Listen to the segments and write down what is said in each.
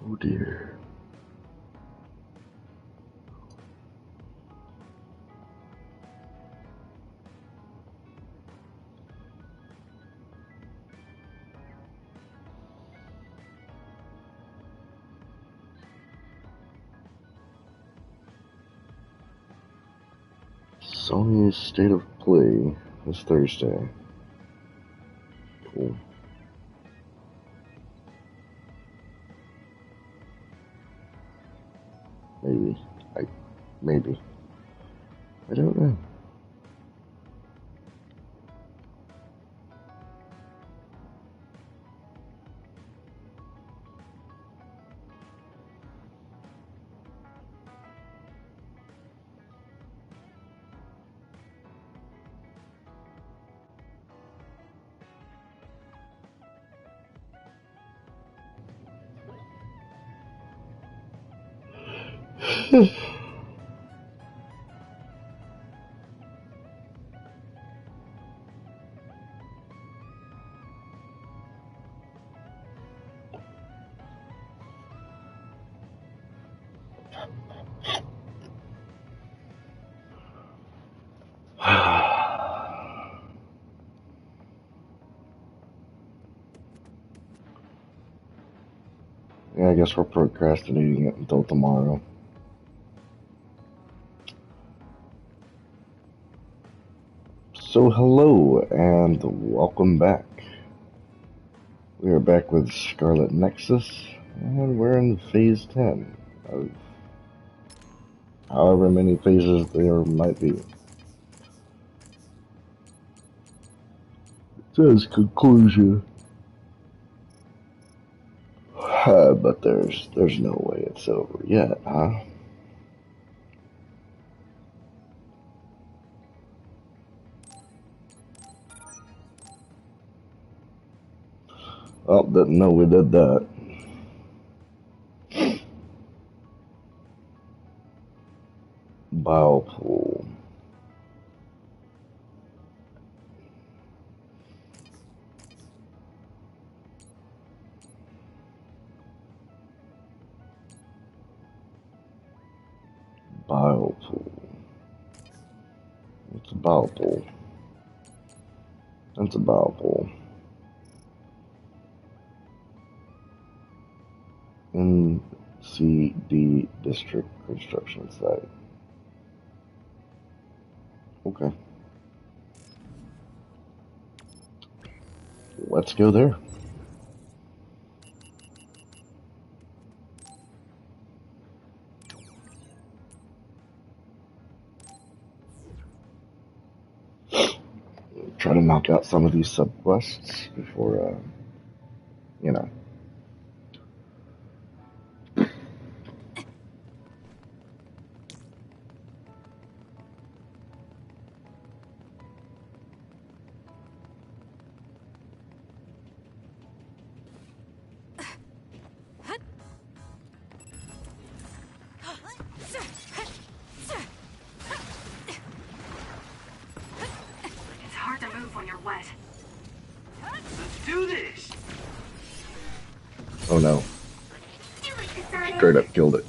Oh dear. Sony's State of Play is Thursday. Cool. Maybe. I don't know. Yeah, I guess we're procrastinating it until tomorrow. So hello and welcome back. We are back with Scarlet Nexus, and we're in phase 10 of however many phases there might be. It says conclusion. But there's no way it's over yet, huh? Oh, didn't know we did that. Biopool. Biopool. What's a biopool? That's a biopool. NCD District Construction Site. Okay. Let's go there. Try to knock out some of these sub-quests before, you know. It's hard to move when you're wet. Let's do this! Oh no. Straight up killed it.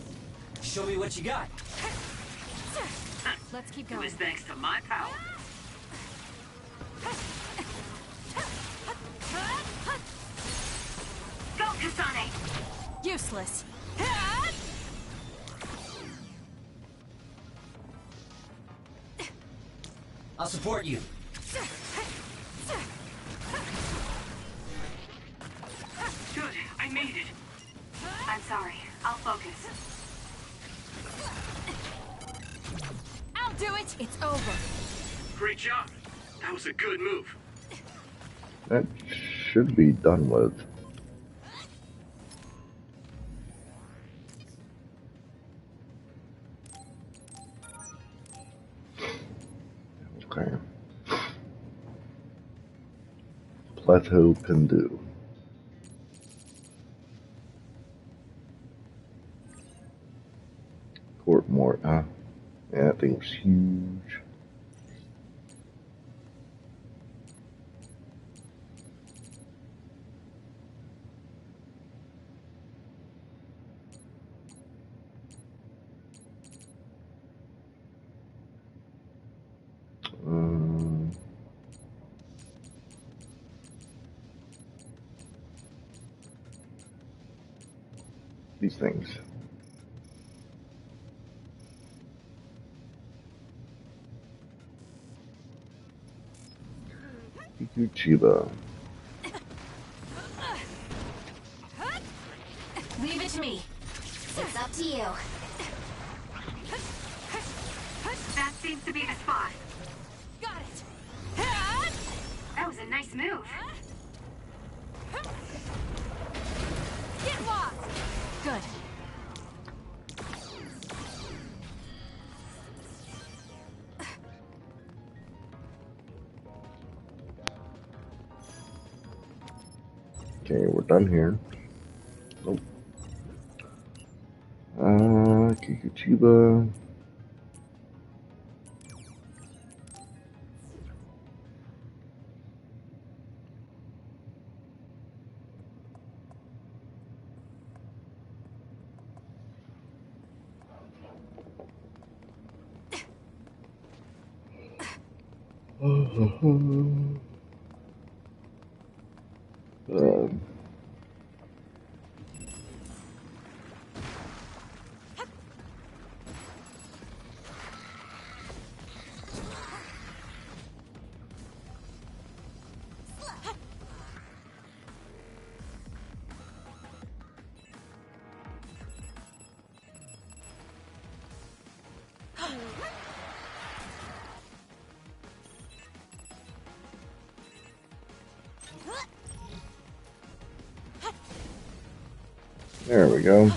Show me what you got. Let's keep going. It was thanks to my power. Go, Kasane! Useless. I'll support you. Good, I made it. I'm sorry, I'll focus. I'll do it. It's over. Great job. That was a good move. That should be done with. Okay. Plateau Pindu. Courtmore, huh? Yeah, that thing was huge. these things. Chiba. Leave it to me. It's up to you. That seems to be the spot. Got it. That was a nice move. Get lost. Good. Okay, we're done here. Nope. Kikuchiba. There we go.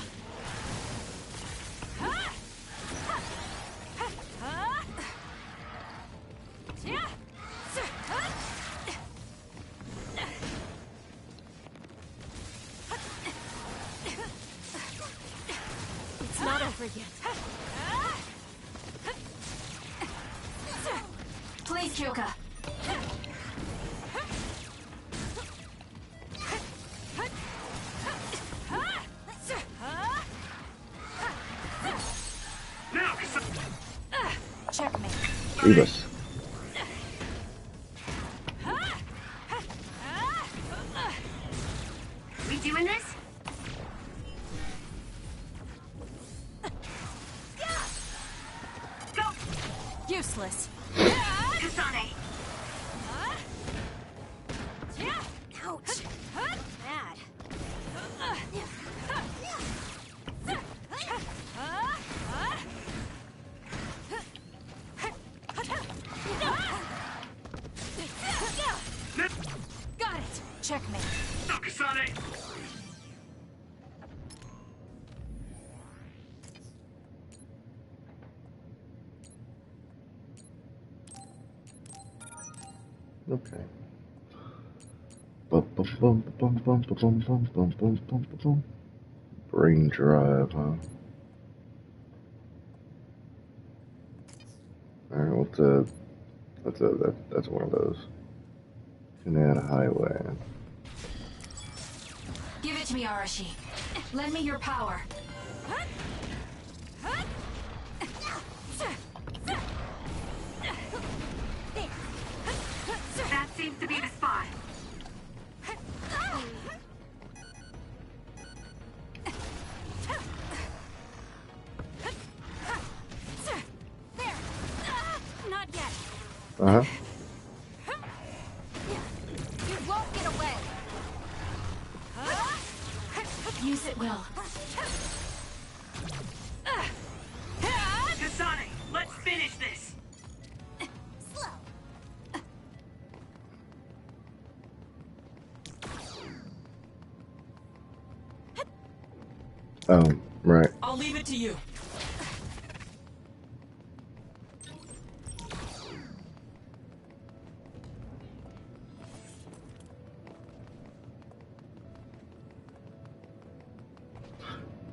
It's not over yet. Please, Kyoka. Checkmate. Leave us. We doing this? Go! Useless. Kasane! Ouch. Bad. Got it. Checkmate. Kasane! Okay. Bum, bum, bum, bum, bum, bum, bum, bum, bum, bum, bum. Brain drive, huh? Alright, that's one of those. Banana Highway. Give it to me, Arashi. Lend me your power. That seems to be the spot. There. Not yet. Uh-huh. You won't get away. Use it well. Kasane, let's finish this! Slow. Oh, right. I'll leave it to you.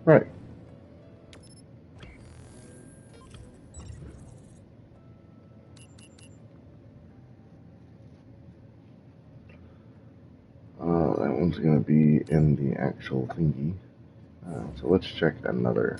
Right. That one's gonna be in the actual thingy. So let's check another.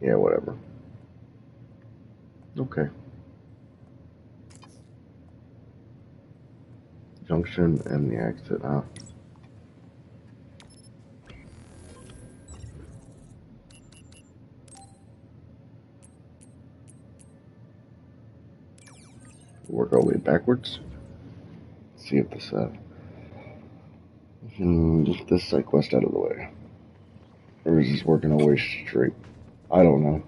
Yeah, whatever. Okay. Junction and the exit, huh? Work our way backwards. See if this get this side quest out of the way. Or is this working our way straight? I don't know.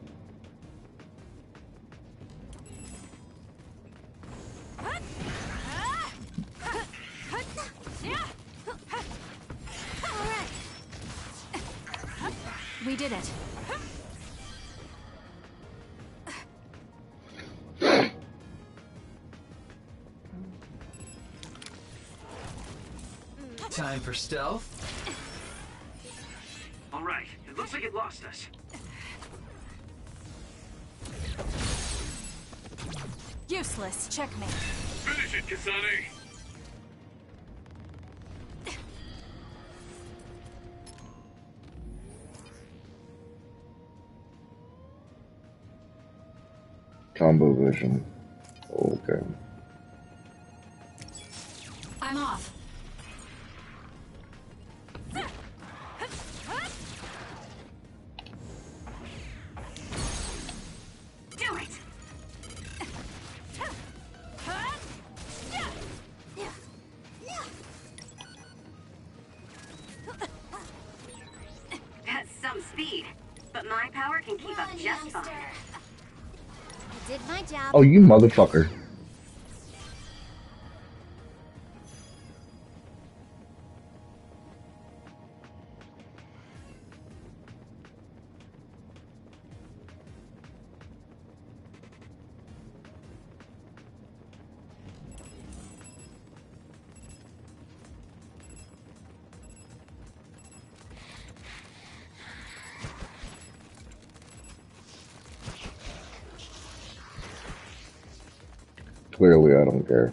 We did it. Time for stealth. All right, it looks like it lost us. Useless. Checkmate. Finish it, Kasane! Combo vision. Okay. I'm off. Do it! That's some speed, but my power can keep up just fine. I did my job. Oh, you motherfucker. Clearly, I don't care.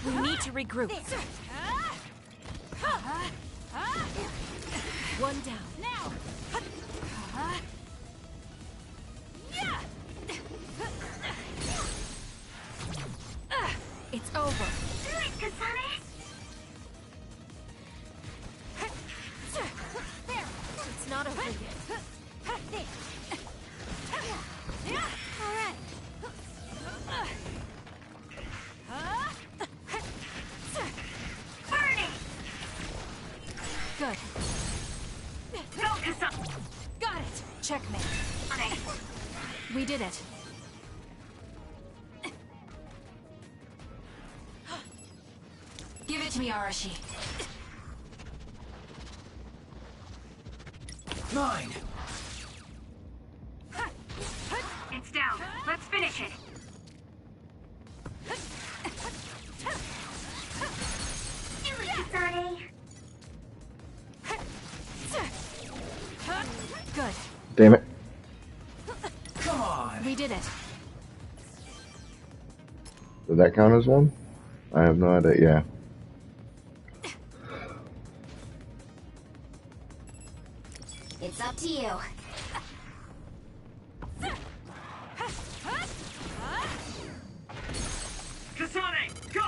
We need to regroup. One down. Now. It's over. Do it, Kasane! It's not over yet. All right. Burn it! Good. Go, Kasane! Got it. Checkmate. We did it. Give it to me, Arashi. Mine. It's down. Let's finish it. Do it, Kasane! Good. Damn it. Come on. We did it. Did that count as one? I have no idea. Yeah. It's up to you. Kasane, go!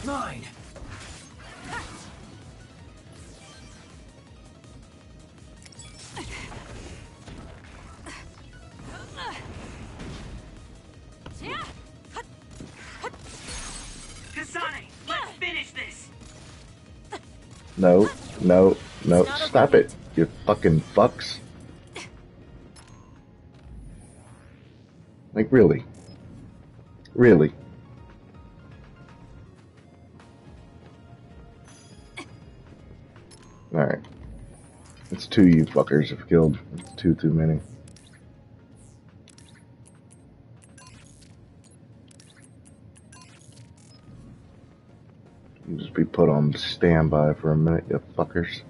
Mine. Kasane, let's finish this! No, no, no. Stop it, you fucking fucks. Like, really? Really? Alright. It's two you fuckers have killed. It's too many. You just be put on standby for a minute, you fuckers.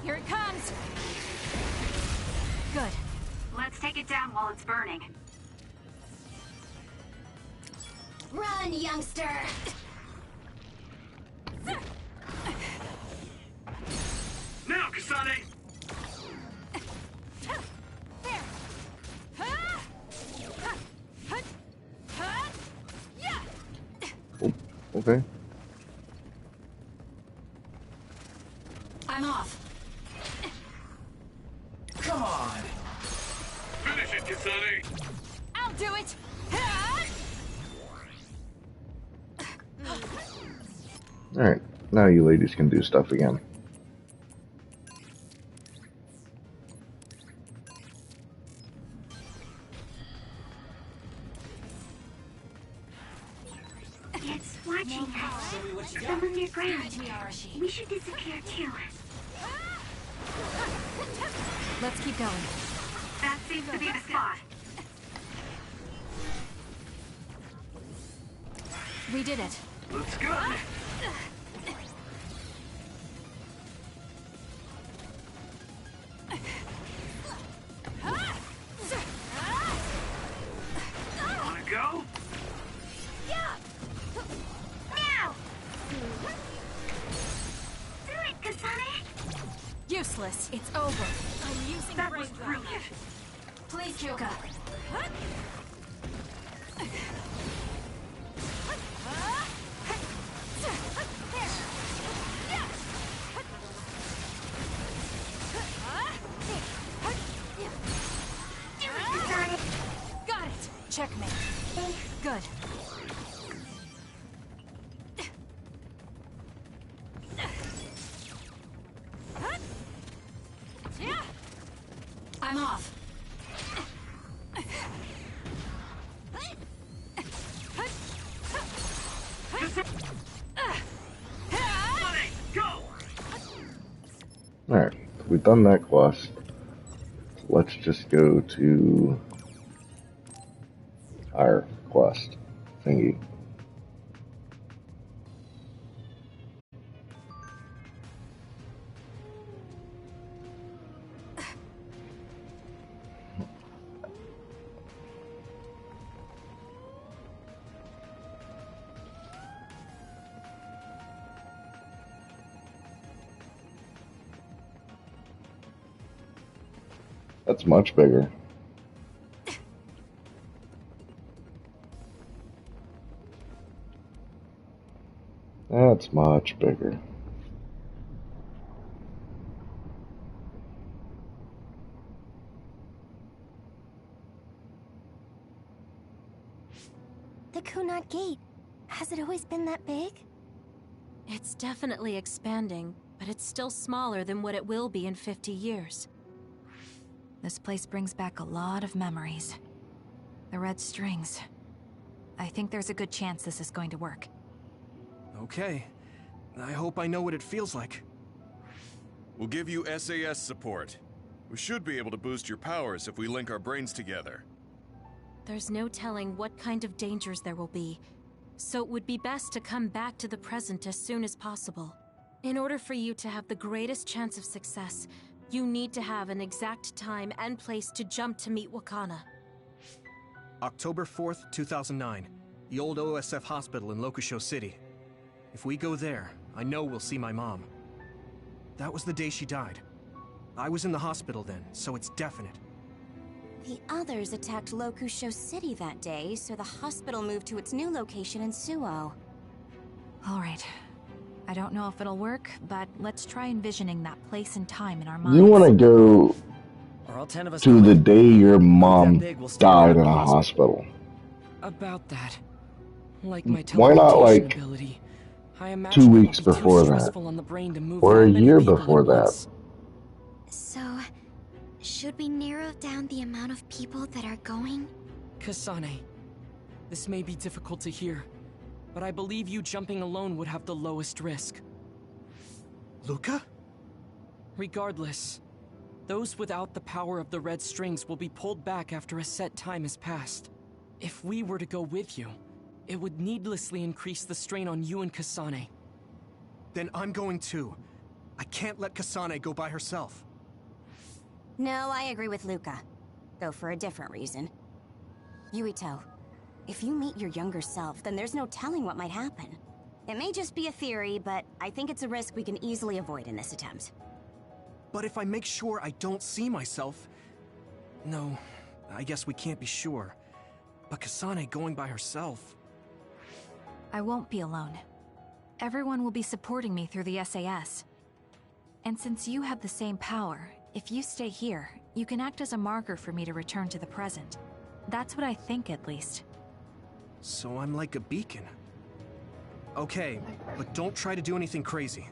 Here it comes. Good. Let's take it down while it's burning. Run, youngster. Now, Kasane! Oh, okay. I'm off. Come on. Finish it, Kasane! I'll do it. Alright, now you ladies can do stuff again. It's watching us. Show me what you got. Some underground. Give it to me, Arashi. We should disappear too. Let's keep going. That seems to be the spot. We did it. Let's go! Wanna go? Now! Do it, Kasane! Useless. It's over. I'm using That was brilliant. Please, Kyoka. Do it, Kasane! Got it. Checkmate. Good. I'm off. Kasane, go! Alright, we've done that quest. Let's just go to our quest thingy. That's much bigger. That's much bigger. The Kunat Gate. Has it always been that big? It's definitely expanding, but it's still smaller than what it will be in 50 years. This place brings back a lot of memories. The red strings. I think there's a good chance this is going to work. Okay. I hope I know what it feels like. We'll give you SAS support. We should be able to boost your powers if we link our brains together. There's no telling what kind of dangers there will be, so it would be best to come back to the present as soon as possible. In order for you to have the greatest chance of success, you need to have an exact time and place to jump to meet Wakana. October 4th, 2009. The old OSF hospital in Lokusho City. If we go there, I know we'll see my mom. That was the day she died. I was in the hospital then, so it's definite. The others attacked Lokusho City that day, so the hospital moved to its new location in Suo. All right. I don't know if it'll work, but let's try envisioning that place and time in our minds. You want to go Are all 10 of us to the going? day your mom That big will stay died around in a the hospital. About that. Like my Why not, teleportation like, ability. I imagine 2 it will weeks be too before that? stressful on the brain to move Or that a many year people before at that? once. So, should we narrow down the amount of people that are going? Kasane, this may be difficult to hear, but I believe you jumping alone would have the lowest risk. Luca? Regardless, Those without the power of the red strings will be pulled back after a set time has passed. If we were to go with you, it would needlessly increase the strain on you and Kasane. Then I'm going too. I can't let Kasane go by herself. No, I agree with Luca. Though for a different reason. Yuito, if you meet your younger self, then there's no telling what might happen. It may just be a theory, but I think it's a risk we can easily avoid in this attempt. But if I make sure I don't see myself... No, I guess we can't be sure. But Kasane going by herself... I won't be alone. Everyone will be supporting me through the SAS. And since you have the same power, if you stay here, you can act as a marker for me to return to the present. That's what I think, at least. So I'm like a beacon. Okay, but don't try to do anything crazy.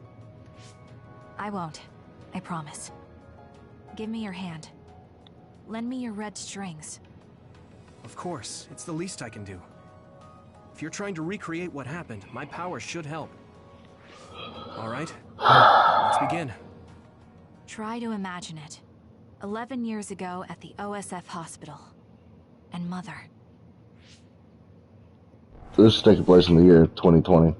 I won't. I promise. Give me your hand. Lend me your red strings. Of course, it's the least I can do. If you're trying to recreate what happened, my power should help. All right, let's begin. Try to imagine it. 11 years ago at the OSF hospital. And Mother. This is taking place in the year 2020.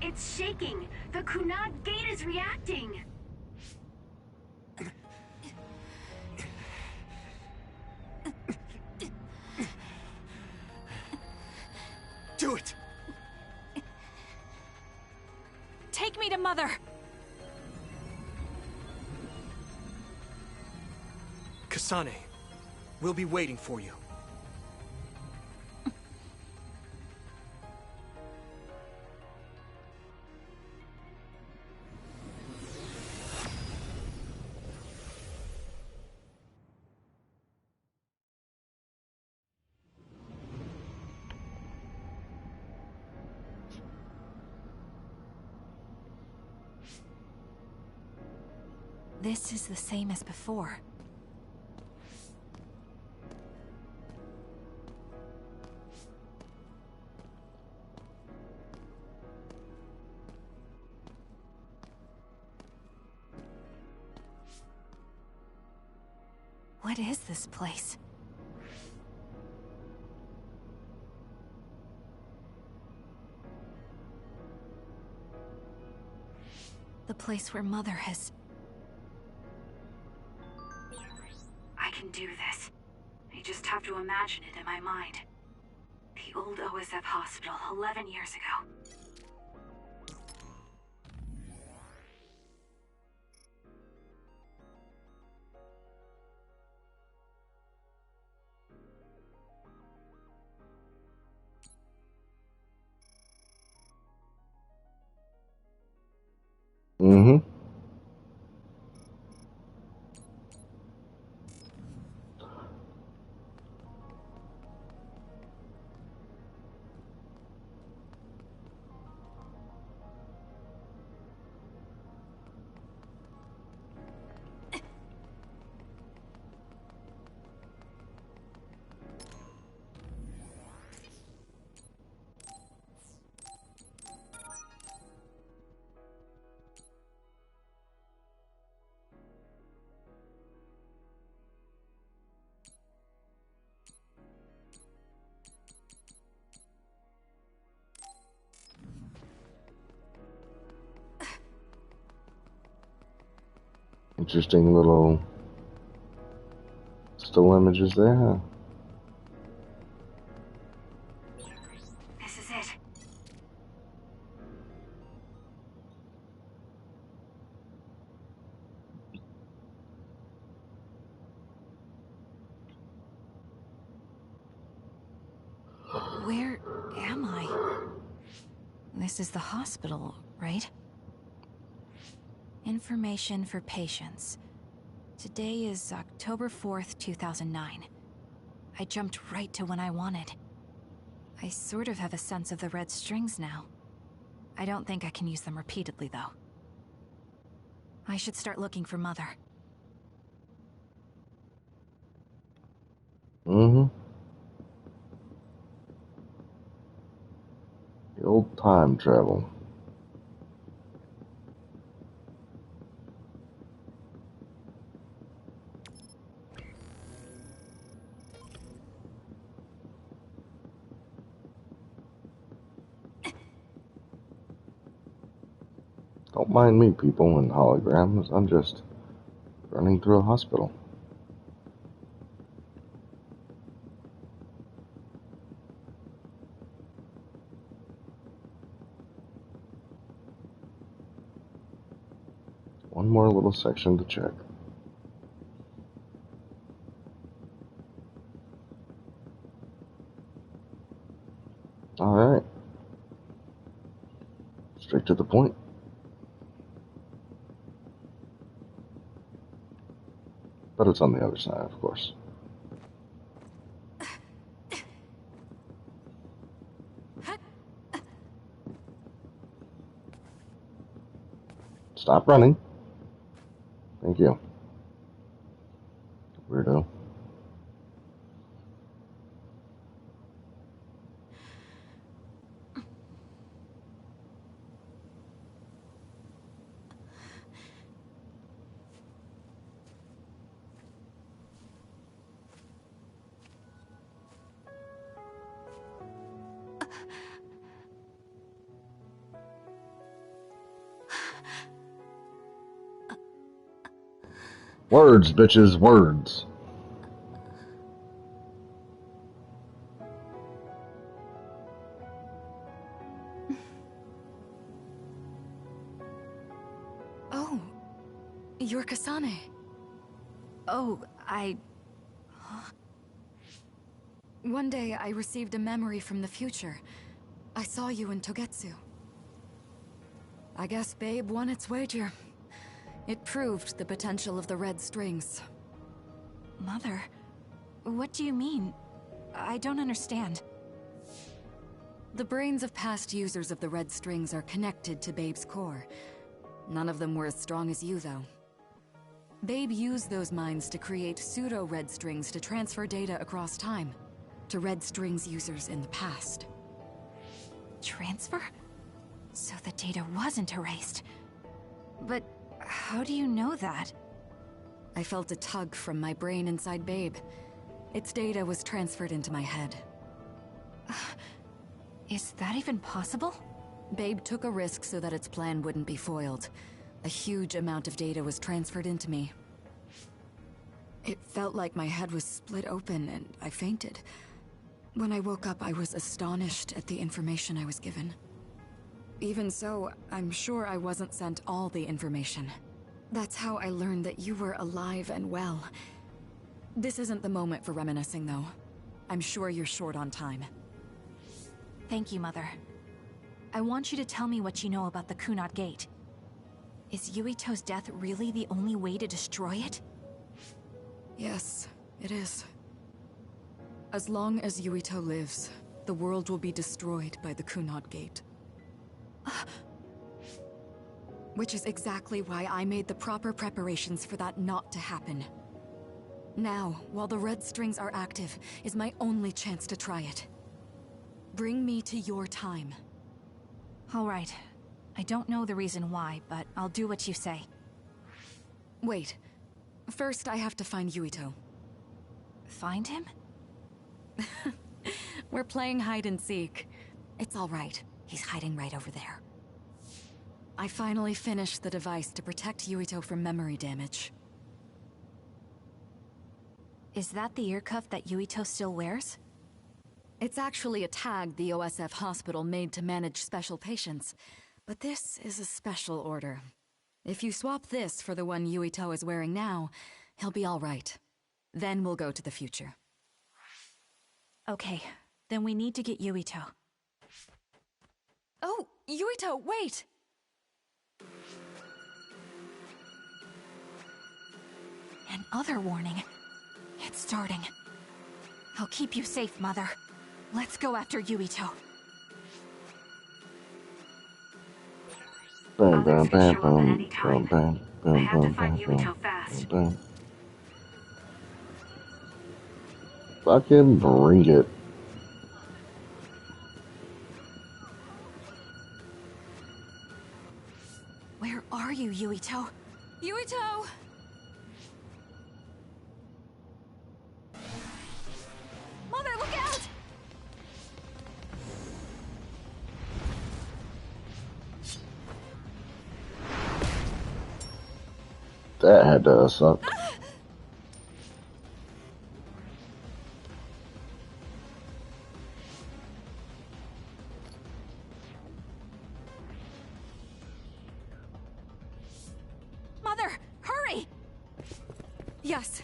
It's shaking. The Kunad gate is reacting. Do it! Take me to Mother! Kasane, we'll be waiting for you. This is the same as before. What is this place? The place where Mother has... I can do this. I just have to imagine it in my mind. The old OSF hospital 11 years ago. Mm-hmm. Interesting little still images there, huh? This is it. Where am I? This is the hospital, right? Information for patients. Today is October 4th, 2009. I jumped right to when I wanted. I sort of have a sense of the red strings now. I don't think I can use them repeatedly, though. I should start looking for Mother. Mm-hmm. Time travel. Don't mind me, people, and holograms. I'm just running through a hospital. One more little section to check. Alright. Straight to the point. But it's on the other side, of course. Stop running. Thank you. Weirdo. Words, bitches, words. Oh, you're Kasane. Oh, One day I received a memory from the future. I saw you in Togetsu. I guess Babe won its wager. It proved the potential of the red strings. Mother, what do you mean? I don't understand. The brains of past users of the red strings are connected to Babe's core. None of them were as strong as you, though. Babe used those minds to create pseudo-red strings to transfer data across time to red strings users in the past. Transfer? So the data wasn't erased. But how do you know that? I felt a tug from my brain inside Babe. Its data was transferred into my head. Is that even possible? Babe took a risk so that its plan wouldn't be foiled. A huge amount of data was transferred into me. It felt like my head was split open and I fainted. When I woke up, I was astonished at the information I was given. Even so, I'm sure I wasn't sent all the information. That's how I learned that you were alive and well. This isn't the moment for reminiscing, though. I'm sure you're short on time. Thank you, Mother. I want you to tell me what you know about the Kunat Gate. Is Yuito's death really the only way to destroy it? Yes, it is. As long as Yuito lives, the world will be destroyed by the Kunat Gate. Which is exactly why I made the proper preparations for that not to happen. Now, while the red strings are active, is my only chance to try it. Bring me to your time. All right. I don't know the reason why, but I'll do what you say. Wait. First, I have to find Yuito. Find him? We're playing hide and seek. It's all right. He's hiding right over there. I finally finished the device to protect Yuito from memory damage. Is that the ear cuff that Yuito still wears? It's actually a tag the OSF hospital made to manage special patients. But this is a special order. If you swap this for the one Yuito is wearing now, he'll be all right. Then we'll go to the future. Okay, then we need to get Yuito. Oh, Yuito, wait! Another warning. It's starting. I'll keep you safe, Mother. Let's go after Yuito. Bam, bam, Others could bam, show up at bam, any time. bam, bam, I bam, have to bam, find bam, Yuito bam, fast. bam. Fucking bring it. Yuito. Yuito! Mother, look out! That had to suck. Mother, hurry! Yes.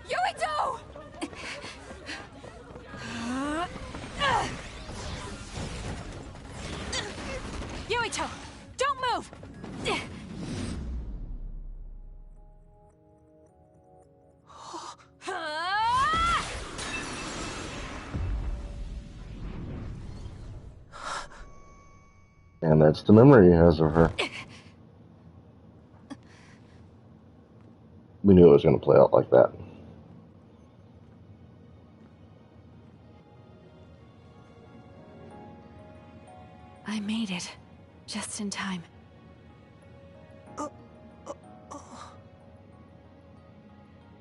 Yuito! Yuito, don't move! And that's the memory he has of her. We knew it was going to play out like that. I made it. Just in time.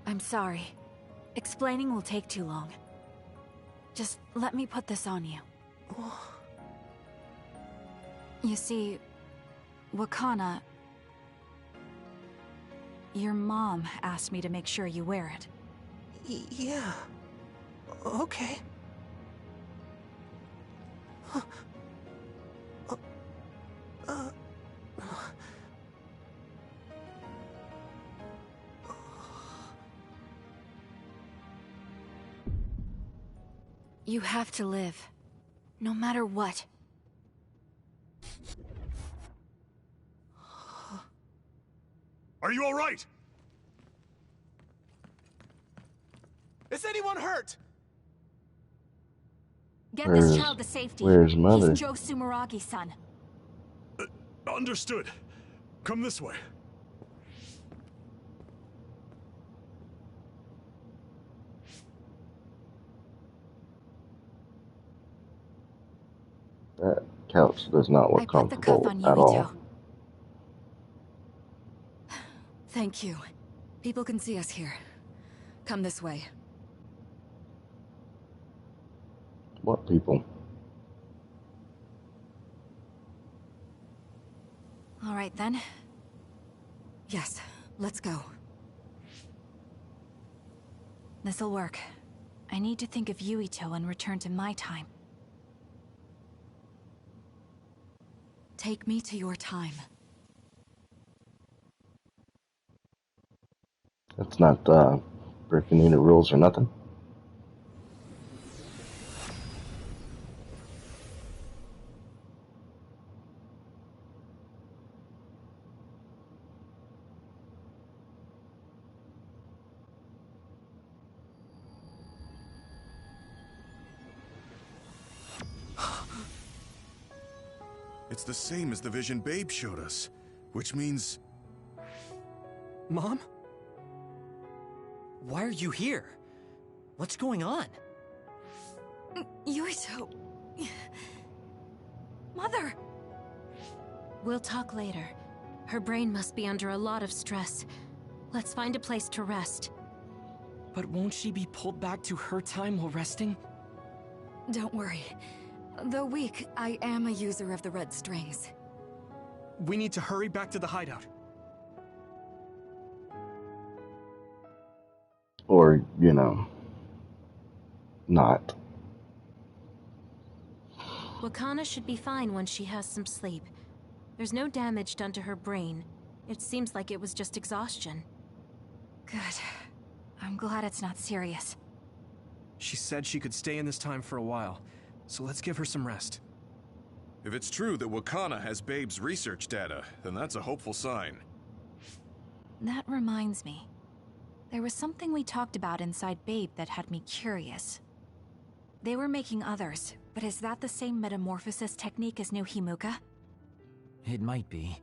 I'm sorry. Explaining will take too long. Just let me put this on you. You see, Wakana... Your mom asked me to make sure you wear it. Yeah. Okay. You have to live. No matter what. Are you all right? Is anyone hurt? Get this child to safety. Where's Mother? He's Joe Sumeragi's son. Understood. Come this way. That couch does not look I put the comfortable cuff on at all. Yuito. Thank you. People can see us here. Come this way. What people? All right then. Yes, let's go. This'll work. I need to think of Yuito and return to my time. Take me to your time. That's not breaking any rules or nothing. It's the same as the vision Babe showed us, which means... Mom? Why are you here? What's going on? Yuito... Mother! We'll talk later. Her brain must be under a lot of stress. Let's find a place to rest. But won't she be pulled back to her time while resting? Don't worry. Though weak, I am a user of the red strings. We need to hurry back to the hideout. Or, you know, not. Wakana should be fine when she has some sleep. There's no damage done to her brain. It seems like it was just exhaustion. Good. I'm glad it's not serious. She said she could stay in this time for a while, so let's give her some rest. If it's true that Wakana has Babe's research data, then that's a hopeful sign. That reminds me. There was something we talked about inside Babe that had me curious. They were making others, But is that the same metamorphosis technique as New Himuka? It might be.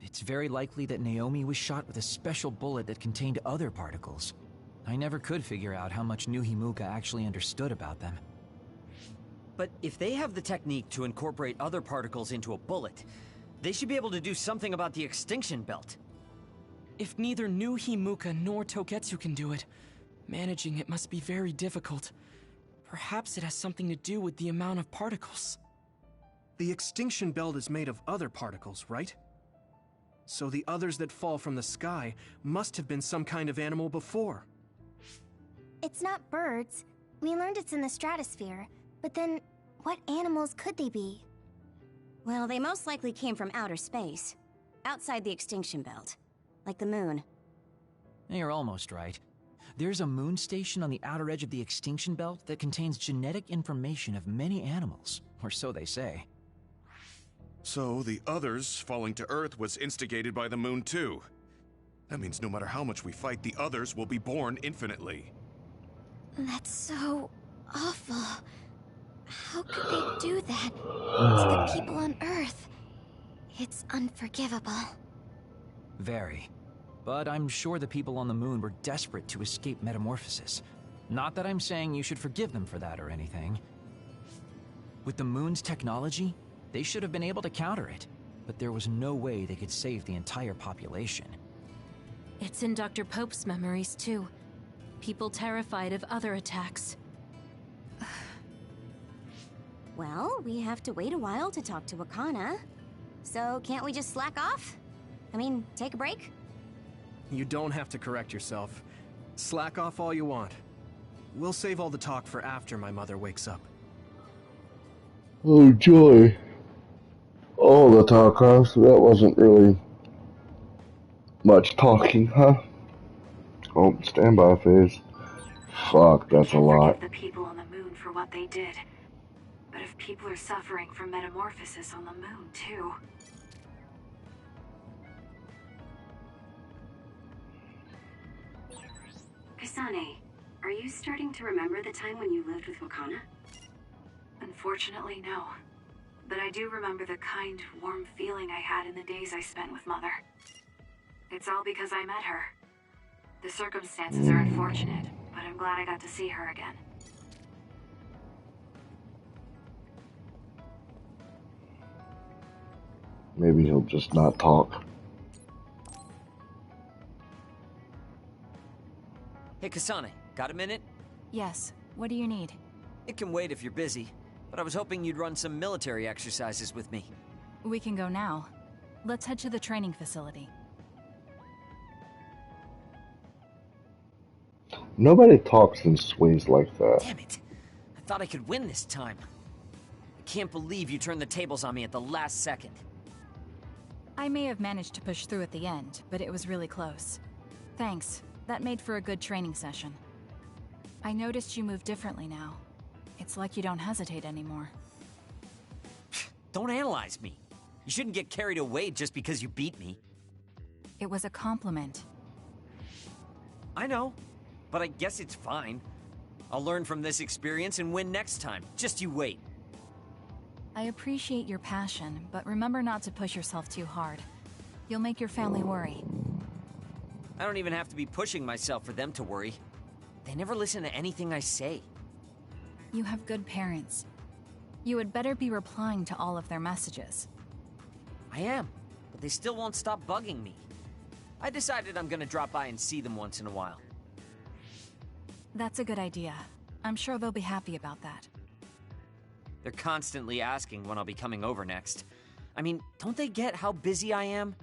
It's very likely that Naomi was shot with a special bullet that contained other particles. I never could figure out how much New Himuka actually understood about them. But if they have the technique to incorporate other particles into a bullet, they should be able to do something about the extinction belt. If neither New Himuka nor Togetsu can do it, managing it must be very difficult. Perhaps it has something to do with the amount of particles. The extinction belt is made of other particles, right? So the others that fall from the sky must have been some kind of animal before. It's not birds. We learned it's in the stratosphere. But then, what animals could they be? Well, they most likely came from outer space. Outside the extinction belt. Like the moon. You're almost right. There's a moon station on the outer edge of the extinction belt that contains genetic information of many animals, or so they say. So the others falling to Earth was instigated by the moon too. That means no matter how much we fight, the others will be born infinitely. That's so awful. How could they do that to the people on Earth? It's unforgivable. Very. But I'm sure the people on the moon were desperate to escape metamorphosis. Not that I'm saying you should forgive them for that or anything. With the moon's technology, they should have been able to counter it. But there was no way they could save the entire population. It's in Dr. Pope's memories, too. People terrified of other attacks. Well, we have to wait a while to talk to Wakana. So can't we just slack off? I mean, take a break? You don't have to correct yourself. Slack off all you want. We'll save all the talk for after my mother wakes up. Oh joy. All the talk, huh? So that wasn't really much talking, huh? Oh, stand by, Phase. Fuck, that's a lot. Forgive the people on the moon for what they did. But if people are suffering from metamorphosis on the moon, too... Kasane, are you starting to remember the time when you lived with Wakana? Unfortunately, no. But I do remember the kind, warm feeling I had in the days I spent with Mother. It's all because I met her. The circumstances are unfortunate, but I'm glad I got to see her again. Maybe he'll just not talk. Hey, Kasane, got a minute? Yes. What do you need? It can wait if you're busy, but I was hoping you'd run some military exercises with me. We can go now. Let's head to the training facility. Nobody talks and sways like that. Damn it! I thought I could win this time. I can't believe you turned the tables on me at the last second. I may have managed to push through at the end, but it was really close. Thanks. That made for a good training session. I noticed you move differently now. It's like you don't hesitate anymore. Don't analyze me. You shouldn't get carried away just because you beat me. It was a compliment. I know, but I guess it's fine. I'll learn from this experience and win next time. Just you wait. I appreciate your passion, but remember not to push yourself too hard. You'll make your family worry. I don't even have to be pushing myself for them to worry. They never listen to anything I say. You have good parents. You had better be replying to all of their messages. I am, but they still won't stop bugging me. I decided I'm gonna drop by and see them once in a while. That's a good idea. I'm sure they'll be happy about that. They're constantly asking when I'll be coming over next. I mean, don't they get how busy I am?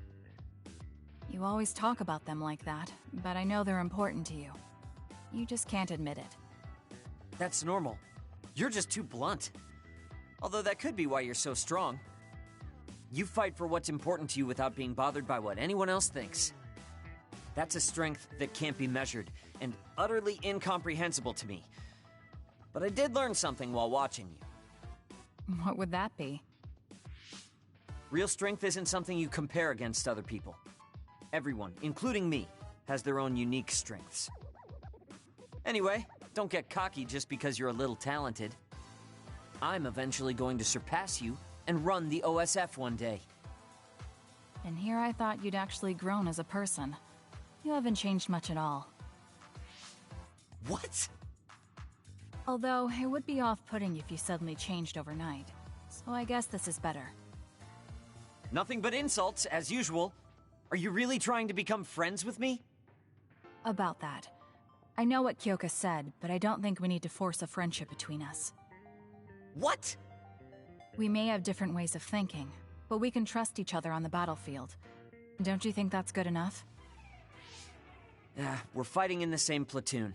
You always talk about them like that, but I know they're important to you. You just can't admit it. That's normal. You're just too blunt. Although that could be why you're so strong. You fight for what's important to you without being bothered by what anyone else thinks. That's a strength that can't be measured, and utterly incomprehensible to me. But I did learn something while watching you. What would that be? Real strength isn't something you compare against other people. Everyone, including me, has their own unique strengths. Anyway, don't get cocky just because you're a little talented. I'm eventually going to surpass you and run the OSF one day. And here I thought you'd actually grown as a person. You haven't changed much at all. What? Although, it would be off-putting if you suddenly changed overnight. So I guess this is better. Nothing but insults, as usual. Are you really trying to become friends with me? About that. I know what Kyoka said, but I don't think we need to force a friendship between us. What? We may have different ways of thinking, but we can trust each other on the battlefield. Don't you think that's good enough? We're fighting in the same platoon.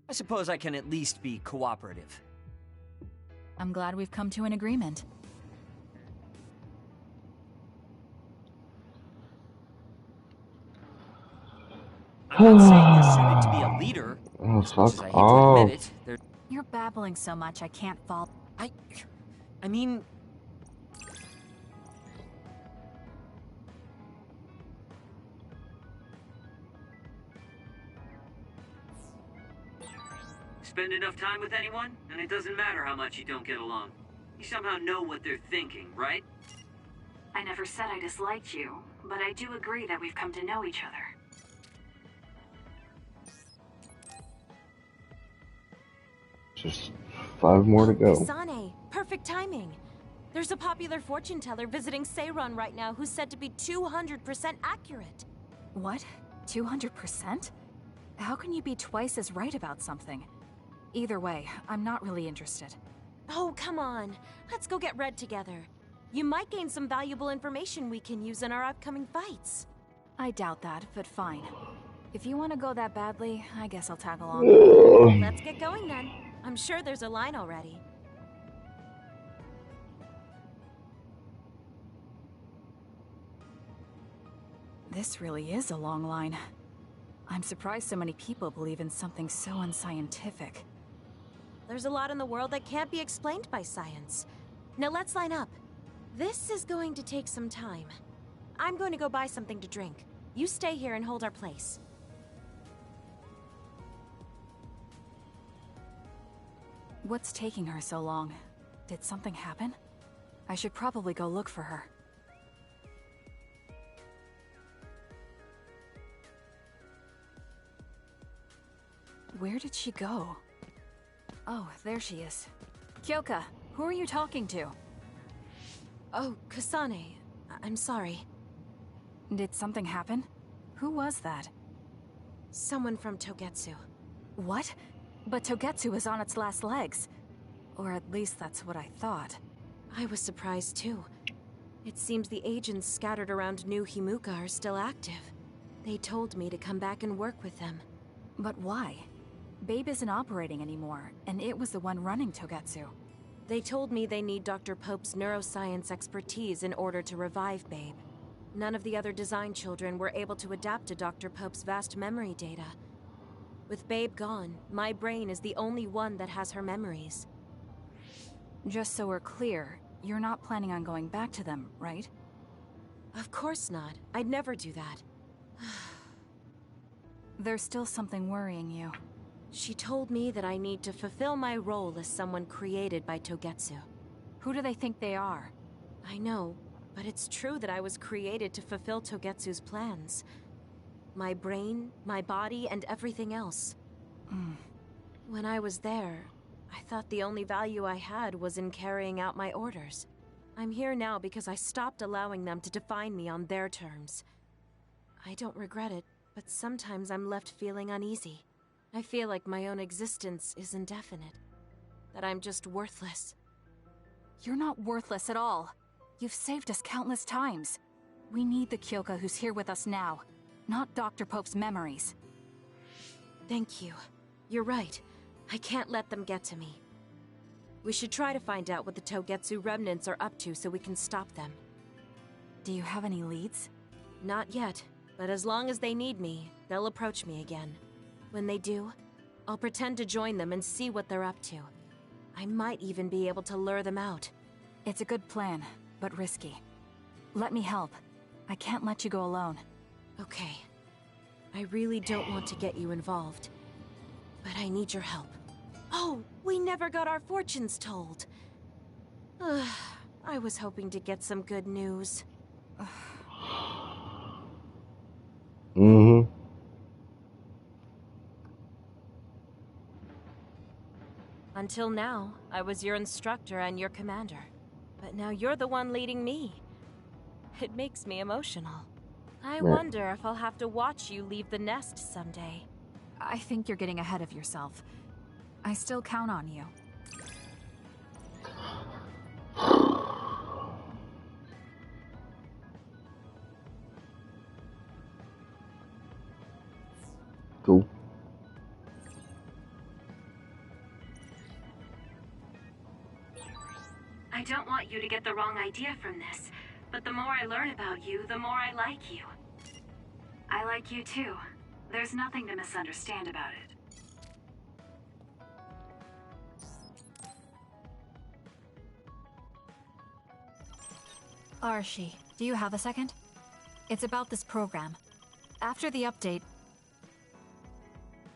I suppose I can at least be cooperative. I'm glad we've come to an agreement. I'm not saying you're suited to be a leader. Oh, As much as I fuck hate to admit off. it, You're babbling so much I can't follow. I mean... Spend enough time with anyone, and it doesn't matter how much you don't get along. You somehow know what they're thinking, right? I never said I disliked you, but I do agree that we've come to know each other. Just 5 more to go. Kasane, perfect timing. There's a popular fortune teller visiting Seiron right now who's said to be 200% accurate. What? 200%? How can you be twice as right about something? Either way, I'm not really interested. Oh, come on. Let's go get Red together. You might gain some valuable information we can use in our upcoming fights. I doubt that, but fine. If you want to go that badly, I guess I'll tag along. Let's get going then. I'm sure there's a line already. This really is a long line. I'm surprised so many people believe in something so unscientific. There's a lot in the world that can't be explained by science. Now let's line up. This is going to take some time. I'm going to go buy something to drink. You stay here and hold our place. What's taking her so long? Did something happen? I should probably go look for her. Where did she go? Oh, there she is. Kyoka, who are you talking to? Oh, Kasane. I'm sorry. Did something happen? Who was that? Someone from Togetsu. What? But Togetsu is on its last legs. Or at least that's what I thought. I was surprised too. It seems the agents scattered around New Himuka are still active. They told me to come back and work with them. But why? Babe isn't operating anymore, and it was the one running Togetsu. They told me they need Dr. Pope's neuroscience expertise in order to revive Babe. None of the other design children were able to adapt to Dr. Pope's vast memory data. With Babe gone, my brain is the only one that has her memories. Just so we're clear, you're not planning on going back to them, right? Of course not. I'd never do that. There's still something worrying you. She told me that I need to fulfill my role as someone created by Togetsu. Who do they think they are? I know, but it's true that I was created to fulfill Togetsu's plans. My brain, my body, and everything else. When I was there, I thought the only value I had was in carrying out my orders. I'm here now because I stopped allowing them to define me on their terms. I don't regret it, but sometimes I'm left feeling uneasy. I feel like my own existence is indefinite. That I'm just worthless. You're not worthless at all. You've saved us countless times. We need the Kyoka who's here with us now, not Dr. Pope's memories. Thank you. You're right. I can't let them get to me. We should try to find out what the Togetsu remnants are up to so we can stop them. Do you have any leads? Not yet, but as long as they need me, they'll approach me again. When they do, I'll pretend to join them and see what they're up to. I might even be able to lure them out. It's a good plan, but risky. Let me help. I can't let you go alone. Okay. I really don't want to get you involved, but I need your help. Oh, we never got our fortunes told. I was hoping to get some good news. Mm-hmm. Until now, I was your instructor and your commander. But now you're the one leading me. It makes me emotional. I wonder if I'll have to watch you leave the nest someday. I think you're getting ahead of yourself. I still count on you. Cool. I don't want you to get the wrong idea from this, but the more I learn about you, the more I like you. I like you too. There's nothing to misunderstand about it. Arashi, do you have a second? It's about this program. After the update...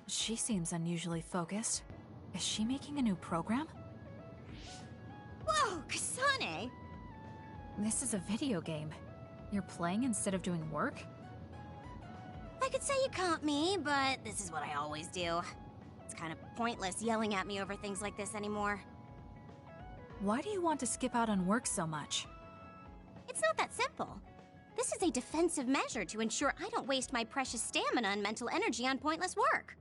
She seems unusually focused. Is she making a new program? Whoa, Kasane! This is a video game. You're playing instead of doing work? I could say you caught me, but this is what I always do. It's kind of pointless yelling at me over things like this anymore. Why do you want to skip out on work so much? It's not that simple. This is a defensive measure to ensure I don't waste my precious stamina and mental energy on pointless work.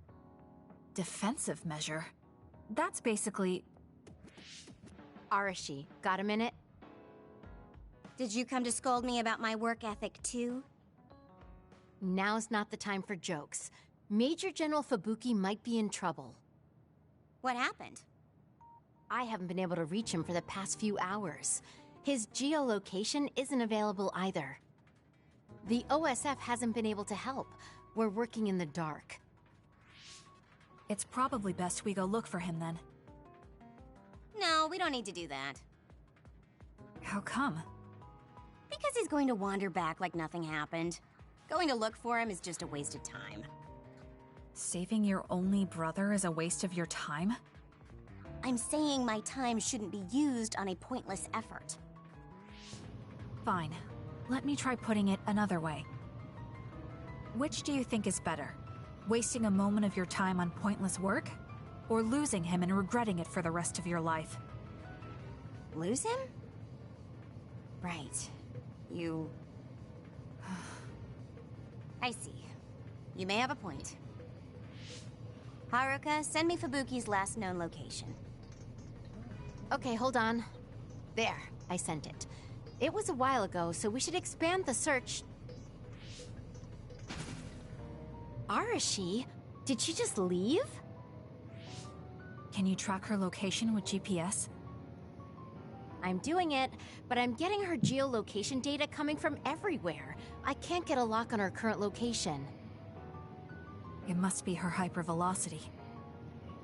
Defensive measure? That's basically... Arashi, got a minute? Did you come to scold me about my work ethic too? Now's not the time for jokes. Major General Fubuki might be in trouble. What happened? I haven't been able to reach him for the past few hours. His geolocation isn't available either. The OSF hasn't been able to help. We're working in the dark. It's probably best we go look for him then. No, we don't need to do that. How come? Because he's going to wander back like nothing happened. Going to look for him is just a waste of time. Saving your only brother is a waste of your time? I'm saying my time shouldn't be used on a pointless effort. Fine. Let me try putting it another way. Which do you think is better? Wasting a moment of your time on pointless work? Or losing him and regretting it for the rest of your life? Lose him? Right. You... I see. You may have a point. Haruka, send me Fubuki's last known location. Okay, hold on. There, I sent it. It was a while ago, so we should expand the search. Arashi? Did she just leave? Can you track her location with GPS? I'm doing it, but I'm getting her geolocation data coming from everywhere. I can't get a lock on her current location. It must be her hypervelocity.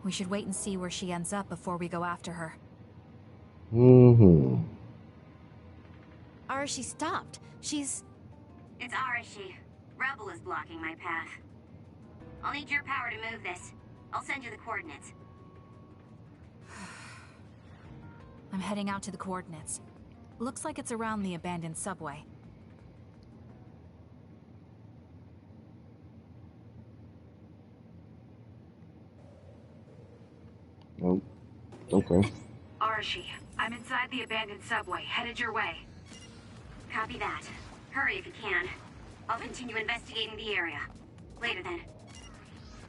We should wait and see where she ends up before we go after her. Mm-hmm. Arashi stopped. She's... It's Arashi. Rebel is blocking my path. I'll need your power to move this. I'll send you the coordinates. I'm heading out to the coordinates. Looks like it's around the abandoned subway. Oh, okay. Arashi, I'm inside the abandoned subway, headed your way. Copy that. Hurry if you can. I'll continue investigating the area. Later then.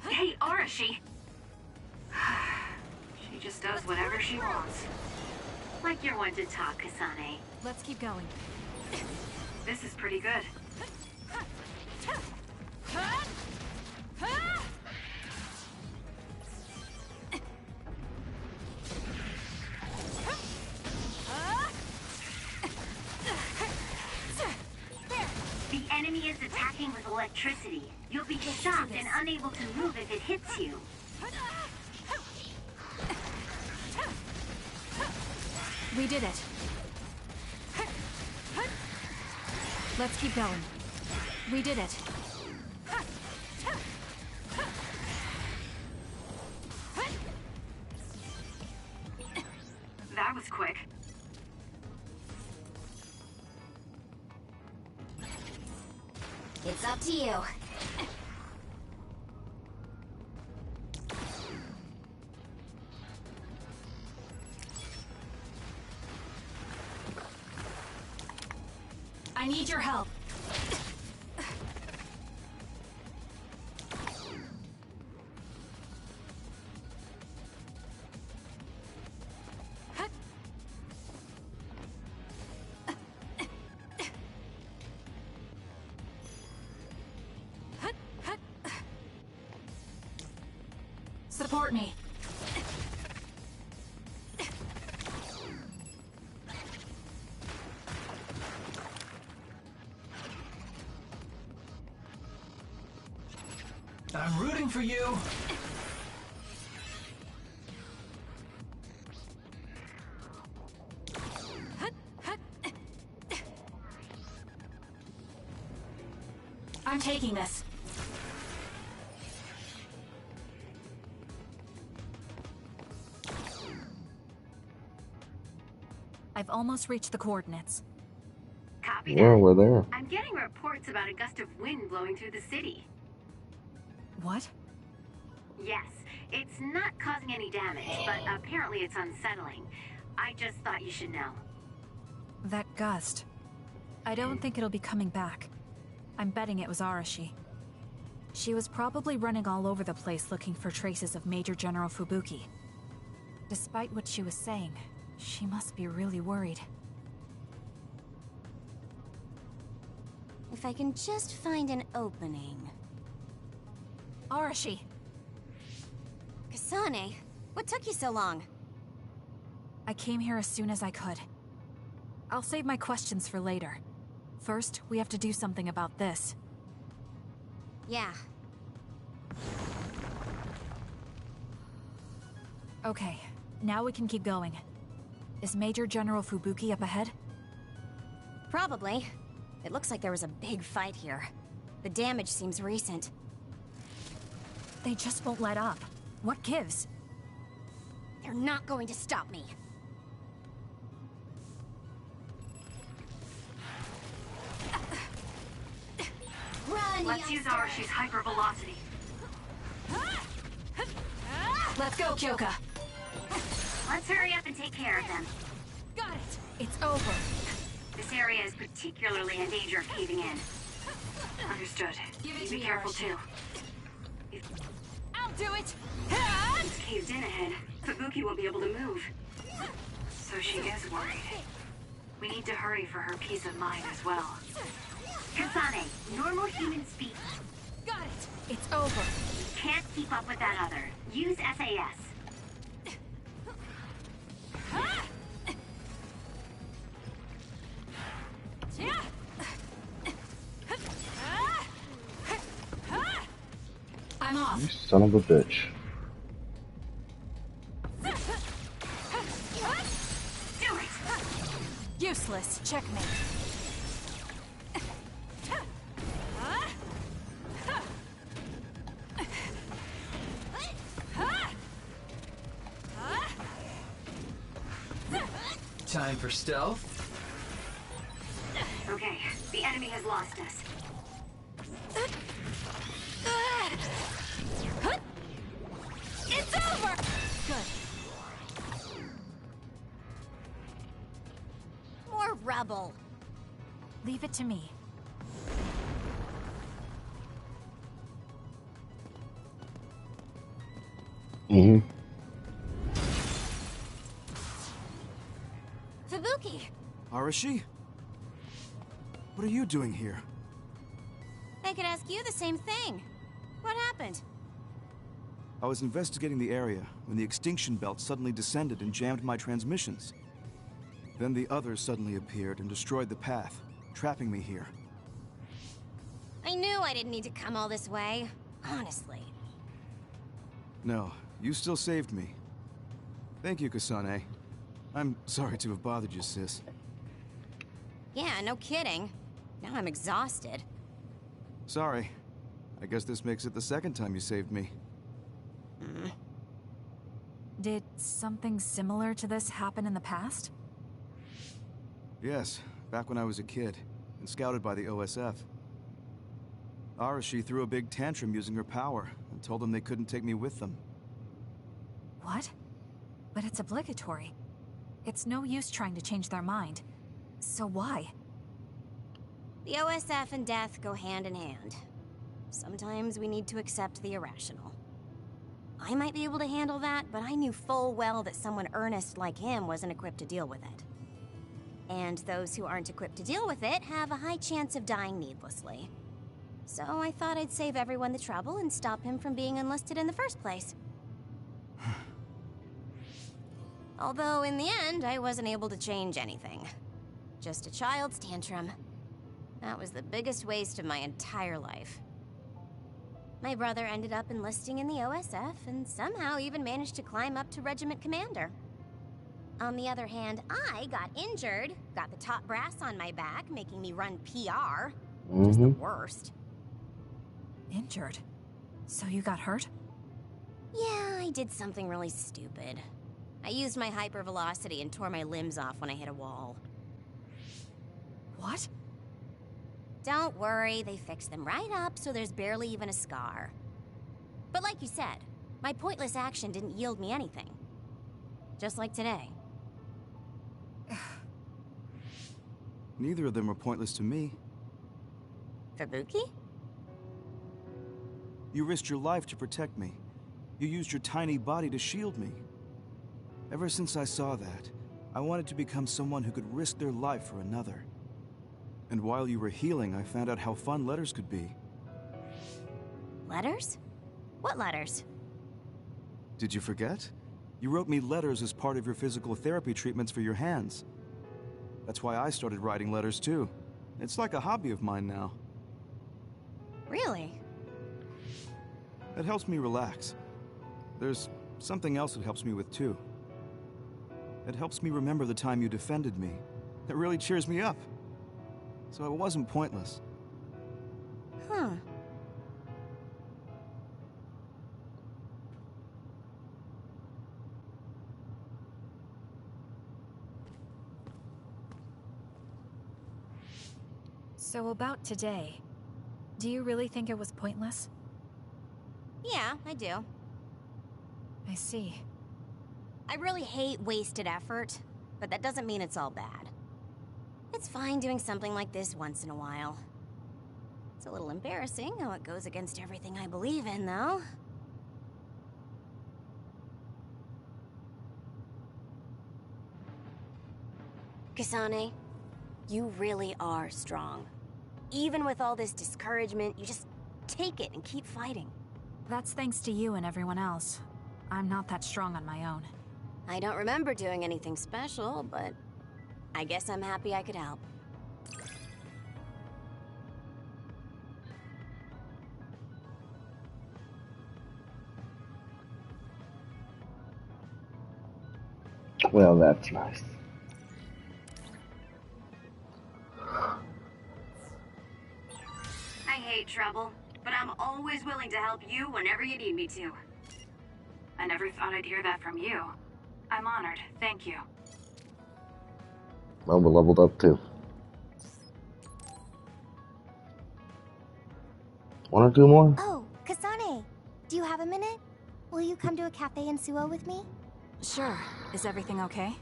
Hey, Arashi! She just does whatever she wants. Like you're one to talk, Kasane. Let's keep going. This is pretty good. The enemy is attacking with electricity. You'll be shocked and unable to move if it hits you. We did it. Let's keep going. We did it. That was quick. It's up to you. I need your help. Support me. I'm rooting for you. I'm taking this. I've almost reached the coordinates. Copy Well, that. we're there. I'm getting reports about a gust of wind blowing through the city. What? Yes, it's not causing any damage, but apparently it's unsettling. I just thought you should know. That gust. I don't think it'll be coming back. I'm betting it was Arashi. She was probably running all over the place looking for traces of Major General Fubuki. Despite what she was saying, she must be really worried. If I can just find an opening. Arashi! Kasane, what took you so long? I came here as soon as I could. I'll save my questions for later. First, we have to do something about this. Yeah. Okay, now we can keep going. Is Major General Fubuki up ahead? Probably. It looks like there was a big fight here. The damage seems recent. They just won't let up. What gives? They're not going to stop me. Run, Let's use Arashi's hypervelocity. Let's go, Kyoka! Let's hurry up and take care of them. Got it! It's over! This area is particularly in danger of caving in. Understood. Be careful too. I'll do it! If it's caved in ahead, Fubuki won't be able to move. So she is worried. We need to hurry for her peace of mind as well. Kasane, normal human speed. Got it! It's over! Can't keep up with that other. Use SAS. I'm off! You son of a bitch. Do it! Useless. Checkmate. Time for stealth. Okay, the enemy has lost us. It's over! Good. More rubble. Leave it to me. Mm-hmm. Fubuki! Arashi? What are you doing here? I could ask you the same thing. What happened? I was investigating the area when the extinction belt suddenly descended and jammed my transmissions. Then the others suddenly appeared and destroyed the path, trapping me here. I knew I didn't need to come all this way. Honestly. No, you still saved me. Thank you, Kasane. I'm sorry to have bothered you, sis. Yeah, no kidding. Now I'm exhausted. Sorry. I guess this makes it the second time you saved me. Did something similar to this happen in the past? Yes, back when I was a kid, and scouted by the OSF. Arashi threw a big tantrum using her power and told them they couldn't take me with them. What? But it's obligatory. It's no use trying to change their mind. So why? The OSF and death go hand in hand. Sometimes we need to accept the irrational. I might be able to handle that, but I knew full well that someone earnest like him wasn't equipped to deal with it. And those who aren't equipped to deal with it have a high chance of dying needlessly. So I thought I'd save everyone the trouble and stop him from being enlisted in the first place. Although in the end, I wasn't able to change anything. Just a child's tantrum. That was the biggest waste of my entire life. My brother ended up enlisting in the OSF and somehow even managed to climb up to regiment commander. On the other hand, I got injured, got the top brass on my back, making me run PR. Just the worst. Injured? So you got hurt? Yeah, I did something really stupid. I used my hypervelocity and tore my limbs off when I hit a wall. What? Don't worry, they fixed them right up so there's barely even a scar. But like you said, my pointless action didn't yield me anything. Just like today. Neither of them are pointless to me. Fubuki? You risked your life to protect me. You used your tiny body to shield me. Ever since I saw that, I wanted to become someone who could risk their life for another. And while you were healing, I found out how fun letters could be. Letters? What letters? Did you forget? You wrote me letters as part of your physical therapy treatments for your hands. That's why I started writing letters too. It's like a hobby of mine now. Really? It helps me relax. There's something else it helps me with too. It helps me remember the time you defended me. It really cheers me up. So it wasn't pointless. Huh. So about today, do you really think it was pointless? Yeah, I do. I see. I really hate wasted effort, but that doesn't mean it's all bad. It's fine doing something like this once in a while. It's a little embarrassing how it goes against everything I believe in, though. Kasane, you really are strong. Even with all this discouragement, you just take it and keep fighting. That's thanks to you and everyone else. I'm not that strong on my own. I don't remember doing anything special, but I guess I'm happy I could help. Well, that's nice. I hate trouble, but I'm always willing to help you whenever you need me to. I never thought I'd hear that from you. I'm honored. Thank you. Well, we're leveled up too. One or two more? Oh, Kasane, do you have a minute? Will you come to a cafe in Suo with me? Sure. Is everything okay?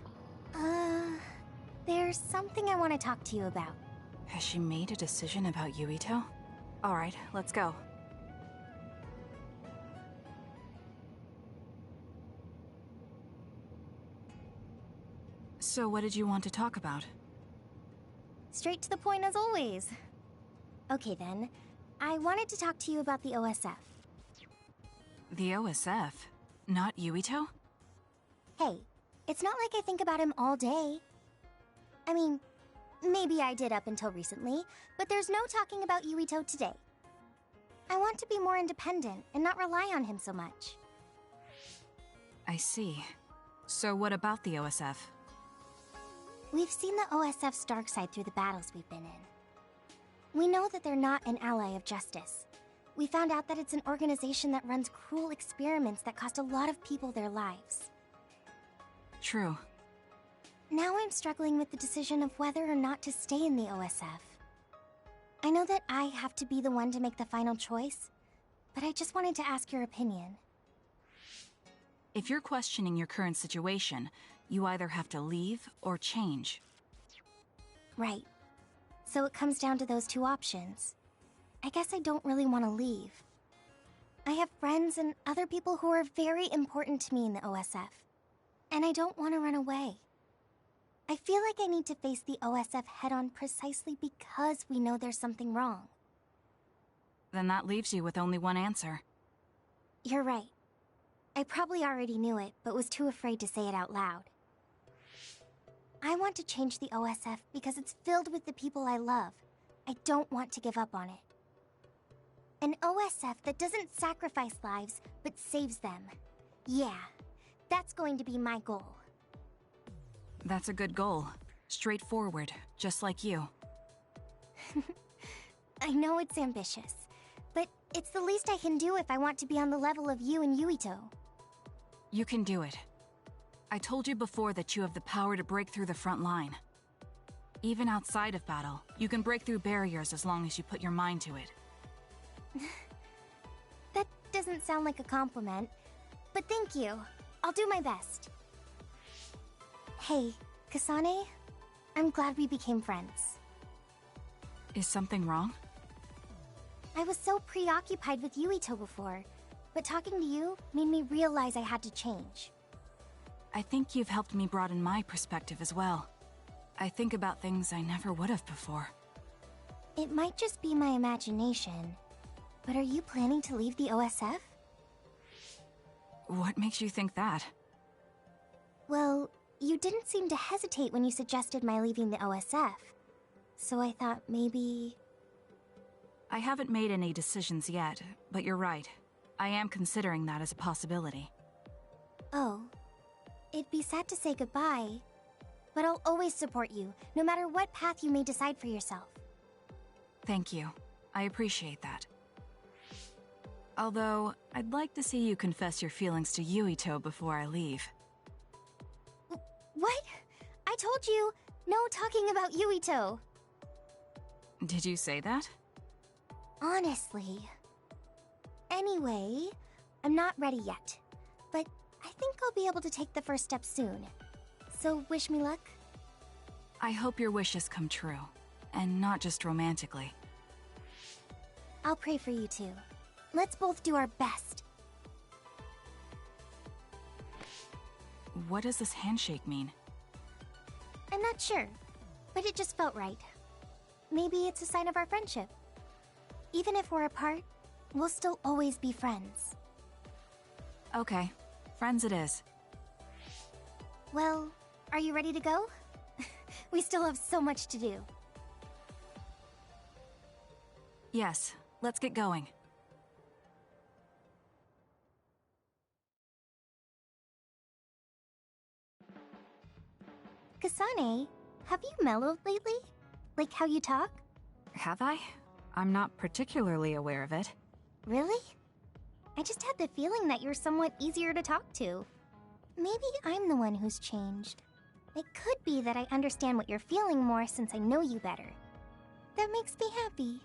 There's something I want to talk to you about. Has she made a decision about Yuito? Alright, let's go. So what did you want to talk about? Straight to the point as always. Okay then, I wanted to talk to you about the OSF. The OSF? Not Yuito? Hey, it's not like I think about him all day. I mean, maybe I did up until recently, but there's no talking about Yuito today. I want to be more independent and not rely on him so much. I see. So what about the OSF? We've seen the OSF's dark side through the battles we've been in. We know that they're not an ally of justice. We found out that it's an organization that runs cruel experiments that cost a lot of people their lives. True. Now I'm struggling with the decision of whether or not to stay in the OSF. I know that I have to be the one to make the final choice, but I just wanted to ask your opinion. If you're questioning your current situation, you either have to leave or change. Right. So it comes down to those two options. I guess I don't really want to leave. I have friends and other people who are very important to me in the OSF. And I don't want to run away. I feel like I need to face the OSF head-on precisely because we know there's something wrong. Then that leaves you with only one answer. You're right. I probably already knew it, but was too afraid to say it out loud. I want to change the OSF because it's filled with the people I love. I don't want to give up on it. An OSF that doesn't sacrifice lives, but saves them. Yeah, that's going to be my goal. That's a good goal. Straightforward, just like you. I know it's ambitious, but it's the least I can do if I want to be on the level of you and Yuito. You can do it. I told you before that you have the power to break through the front line. Even outside of battle, you can break through barriers as long as you put your mind to it. That doesn't sound like a compliment, but thank you. I'll do my best. Hey, Kasane, I'm glad we became friends. Is something wrong? I was so preoccupied with Yuito before, but talking to you made me realize I had to change. I think you've helped me broaden my perspective as well. I think about things I never would have before. It might just be my imagination, but are you planning to leave the OSF? What makes you think that? Well, you didn't seem to hesitate when you suggested my leaving the OSF, so I thought maybe... I haven't made any decisions yet, but you're right. I am considering that as a possibility. Oh. It'd be sad to say goodbye, but I'll always support you, no matter what path you may decide for yourself. Thank you. I appreciate that. Although, I'd like to see you confess your feelings to Yuito before I leave. What? I told you, no talking about Yuito. Did you say that? Honestly. Anyway, I'm not ready yet, but I think I'll be able to take the first step soon. So wish me luck? I hope your wishes come true, and not just romantically. I'll pray for you too. Let's both do our best. What does this handshake mean? I'm not sure, but it just felt right. Maybe it's a sign of our friendship. Even if we're apart, we'll still always be friends. Okay, friends it is. Well, are you ready to go? We still have so much to do. Yes, let's get going. Kasane, have you mellowed lately? Like how you talk? Have I? I'm not particularly aware of it. Really? I just had the feeling that you're somewhat easier to talk to. Maybe I'm the one who's changed. It could be that I understand what you're feeling more since I know you better. That makes me happy.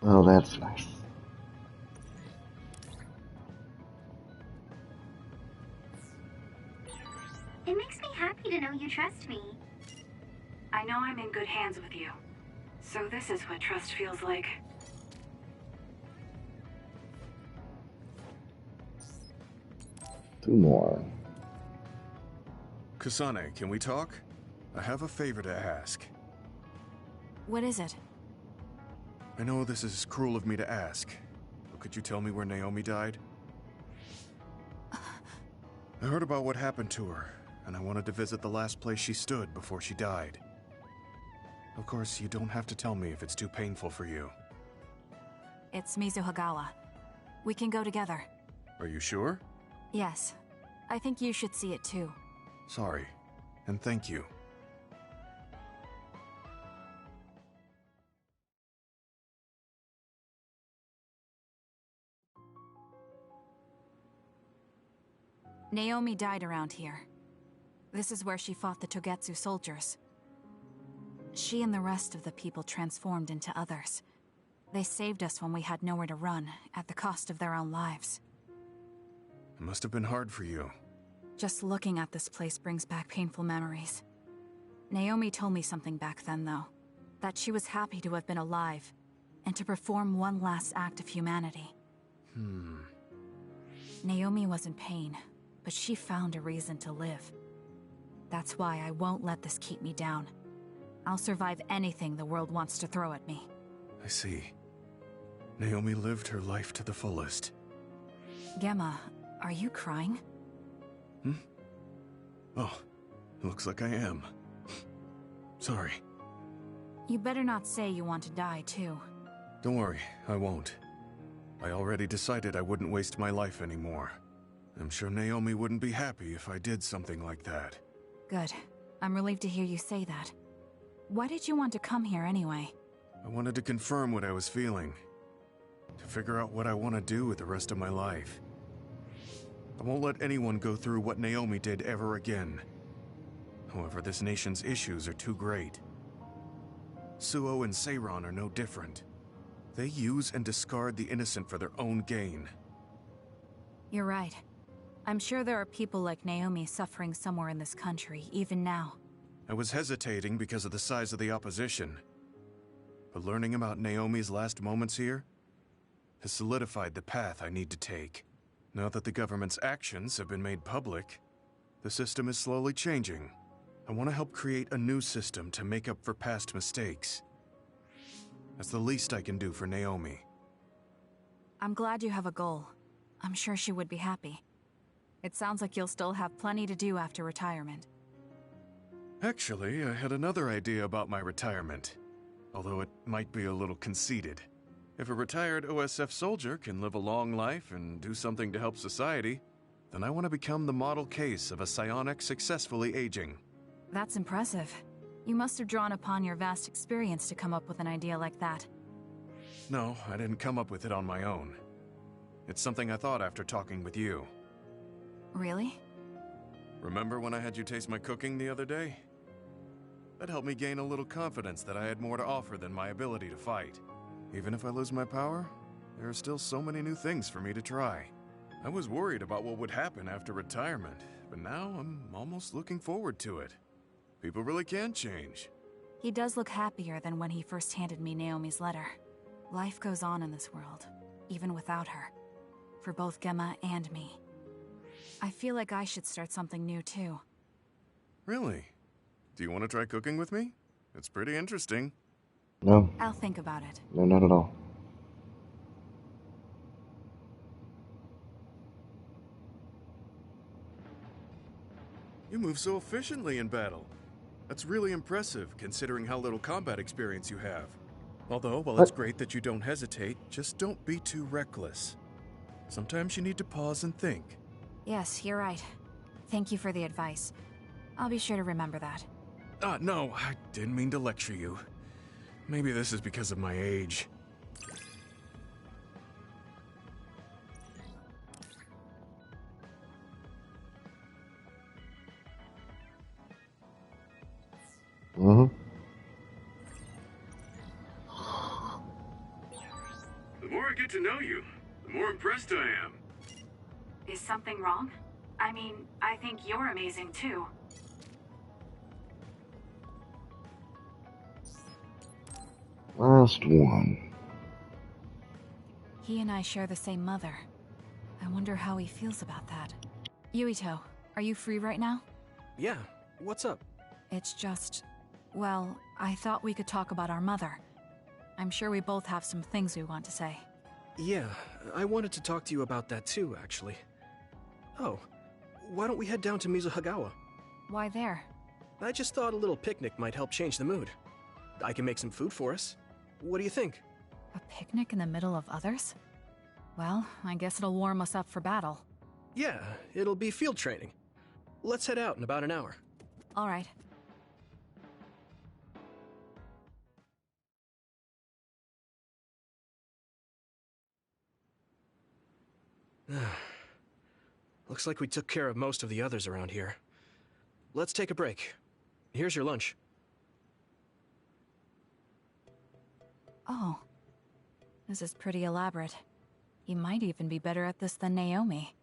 Oh, that's nice. It makes me happy to know you trust me. I know I'm in good hands with you. So this is what trust feels like. Two more. Kasane, can we talk? I have a favor to ask. What is it? I know this is cruel of me to ask, but could you tell me where Naomi died? I heard about what happened to her, and I wanted to visit the last place she stood before she died. Of course, you don't have to tell me if it's too painful for you. It's Mizuhagawa. We can go together. Are you sure? Yes. I think you should see it too. Sorry, and thank you. Naomi died around here. This is where she fought the Togetsu soldiers. She and the rest of the people transformed into others. They saved us when we had nowhere to run, at the cost of their own lives. It must have been hard for you. Just looking at this place brings back painful memories. Naomi told me something back then, though. That she was happy to have been alive, and to perform one last act of humanity. Naomi was in pain, but she found a reason to live. That's why I won't let this keep me down. I'll survive anything the world wants to throw at me. I see. Naomi lived her life to the fullest. Gemma, are you crying? Oh, looks like I am. Sorry. You better not say you want to die, too. Don't worry, I won't. I already decided I wouldn't waste my life anymore. I'm sure Naomi wouldn't be happy if I did something like that. Good. I'm relieved to hear you say that. Why did you want to come here anyway? I wanted to confirm what I was feeling. To figure out what I want to do with the rest of my life. I won't let anyone go through what Naomi did ever again. However, this nation's issues are too great. Suo and Seiran are no different. They use and discard the innocent for their own gain. You're right. I'm sure there are people like Naomi suffering somewhere in this country, even now. I was hesitating because of the size of the opposition. But learning about Naomi's last moments here has solidified the path I need to take. Now that the government's actions have been made public, the system is slowly changing. I want to help create a new system to make up for past mistakes. That's the least I can do for Naomi. I'm glad you have a goal. I'm sure she would be happy. It sounds like you'll still have plenty to do after retirement. Actually, I had another idea about my retirement. Although it might be a little conceited. If a retired OSF soldier can live a long life and do something to help society, then I want to become the model case of a psionic successfully aging. That's impressive. You must have drawn upon your vast experience to come up with an idea like that. No, I didn't come up with it on my own. It's something I thought after talking with you. Really? Remember when I had you taste my cooking the other day? That helped me gain a little confidence that I had more to offer than my ability to fight. Even if I lose my power, there are still so many new things for me to try. I was worried about what would happen after retirement, but now I'm almost looking forward to it. People really can change. He does look happier than when he first handed me Naomi's letter. Life goes on in this world, even without her. For both Gemma and me. I feel like I should start something new too. Really? Do you want to try cooking with me? It's pretty interesting. No. I'll think about it. No, not at all. You move so efficiently in battle. That's really impressive, considering how little combat experience you have. Although, while it's great that you don't hesitate, just don't be too reckless. Sometimes you need to pause and think. Yes, you're right. Thank you for the advice. I'll be sure to remember that. No, I didn't mean to lecture you. Maybe this is because of my age. Mm-hmm. The more I get to know you, the more impressed I am. Is something wrong? I mean, I think you're amazing too. Last one. He and I share the same mother. I wonder how he feels about that. Yuito, are you free right now? Yeah, what's up? It's just... well, I thought we could talk about our mother. I'm sure we both have some things we want to say. Yeah, I wanted to talk to you about that too, actually. Oh, why don't we head down to Mizuhagawa? Why there? I just thought a little picnic might help change the mood. I can make some food for us. What do you think? A picnic in the middle of others? Well, I guess it'll warm us up for battle. Yeah, it'll be field training. Let's head out in about an hour. All right. Looks like we took care of most of the others around here. Let's take a break. Here's your lunch. Oh. This is pretty elaborate. You might even be better at this than Naomi.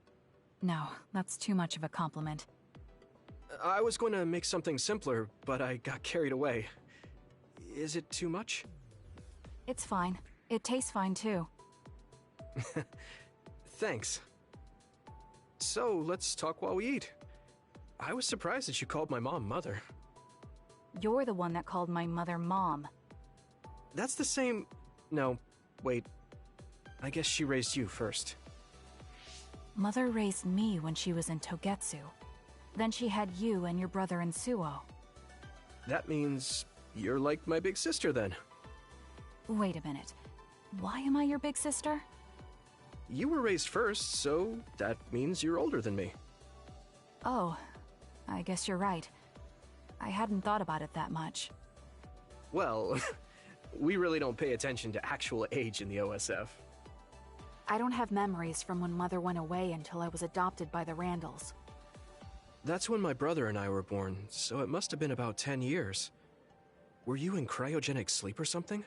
No, that's too much of a compliment. I was going to make something simpler, but I got carried away. Is it too much? It's fine. It tastes fine too. Thanks. So, let's talk while we eat. I was surprised that you called my mom Mother. You're the one that called my mother Mom. That's the same... No, wait. I guess she raised you first. Mother raised me when she was in Togetsu. Then she had you and your brother in Suo. That means you're like my big sister then. Wait a minute. Why am I your big sister? You were raised first, so that means you're older than me. Oh, I guess you're right. I hadn't thought about it that much. Well, we really don't pay attention to actual age in the OSF. I don't have memories from when Mother went away until I was adopted by the Randalls. That's when my brother and I were born, so it must have been about 10 years. Were you in cryogenic sleep or something?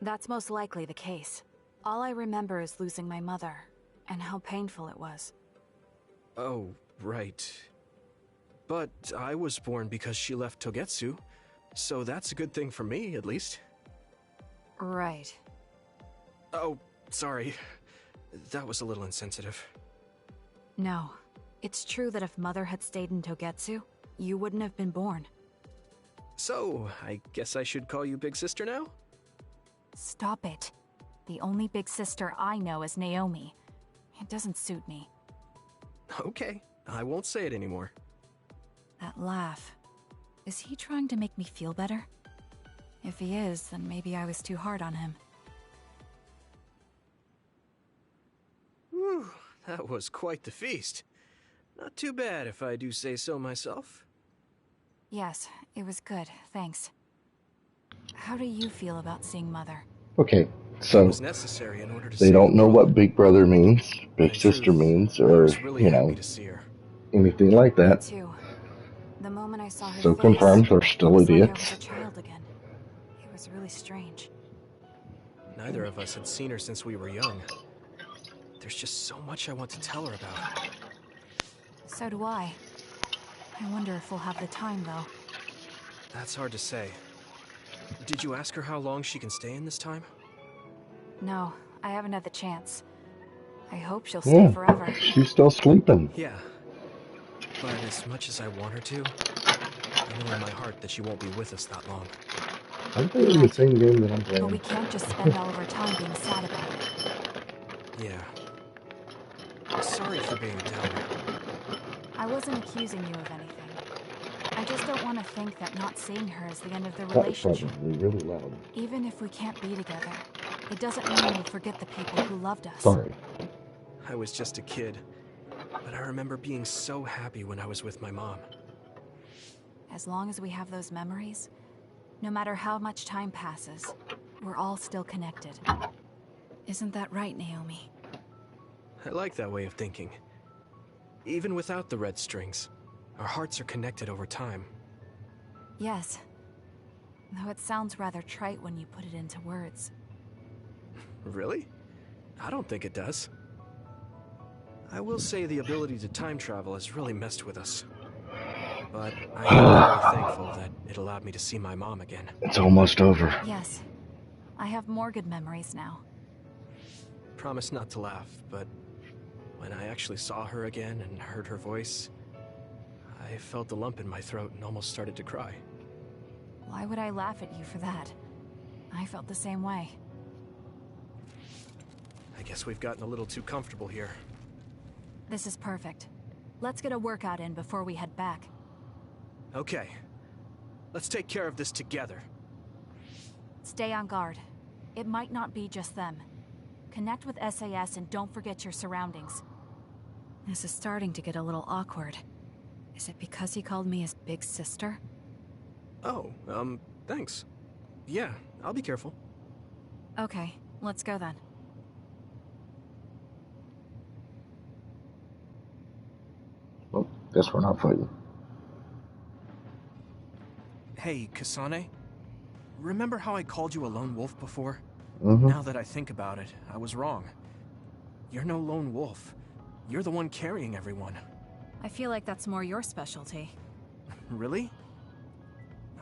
That's most likely the case. All I remember is losing my mother, and how painful it was. Oh, right. But I was born because she left Togetsu, so that's a good thing for me, at least. Right. Oh, sorry. That was a little insensitive. No. It's true that if Mother had stayed in Togetsu, you wouldn't have been born. So, I guess I should call you Big Sister now? Stop it. The only big sister I know is Naomi. It doesn't suit me. Okay, I won't say it anymore. That laugh. Is he trying to make me feel better? If he is, then maybe I was too hard on him. Whew, that was quite the feast. Not too bad if I do say so myself. Yes, it was good, thanks. How do you feel about seeing Mother? Okay, so It was necessary in order to they save don't the know world. what Big Brother means, Big In Sister truth, means, I or, was really you happy know, to see her. anything like Me that. too. The moment I saw her So face, confirmed they're it still was like I idiots. was a child again. It was really strange. Neither of us had seen her since we were young. There's just so much I want to tell her about. So do I. I wonder if we'll have the time, though. That's hard to say. Did you ask her how long she can stay in this time? No, I haven't had the chance. I hope she'll stay forever. She's still sleeping. Yeah. But as much as I want her to, I know in my heart that she won't be with us that long. I'm playing the same game that I'm playing. But we can't just spend all of our time being sad about it. Yeah. Sorry for being a downer. I wasn't accusing you of anything. I just don't want to think that not seeing her is the end of the That's relationship. probably really loud. Even if we can't be together, it doesn't mean we'll forget the people who loved us. Sorry. I was just a kid, but I remember being so happy when I was with my mom. As long as we have those memories, no matter how much time passes, we're all still connected. Isn't that right, Naomi? I like that way of thinking. Even without the red strings, our hearts are connected over time. Yes. Though it sounds rather trite when you put it into words. Really? I don't think it does. I will say the ability to time travel has really messed with us. But I am very thankful that it allowed me to see my mom again. It's almost over. Yes. I have more good memories now. Promise not to laugh, but when I actually saw her again and heard her voice, I felt a lump in my throat and almost started to cry. Why would I laugh at you for that? I felt the same way. I guess we've gotten a little too comfortable here. This is perfect. Let's get a workout in before we head back. Okay. Let's take care of this together. Stay on guard. It might not be just them. Connect with SAS and don't forget your surroundings. This is starting to get a little awkward. Is it because he called me his big sister? Oh, thanks. Yeah, I'll be careful. Okay, let's go then. Well, guess we're not fighting. Hey, Kasane? remember how I called you a lone wolf before? Mm-hmm. Now that I think about it, I was wrong. You're no lone wolf. You're the one carrying everyone. I feel like that's more your specialty. Really?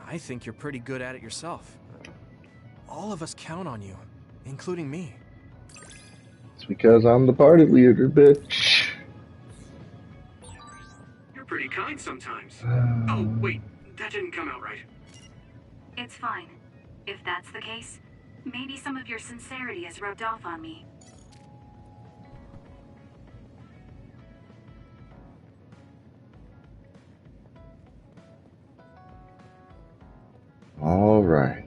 I think you're pretty good at it yourself. All of us count on you, including me. It's because I'm the party leader, bitch. You're pretty kind sometimes. Oh, wait, that didn't come out right. It's fine. If that's the case, maybe some of your sincerity has rubbed off on me. All right.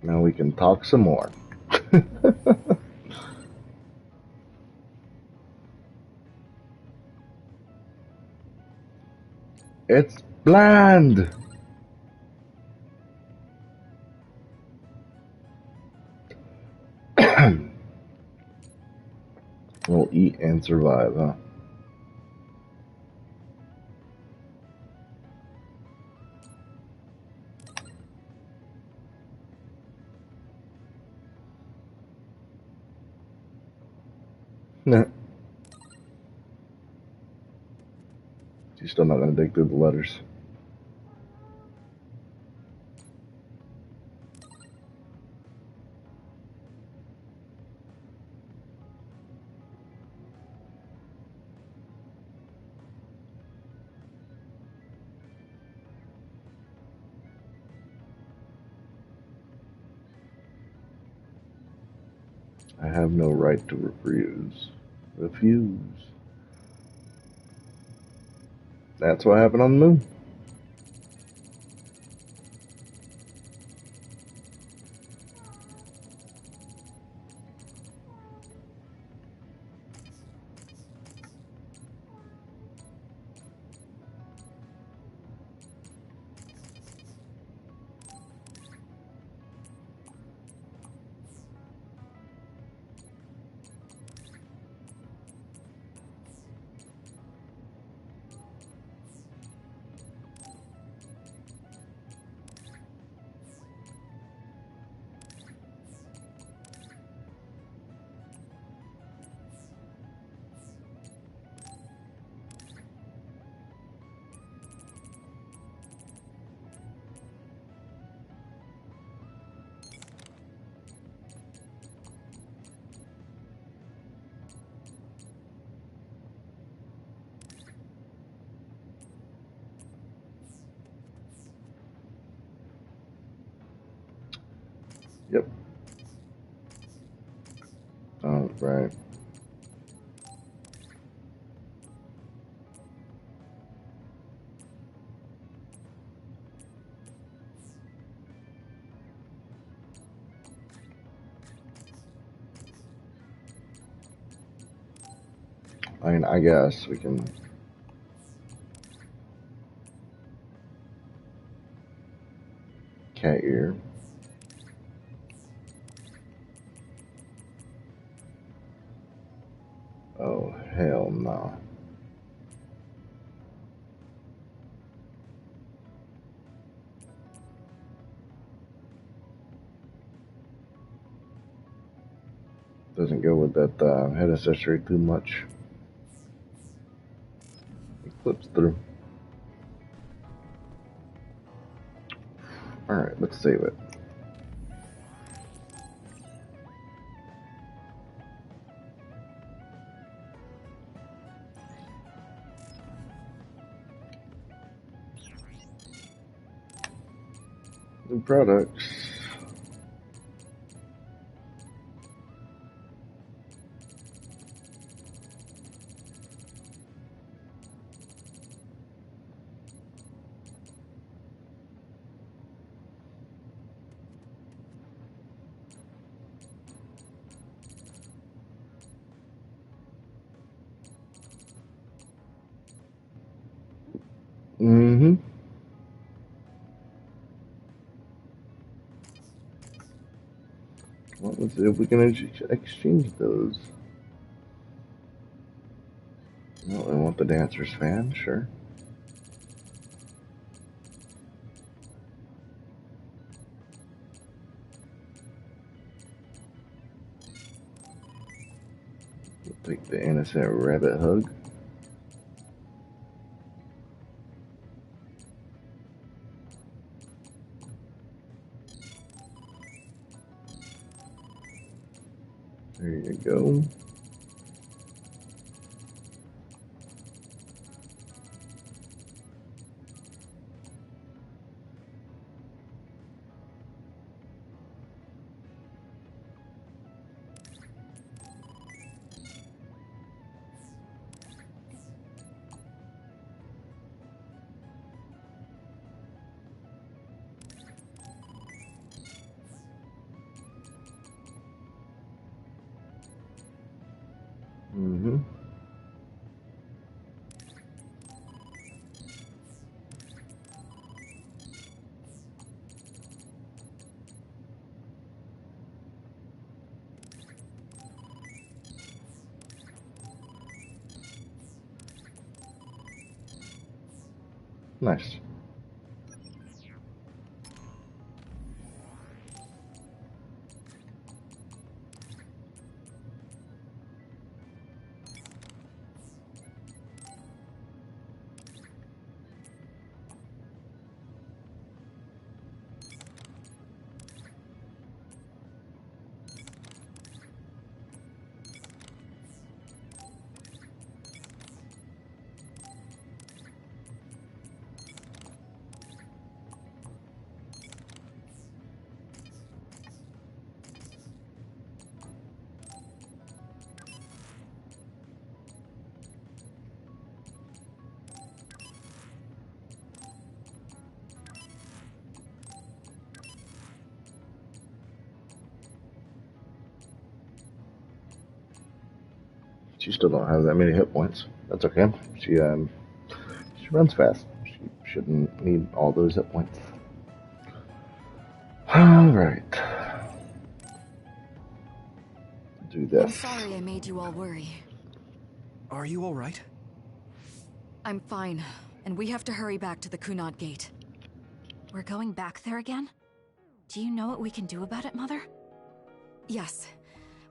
Now we can talk some more. It's bland. We'll eat and survive, huh? Nah. She's still not gonna dig through the letters. I have no right to refuse. Refuse. That's what happened on the moon. Yep. Oh, right. I mean, I guess we can. Cat ear. Oh, hell no. Doesn't go with that head accessory too much. It clips through. Alright, let's save it. New products. Mm-hmm. Well, let's see if we can exchange those. Well, I want the dancer's fan, sure. Take the innocent rabbit hug. There you go. Mm-hmm. Nice. She still don't have that many hit points. That's okay. She runs fast. She shouldn't need all those hit points. All right. Do this. I'm sorry I made you all worry. Are you all right? I'm fine, and we have to hurry back to the Kunad Gate. We're going back there again? Do you know what we can do about it, Mother? Yes.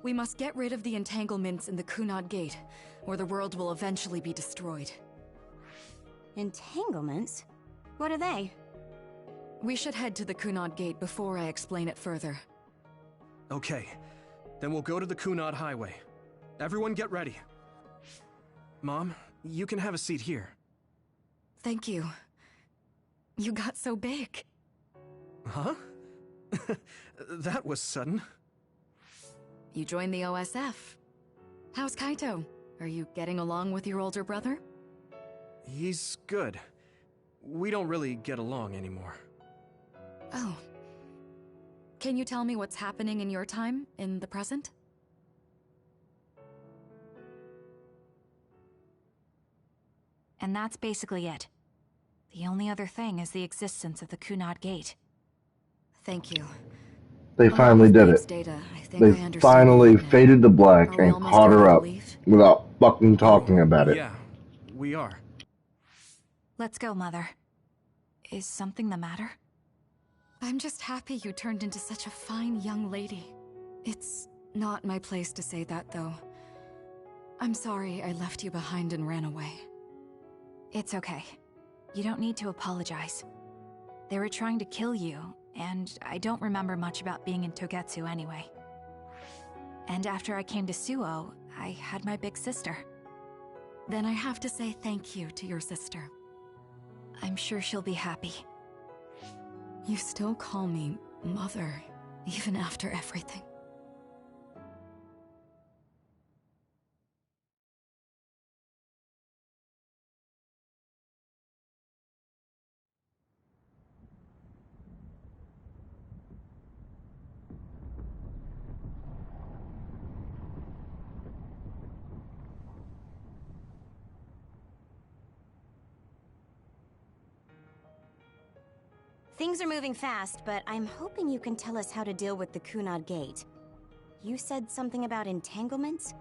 We must get rid of the entanglements in the Kunad Gate, or the world will eventually be destroyed. Entanglements? What are they? We should head to the Kunad Gate before I explain it further. Okay. Then we'll go to the Kunad Highway. Everyone get ready. Mom, you can have a seat here. Thank you. You got so big. Huh? That was sudden. You joined the OSF. How's Kaito? Are you getting along with your older brother? He's good. We don't really get along anymore. Oh. Can you tell me what's happening in your time, in the present? And that's basically it. The only other thing is the existence of the Kunad Gate. Thank you. They finally did it. They finally faded to black and caught her up without fucking talking about it. Yeah, we are. Let's go, Mother. Is something the matter? I'm just happy you turned into such a fine young lady. It's not my place to say that, though. I'm sorry I left you behind and ran away. It's okay. You don't need to apologize. They were trying to kill you, and I don't remember much about being in Togetsu anyway. And after I came to Suo, I had my big sister. Then I have to say thank you to your sister. I'm sure she'll be happy. You still call me Mother, even after everything. Things are moving fast, but I'm hoping you can tell us how to deal with the Kunad Gate. You said something about entanglements?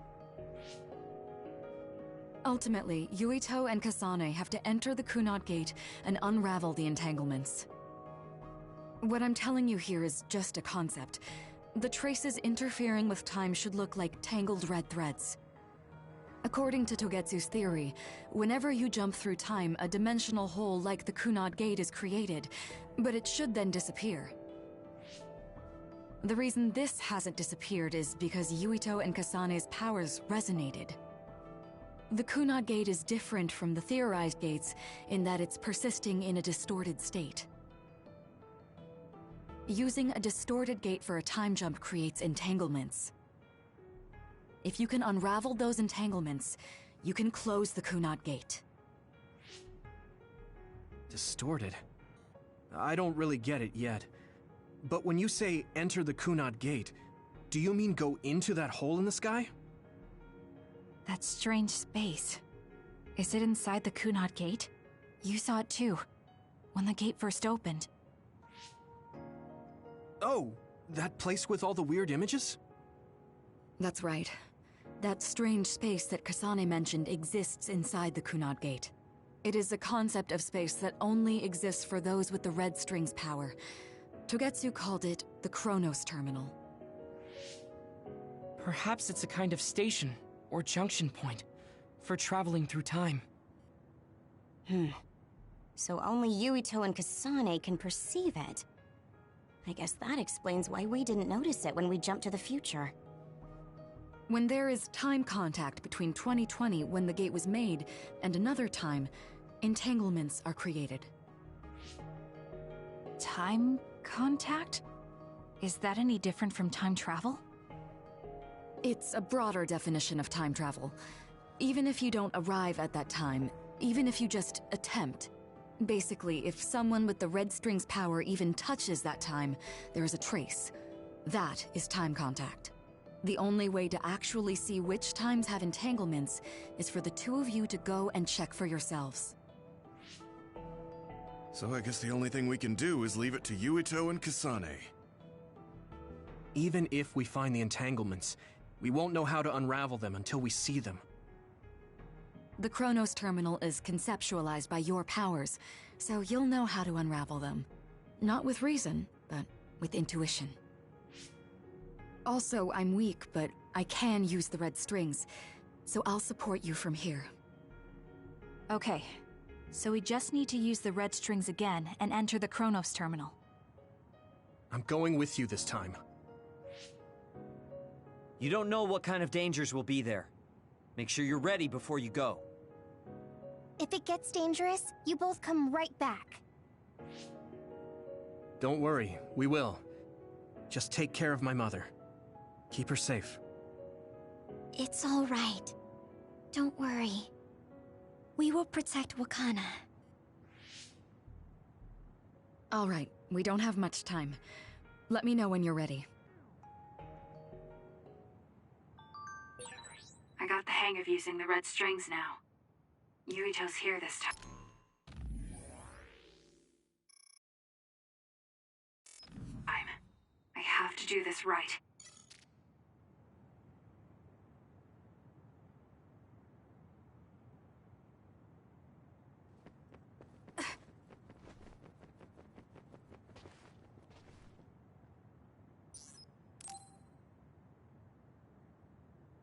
Ultimately, Yuito and Kasane have to enter the Kunad Gate and unravel the entanglements. What I'm telling you here is just a concept. The traces interfering with time should look like tangled red threads. According to Togetsu's theory, whenever you jump through time, a dimensional hole like the Kunad Gate is created, but it should then disappear. The reason this hasn't disappeared is because Yuito and Kasane's powers resonated. The Kunad Gate is different from the theorized gates in that it's persisting in a distorted state. Using a distorted gate for a time jump creates entanglements. If you can unravel those entanglements, you can close the Kunad Gate. Distorted? I don't really get it yet. But when you say enter the Kunad Gate, do you mean go into that hole in the sky? That strange space. Is it inside the Kunad Gate? You saw it too, when the gate first opened. Oh, that place with all the weird images? That's right. That strange space that Kasane mentioned exists inside the Kunad Gate. It is a concept of space that only exists for those with the Red String's power. Togetsu called it the Chronos Terminal. Perhaps it's a kind of station or junction point for traveling through time. So only Yuito and Kasane can perceive it. I guess that explains why we didn't notice it when we jumped to the future. When there is time contact between 2020, when the gate was made, and another time, entanglements are created. Time contact? Is that any different from time travel? It's a broader definition of time travel. Even if you don't arrive at that time, even if you just attempt. Basically, if someone with the Red String's power even touches that time, there is a trace. That is time contact. The only way to actually see which times have entanglements is for the two of you to go and check for yourselves. So I guess the only thing we can do is leave it to Yuito and Kasane. Even if we find the entanglements, we won't know how to unravel them until we see them. The Chronos Terminal is conceptualized by your powers, so you'll know how to unravel them. Not with reason, but with intuition. Also, I'm weak, but I can use the red strings, so I'll support you from here. Okay, so we just need to use the red strings again and enter the Chronos Terminal. I'm going with you this time. You don't know what kind of dangers will be there. Make sure you're ready before you go. If it gets dangerous, you both come right back. Don't worry, we will. Just take care of my mother. Keep her safe. It's all right. Don't worry. We will protect Wakana. All right, we don't have much time. Let me know when you're ready. I got the hang of using the red strings now. Yuito's here this time. I have to do this right.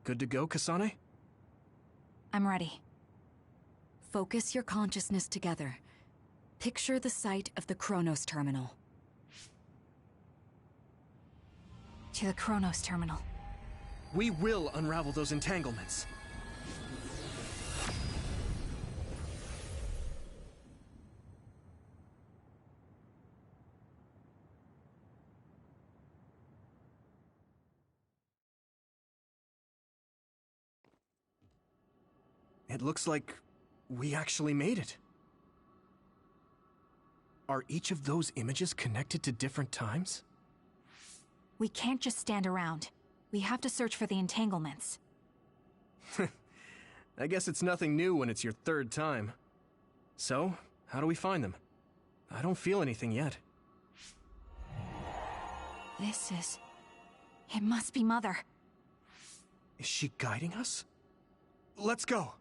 Good to go, Kasane? I'm ready. Focus your consciousness together. Picture the site of the Chronos Terminal. To the Chronos Terminal. We will unravel those entanglements. It looks like we actually made it. Are each of those images connected to different times? We can't just stand around. We have to search for the entanglements. I guess it's nothing new when it's your third time. So, how do we find them? I don't feel anything yet. It must be Mother. Is she guiding us? Let's go!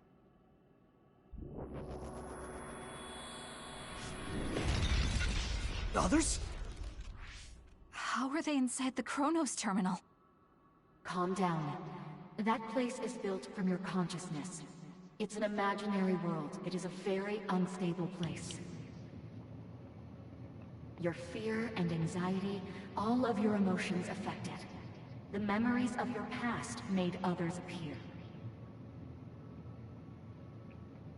Others? How are they inside the Chronos Terminal? Calm down. That place is built from your consciousness. It's an imaginary world. It is a very unstable place. Your fear and anxiety, all of your emotions affected. The memories of your past made others appear.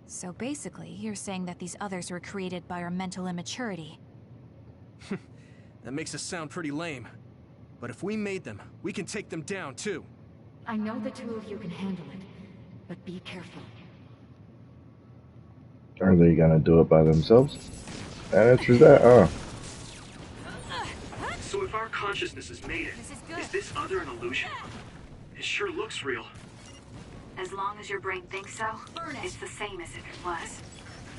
So basically, you're saying that these others were created by our mental immaturity. That makes us sound pretty lame. But if we made them, we can take them down, too. I know the two of you can handle it, but be careful. Are they gonna do it by themselves? That answers that, So if our consciousnesses made it, is this other an illusion? It sure looks real. As long as your brain thinks so, it's the same as if it was.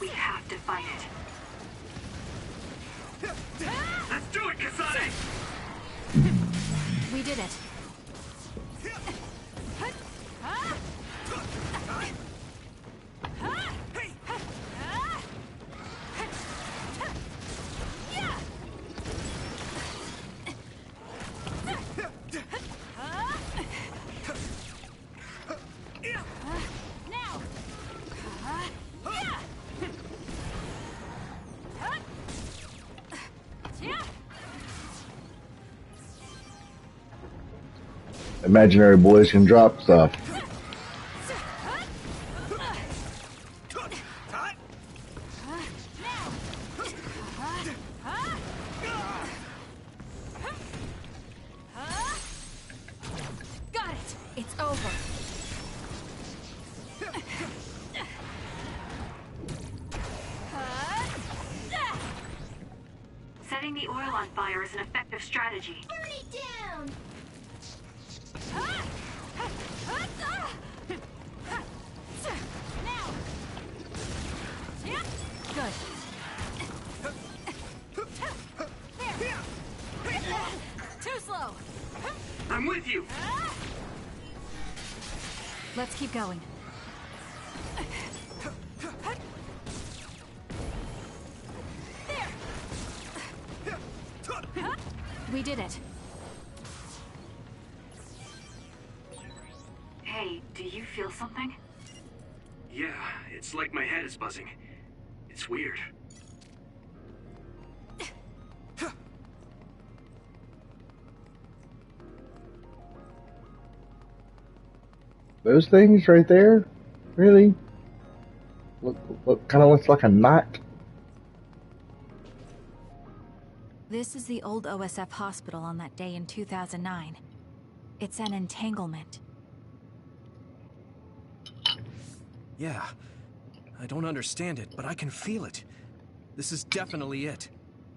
We have to fight it. Let's do it, Kasane! We did it. Imaginary boys can drop stuff. Got it. It's over. Setting the oil on fire is an effective strategy. Burn it down! Good. Too slow. I'm with you! Let's keep going. We did it. Hey, do you feel something? Yeah, it's like my head is buzzing. It's weird. Those things right there? Really? Look kind of looks like a knot. This is the old OSF hospital on that day in 2009. It's an entanglement. Yeah. I don't understand it, but I can feel it. This is definitely it.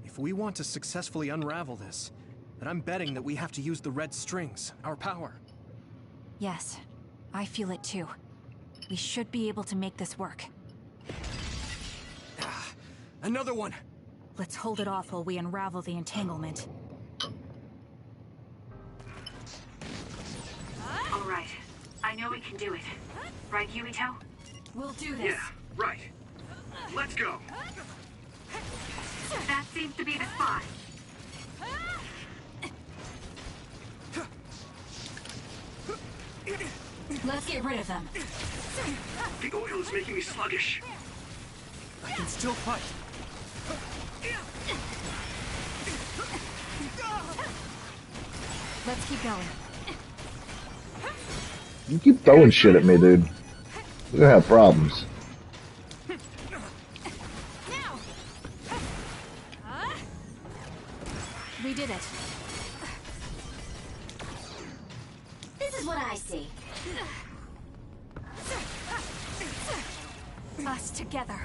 If we want to successfully unravel this, then I'm betting that we have to use the red strings, our power. Yes, I feel it too. We should be able to make this work. Another one! Let's hold it off while we unravel the entanglement. All right. I know we can do it. Right, Yuito? We'll do this. Yeah, right. Let's go. That seems to be the spot. Let's get rid of them. The oil is making me sluggish. I can still fight. Let's keep going. You keep throwing shit at me, dude. We're gonna have problems. We did it. This is what I see. Us together.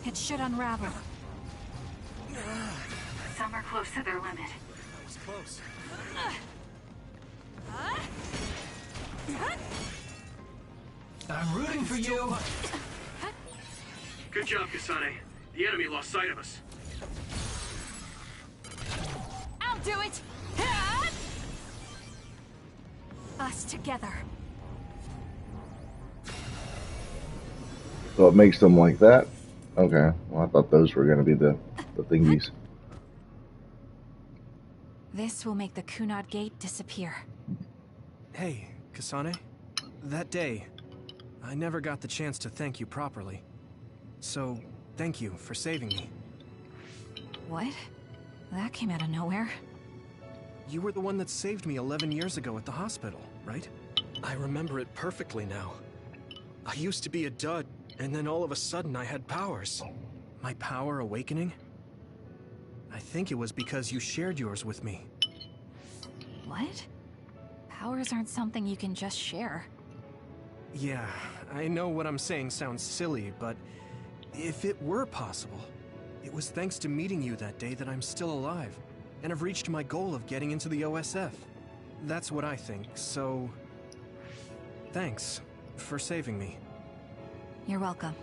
It should unravel. Some are close to their limit. That was close. I'm rooting for you. Good job, Kasane. The enemy lost sight of us. I'll do it! Us together. So it makes them like that? Okay, well, I thought those were going to be the thingies. This will make the Kunad Gate disappear. Hey, Kasane. That day, I never got the chance to thank you properly. So, thank you for saving me. What? That came out of nowhere. You were the one that saved me 11 years ago at the hospital, right? I remember it perfectly now. I used to be a dud, and then all of a sudden I had powers. My power awakening? I think it was because you shared yours with me. What? Powers aren't something you can just share. Yeah, I know what I'm saying sounds silly, but if it were possible, it was thanks to meeting you that day that I'm still alive, and have reached my goal of getting into the OSF. That's what I think, so... thanks for saving me. You're welcome.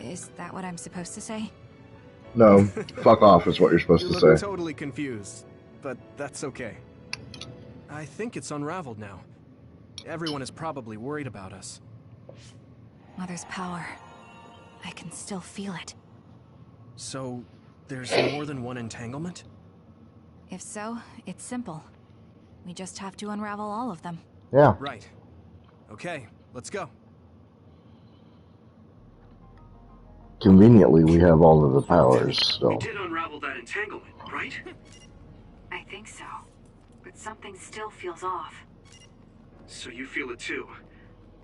Is that what I'm supposed to say? No, fuck off is what you're supposed You to look say. totally confused, but that's okay. I think it's unraveled now. Everyone is probably worried about us. Mother's power. I can still feel it. So, there's more than one entanglement? If so, it's simple. We just have to unravel all of them. Yeah. Right. Okay, let's go. Conveniently, we have all of the powers still. We did unravel that entanglement, right? I think so. But something still feels off. So you feel it too.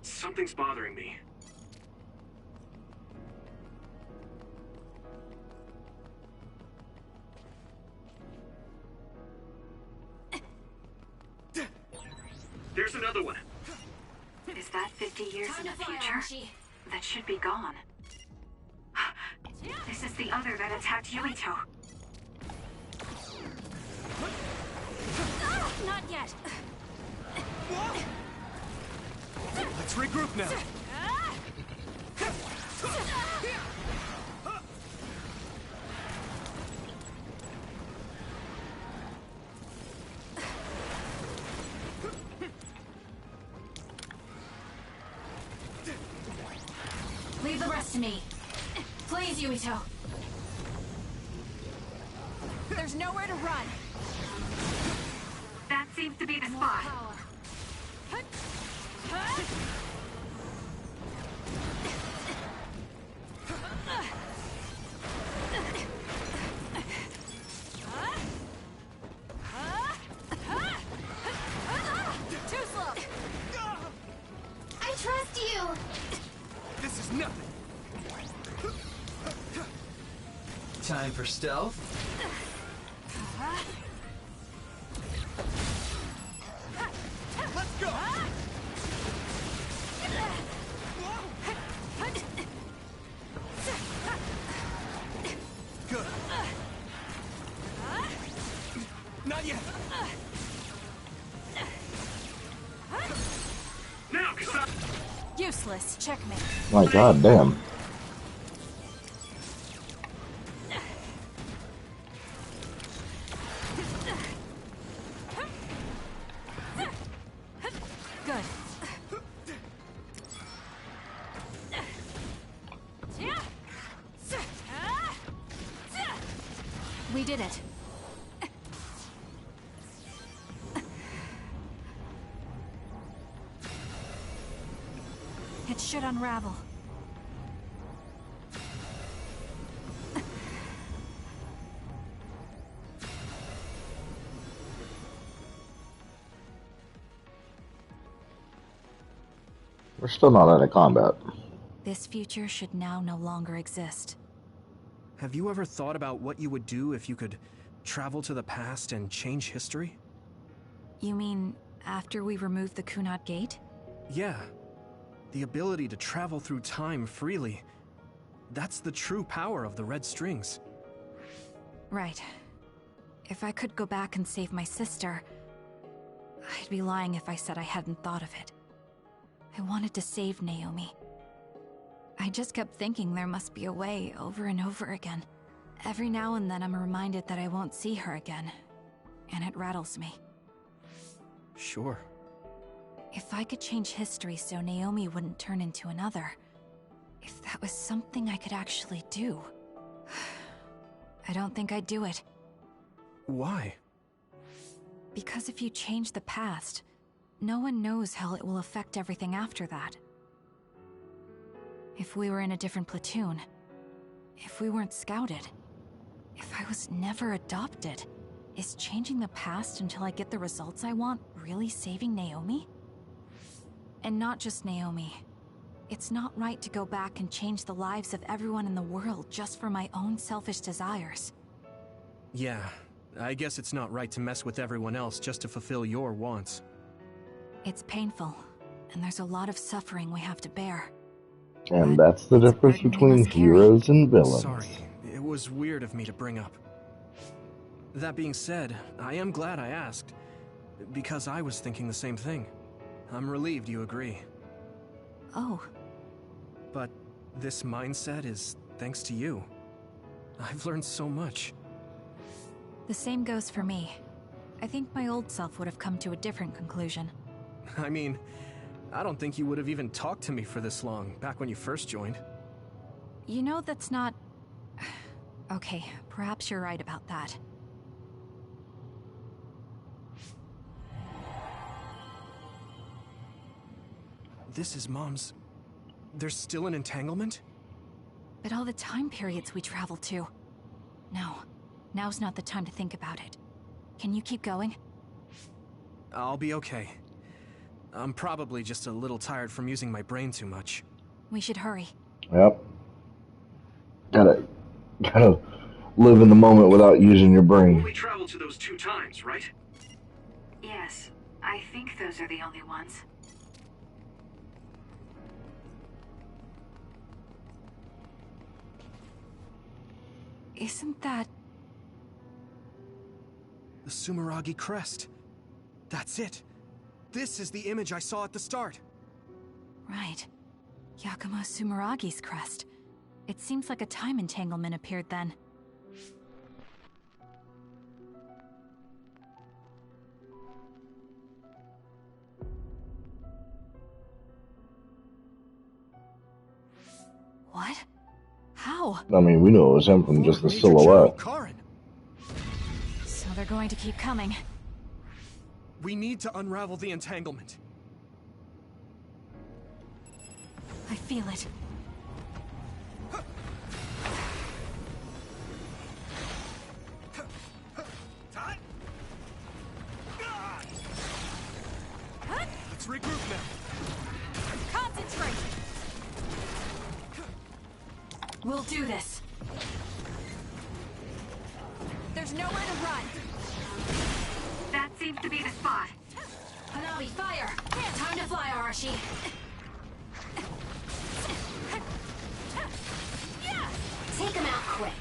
Something's bothering me. There's another one. Is that 50 years in the future? That should be gone. This is the other that attacked Yuito. Not yet. Let's regroup now. Leave the rest to me. Please, Yuito. There's nowhere to run. That seems to be the spot. Too slow. I trust you. This is nothing. Time for stealth. Let's go! Good. Not yet. Now, Kasane! Useless. Checkmate. My god damn. Good. We did it. It should unravel. We're still not out of combat. This future should now no longer exist. Have you ever thought about what you would do if you could travel to the past and change history? You mean after we remove the Kunad Gate? Yeah. The ability to travel through time freely. That's the true power of the red strings. Right. If I could go back and save my sister, I'd be lying if I said I hadn't thought of it. I wanted to save Naomi. I just kept thinking there must be a way over and over again. Every now and then I'm reminded that I won't see her again, and it rattles me. Sure. If I could change history so Naomi wouldn't turn into another, If that was something I could actually do, I don't think I'd do it. Why? Because if you change the past, no one knows how it will affect everything after that. If we were in a different platoon, if we weren't scouted, if I was never adopted, is changing the past until I get the results I want really saving Naomi? And not just Naomi. It's not right to go back and change the lives of everyone in the world just for my own selfish desires. Yeah, I guess it's not right to mess with everyone else just to fulfill your wants. It's painful, and there's a lot of suffering we have to bear. And that's the difference between heroes and villains. Sorry, it was weird of me to bring up. That being said, I am glad I asked, because I was thinking the same thing. I'm relieved you agree. Oh. But this mindset is thanks to you. I've learned so much. The same goes for me. I think my old self would have come to a different conclusion. I mean, I don't think you would have even talked to me for this long, back when you first joined. You know, that's not... Okay, perhaps you're right about that. This is Mom's... There's still an entanglement? But all the time periods we travel to... No, now's not the time to think about it. Can you keep going? I'll be okay. I'm probably just a little tired from using my brain too much. We should hurry. Yep. Gotta live in the moment without using your brain. We traveled to those 2 times, right? Yes, I think those are the only ones. Isn't that... The Sumeragi crest. That's it. This is the image I saw at the start. Right. Yakumo Sumeragi's crest. It seems like a time entanglement appeared then. What? How? I mean, we know it was him from just the silhouette. So they're going to keep coming. We need to unravel the entanglement. I feel it. Let's regroup now. Concentrate! We'll do this. There's nowhere to run. That seems to be the spot. Hanabi, fire! Time to fly, Arashi. Take him out quick.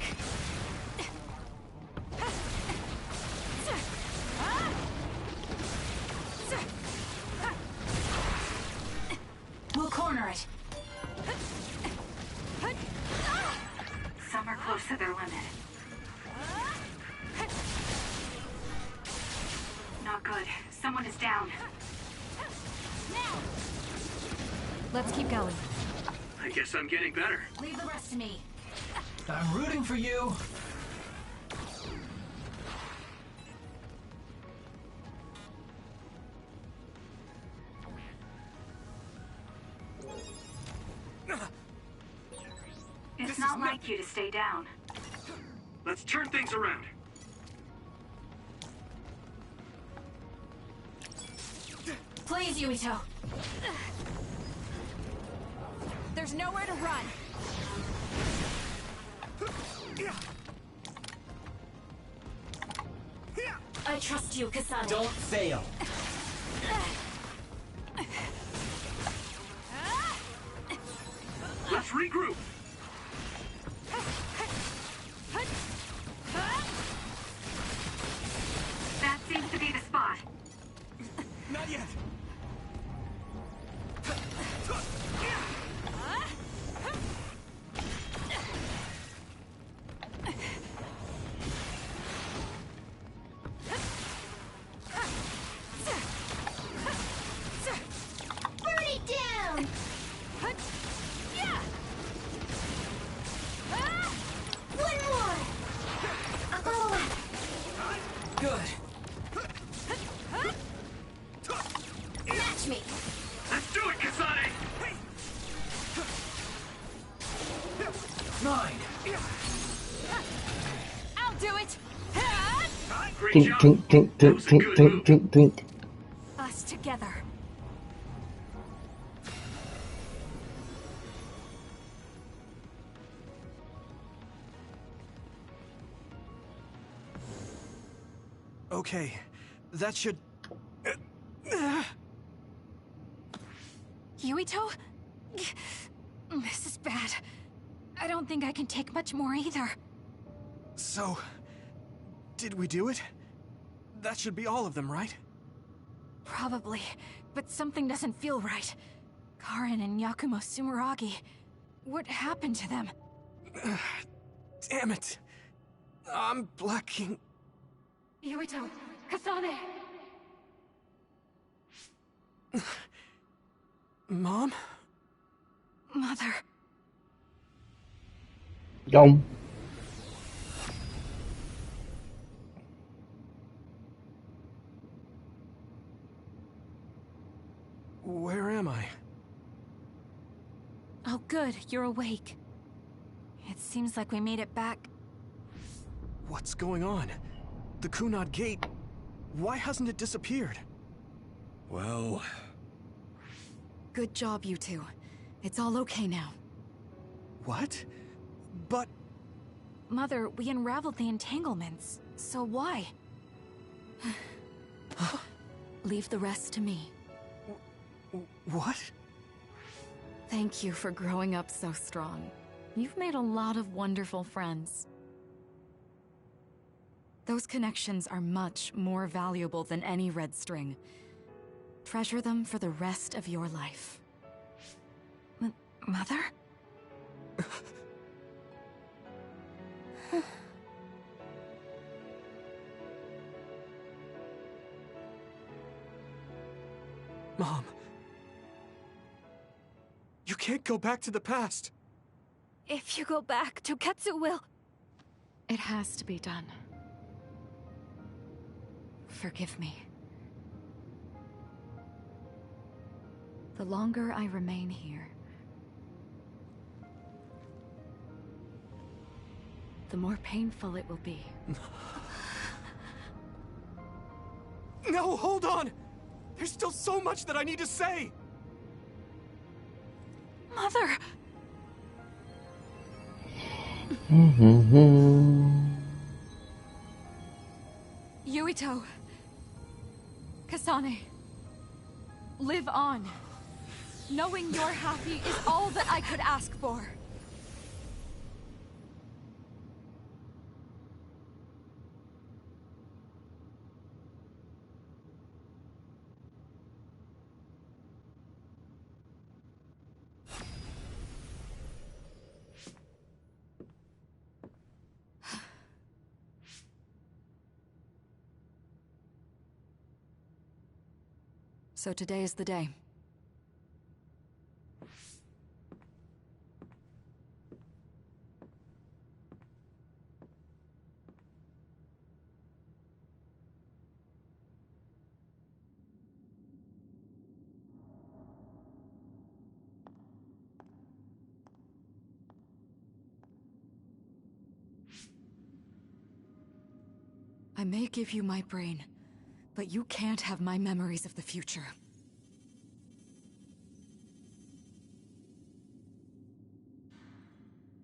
We'll corner it. Some are close to their limit. Not good. Someone is down. Let's keep going. I guess I'm getting better. Leave the rest to me. I'm rooting for you. It's not like you to stay down. Let's turn things around. Please, Yuito. There's nowhere to run. I trust you, Kasane. Don't fail. Let's regroup. That seems to be the spot. Not yet. Tink, tink, tink, tink, tink, tink, tink, tink. Us together. Okay, that should... Yuito? This is bad. I don't think I can take much more either. So, did we do it? That should be all of them, right? Probably, but something doesn't feel right. Karin and Yakumo Sumeragi. What happened to them? Damn it. I'm blacking... Yuito, Kasane! Mom? Mother. Yum. Where am I? Oh good, you're awake. It seems like we made it back. What's going on? The Kunad Gate... Why hasn't it disappeared? Well... Good job, you two. It's all okay now. What? But... Mother, we unraveled the entanglements. So why? Leave the rest to me. What? Thank you for growing up so strong. You've made a lot of wonderful friends. Those connections are much more valuable than any red string. Treasure them for the rest of your life. Mother? Mom. You can't go back to the past. If you go back, Toketsu will... It has to be done. Forgive me. The longer I remain here, the more painful it will be. No, hold on! There's still so much that I need to say! Mother! Yuito. Kasane. Live on. Knowing you're happy is all that I could ask for. So today is the day. I may give you my brain, but you can't have my memories of the future.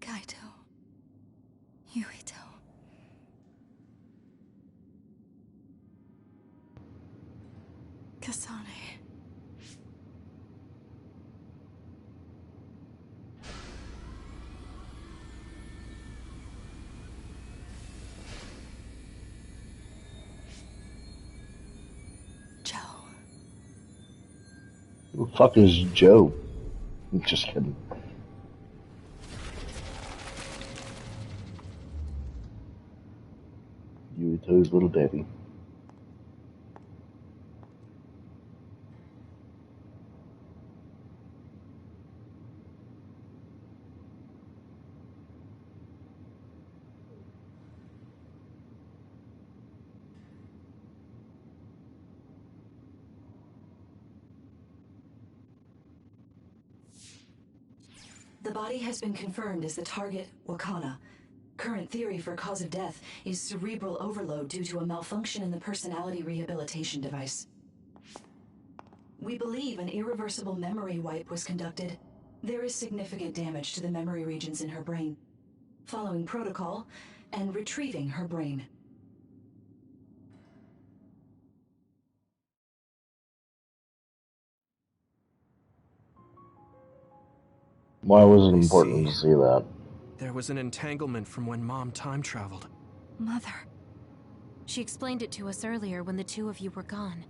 Kaito. Yuito. Kasane. Who the fuck is Joe? I'm just kidding. Yuito's little daddy. The body has been confirmed as the target, Wakana. Current theory for cause of death is cerebral overload due to a malfunction in the personality rehabilitation device. We believe an irreversible memory wipe was conducted. There is significant damage to the memory regions in her brain. Following protocol and retrieving her brain. Why was it important to see that? There was an entanglement from when Mom time traveled. Mother. She explained it to us earlier when the two of you were gone.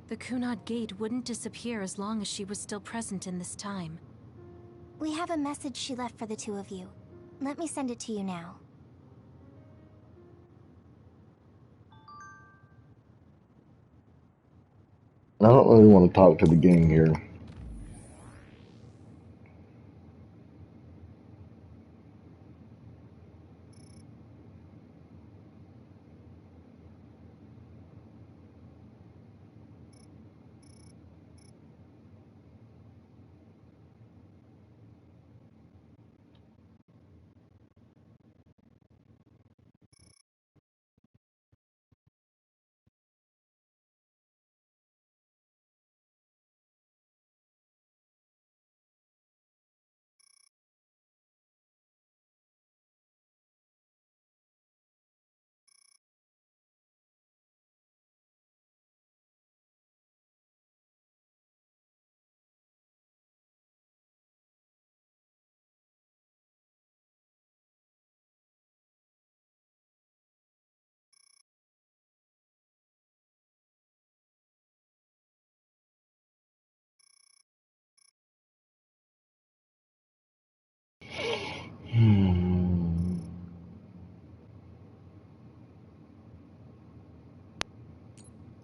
The Kunad Gate wouldn't disappear as long as she was still present in this time. We have a message she left for the two of you. Let me send it to you now. I don't really want to talk to the gang here.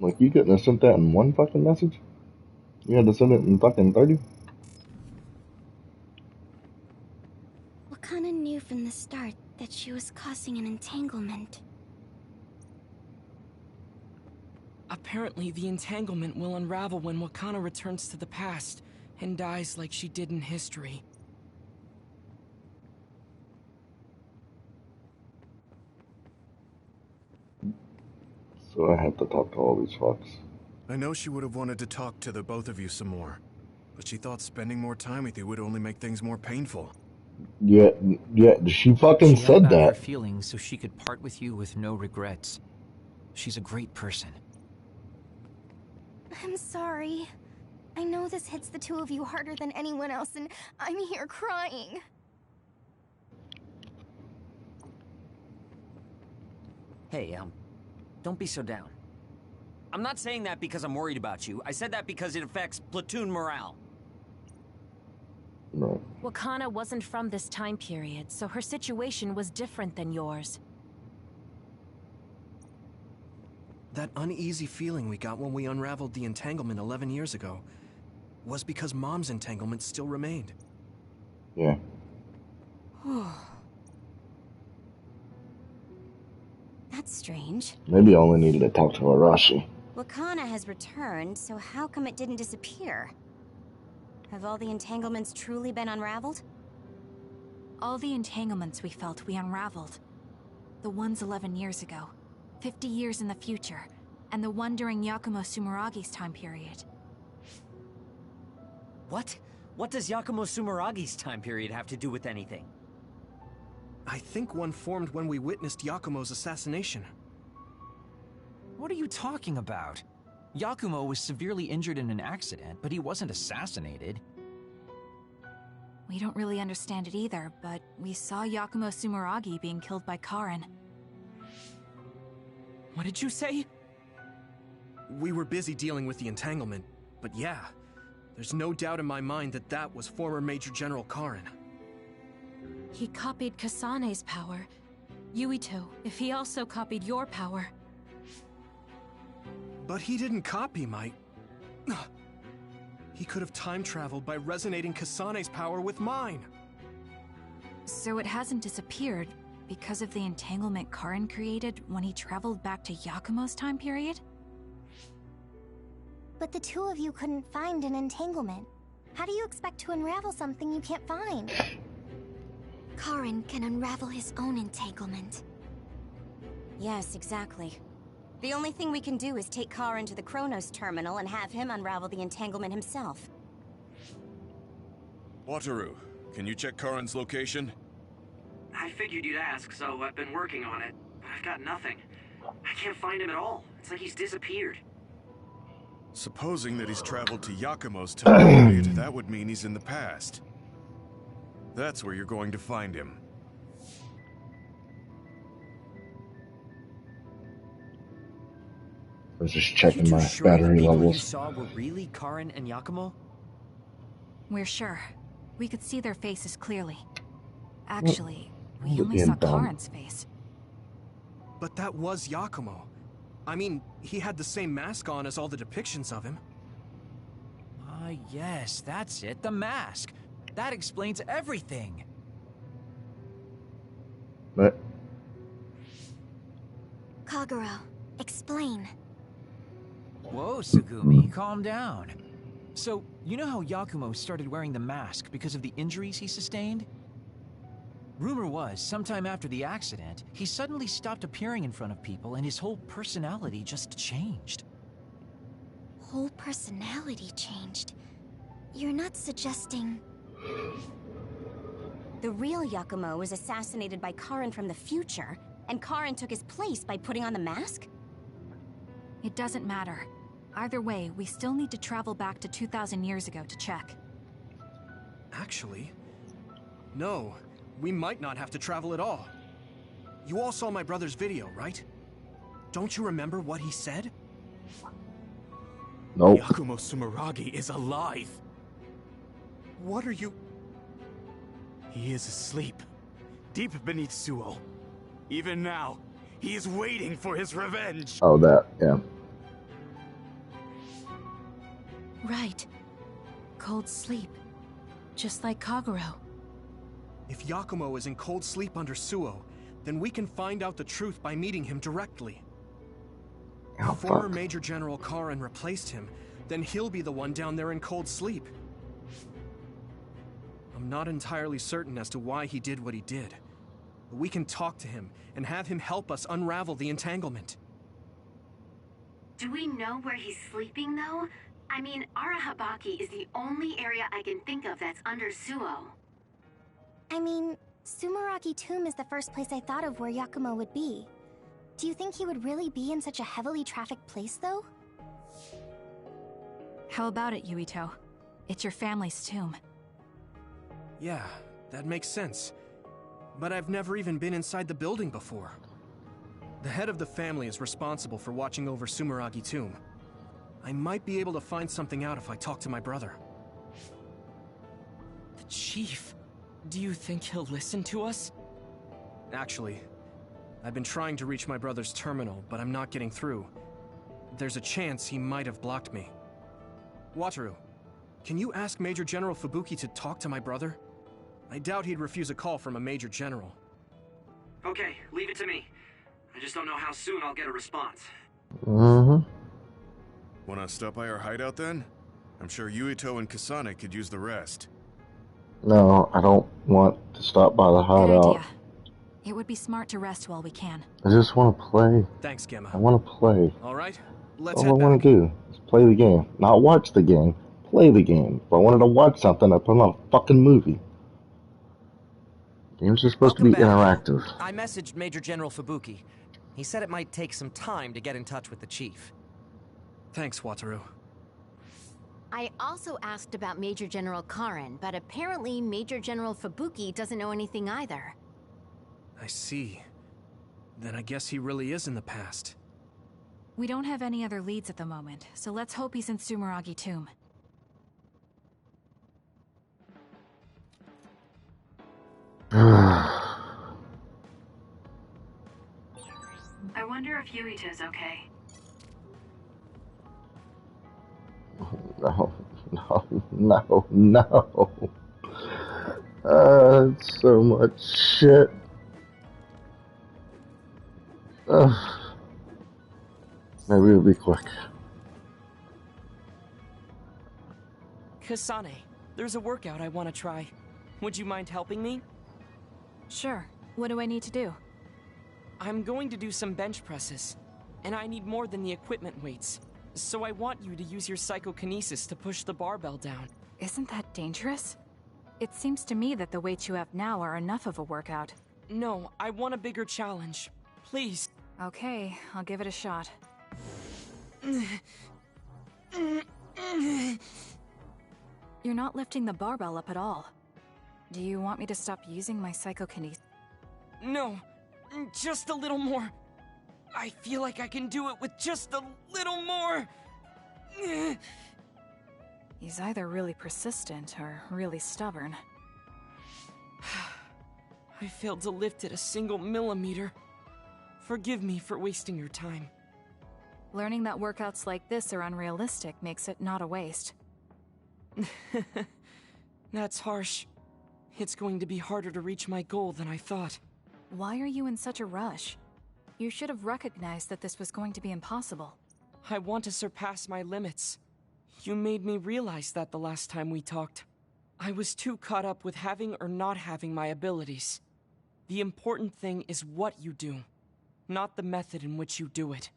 Like, you couldn't have sent that in one fucking message? You had to send it in fucking 30? Wakana knew from the start that she was causing an entanglement. Apparently, the entanglement will unravel when Wakana returns to the past and dies like she did in history. So I have to talk to all these fucks. I know she would have wanted to talk to the both of you some more, but she thought spending more time with you would only make things more painful. Yeah, she fucking She held said back her that. feelings so she could part with you with no regrets. She's a great person. I'm sorry. I know this hits the two of you harder than anyone else, and I'm here crying. Hey, don't be so down. I'm not saying that because I'm worried about you. I said that because it affects platoon morale. Right. Wakana wasn't from this time period, so her situation was different than yours. That uneasy feeling we got when we unraveled the entanglement 11 years ago was because Mom's entanglement still remained. Yeah. That's strange. Maybe I only needed to talk to Arashi. Wakana has returned, so how come it didn't disappear? Have all the entanglements truly been unraveled? All the entanglements we felt we unraveled. The ones 11 years ago, 50 years in the future, and the one during Yakumo Sumeragi's time period. What? What does Yakumo Sumeragi's time period have to do with anything? I think one formed when we witnessed Yakumo's assassination. What are you talking about? Yakumo was severely injured in an accident, but he wasn't assassinated. We don't really understand it either, but we saw Yakumo Sumeragi being killed by Karin. What did you say? We were busy dealing with the entanglement, but yeah, there's no doubt in my mind that that was former Major General Karin. He copied Kasane's power. Yuito, if he also copied your power. But he didn't copy my... He could have time traveled by resonating Kasane's power with mine. So it hasn't disappeared because of the entanglement Karin created when he traveled back to Yakumo's time period? But the two of you couldn't find an entanglement. How do you expect to unravel something you can't find? Karin can unravel his own entanglement. Yes, exactly. The only thing we can do is take Karin to the Chronos terminal and have him unravel the entanglement himself. Wataru, can you check Karin's location? I figured you'd ask, so I've been working on it, but I've got nothing. I can't find him at all. It's like he's disappeared. Supposing that he's traveled to Yakumo's time period, that would mean he's in the past. That's where you're going to find him. I was just checking my sure battery the people you levels. saw were really Karin and Yakumo? We're sure. We could see their faces clearly. Actually, we only being saw dumb. Karin's face. But that was Yakumo. I mean, he had the same mask on as all the depictions of him. Yes, that's it, the mask. That explains everything. But Kagero, explain. Whoa, Sugumi, calm down. So, you know how Yakumo started wearing the mask because of the injuries he sustained? Rumor was, sometime after the accident, he suddenly stopped appearing in front of people and his whole personality just changed. Whole personality changed. You're not suggesting... The real Yakumo was assassinated by Karin from the future, and Karin took his place by putting on the mask? It doesn't matter. Either way, we still need to travel back to 2,000 years ago to check. Actually, no. We might not have to travel at all. You all saw my brother's video, right? Don't you remember what he said? nope. Yakumo Sumeragi is alive. What are you... He is asleep, deep beneath Suo. Even now, he is waiting for his revenge. Oh, that, yeah. Right. Cold sleep. Just like Kagero. If Yakumo is in cold sleep under Suo, then we can find out the truth by meeting him directly. Oh, If former fuck. Major General Karin replaced him, then he'll be the one down there in cold sleep. I'm not entirely certain as to why he did what he did, but we can talk to him and have him help us unravel the entanglement. Do we know where he's sleeping, though? I mean, Arahabaki is the only area I can think of that's under Suo. I mean, Sumeragi Tomb is the first place I thought of where Yakumo would be. Do you think he would really be in such a heavily trafficked place, though? How about it, Yuito? It's your family's tomb. Yeah, that makes sense. But I've never even been inside the building before. The head of the family is responsible for watching over Sumeragi Tomb. I might be able to find something out if I talk to my brother. The chief. Do you think he'll listen to us? Actually, I've been trying to reach my brother's terminal, but I'm not getting through. There's a chance he might have blocked me. Wataru, can you ask Major General Fubuki to talk to my brother? I doubt he'd refuse a call from a Major General. Okay, leave it to me. I just don't know how soon I'll get a response. Mm-hmm. Wanna stop by our hideout then? I'm sure Yuito and Kasane could use the rest. No, I don't want to stop by the Good hideout. idea. It would be smart to rest while we can. I just want to play. Thanks, Gemma. I want to play. All right, That's let's all I head want back. to do is play the game. Not watch the game. Play the game. If I wanted to watch something, I'd put on a fucking movie. Games are supposed to be interactive. I messaged Major General Fubuki. He said it might take some time to get in touch with the chief. Thanks, Wataru. I also asked about Major General Karin, but apparently Major General Fubuki doesn't know anything either. I see. Then I guess he really is in the past. We don't have any other leads at the moment, so let's hope he's in Sumeragi Tomb. I wonder if Yuito's okay. No, no, no. It's so much shit. Maybe it'll be quick. Kasane, there's a workout I want to try. Would you mind helping me? Sure. What do I need to do? I'm going to do some bench presses, and I need more than the equipment weights. So I want you to use your psychokinesis to push the barbell down. Isn't that dangerous? It seems to me that the weights you have now are enough of a workout. No, I want a bigger challenge. Please. Okay, I'll give it a shot. You're not lifting the barbell up at all. Do you want me to stop using my psychokinesis? No, just a little more. I feel like I can do it with just a little more. He's either really persistent or really stubborn. I failed to lift it a single millimeter. Forgive me for wasting your time. Learning that workouts like this are unrealistic makes it not a waste. That's harsh. It's going to be harder to reach my goal than I thought. Why are you in such a rush? You should have recognized that this was going to be impossible. I want to surpass my limits. You made me realize that the last time we talked. I was too caught up with having or not having my abilities. The important thing is what you do, not the method in which you do it.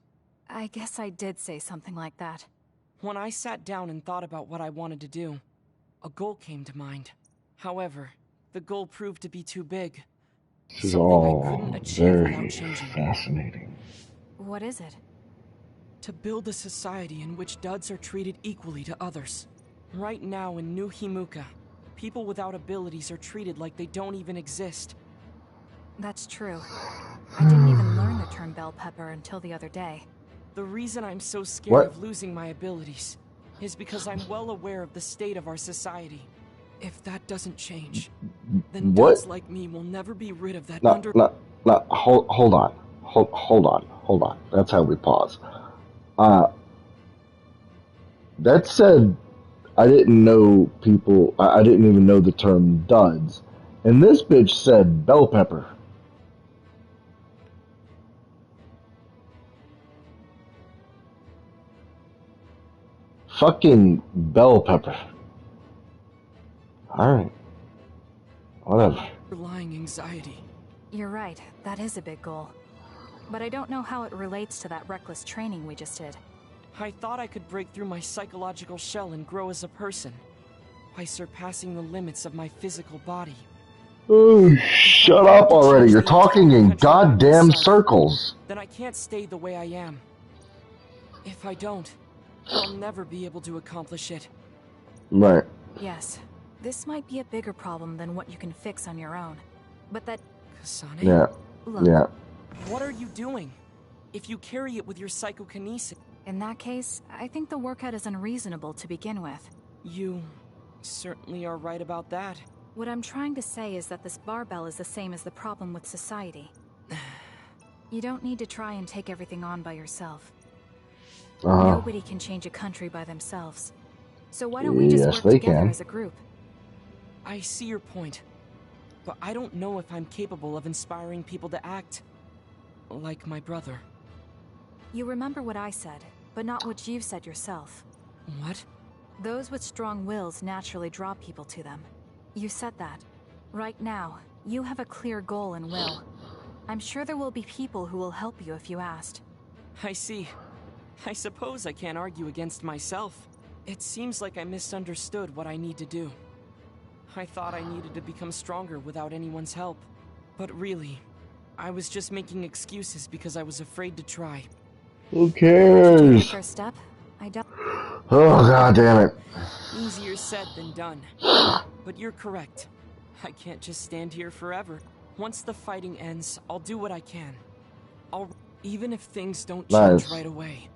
I guess I did say something like that. When I sat down and thought about what I wanted to do, a goal came to mind. However, the goal proved to be too big. This is Something all I couldn't achieve very without changing. fascinating. What is it? To build a society in which duds are treated equally to others. Right now in New Himuka, people without abilities are treated like they don't even exist. That's true. I didn't even learn the term bell pepper until the other day. The reason I'm so scared of losing my abilities is because I'm well aware of the state of our society. If that doesn't change, then duds like me will never be rid of that Hold on. That's how we pause. That said, I didn't know people. I didn't even know the term duds, and this bitch said bell pepper. Fucking bell pepper. Alright. Whatever. Underlying anxiety. You're right, that is a big goal. But I don't know how it relates to that reckless training we just did. I thought I could break through my psychological shell and grow as a person by surpassing the limits of my physical body. Oh, shut up already. You're talking in goddamn circles. Then I can't stay the way I am. If I don't, I'll never be able to accomplish it. Right. Yes. This might be a bigger problem than what you can fix on your own. But that... Kasane? Yeah. Look, Yeah. What are you doing? If you carry it with your psychokinesis... In that case, I think the workout is unreasonable to begin with. You certainly are right about that. What I'm trying to say is that this barbell is the same as the problem with society. You don't need to try and take everything on by yourself. Nobody can change a country by themselves. So why don't we just work together as a group? I see your point. But I don't know if I'm capable of inspiring people to act like my brother. You remember what I said, but not what you said yourself. What? Those with strong wills naturally draw people to them. You said that. Right now, you have a clear goal and will. I'm sure there will be people who will help you if you asked. I see. I suppose I can't argue against myself. It seems like I misunderstood what I need to do. I thought I needed to become stronger without anyone's help. But really, I was just making excuses because I was afraid to try. Who cares? First step, I don't... Oh, god damn it. Easier said than done. But you're correct. I can't just stand here forever. Once the fighting ends, I'll do what I can. Even if things don't change right away.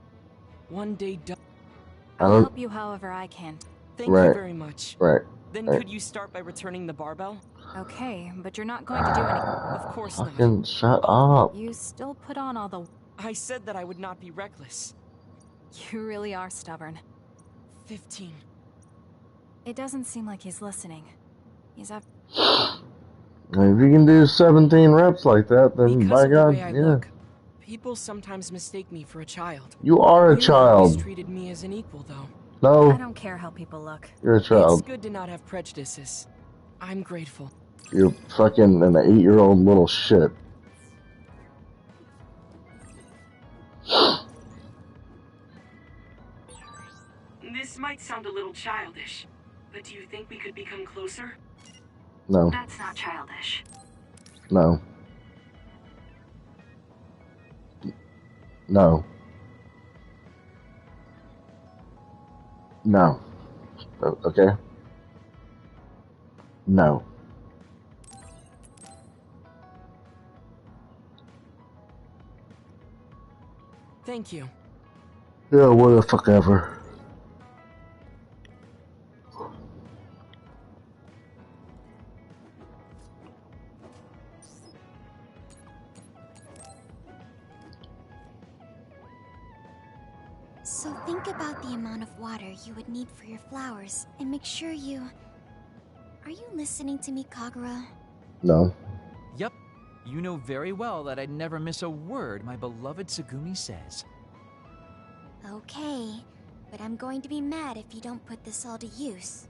One day I'll help you however I can. Thank you very much. Right. Then could you start by returning the barbell? Okay, but you're not going to do anything. Of course not. Fucking shut up. You still put on all the... I said that I would not be reckless. You really are stubborn. 15. It doesn't seem like he's listening. He's up... If you can do 17 reps like that, then by God, yeah. Look, people sometimes mistake me for a child. You are a You child. always treated me as an equal, though. No. I don't care how people look. You're a child. It's good to not have prejudices. I'm grateful. You're fucking an 8-year-old little shit. This might sound a little childish, but do you think we could become closer? No. That's not childish. No. No. No. Okay? No. Thank you. Yeah, what the fuck ever. So think about the amount of water you would need for your flowers, and make sure you... Are you listening to me, Kagura? No. Yep. You know very well that I'd never miss a word my beloved Tsugumi says. Okay, but I'm going to be mad if you don't put this all to use.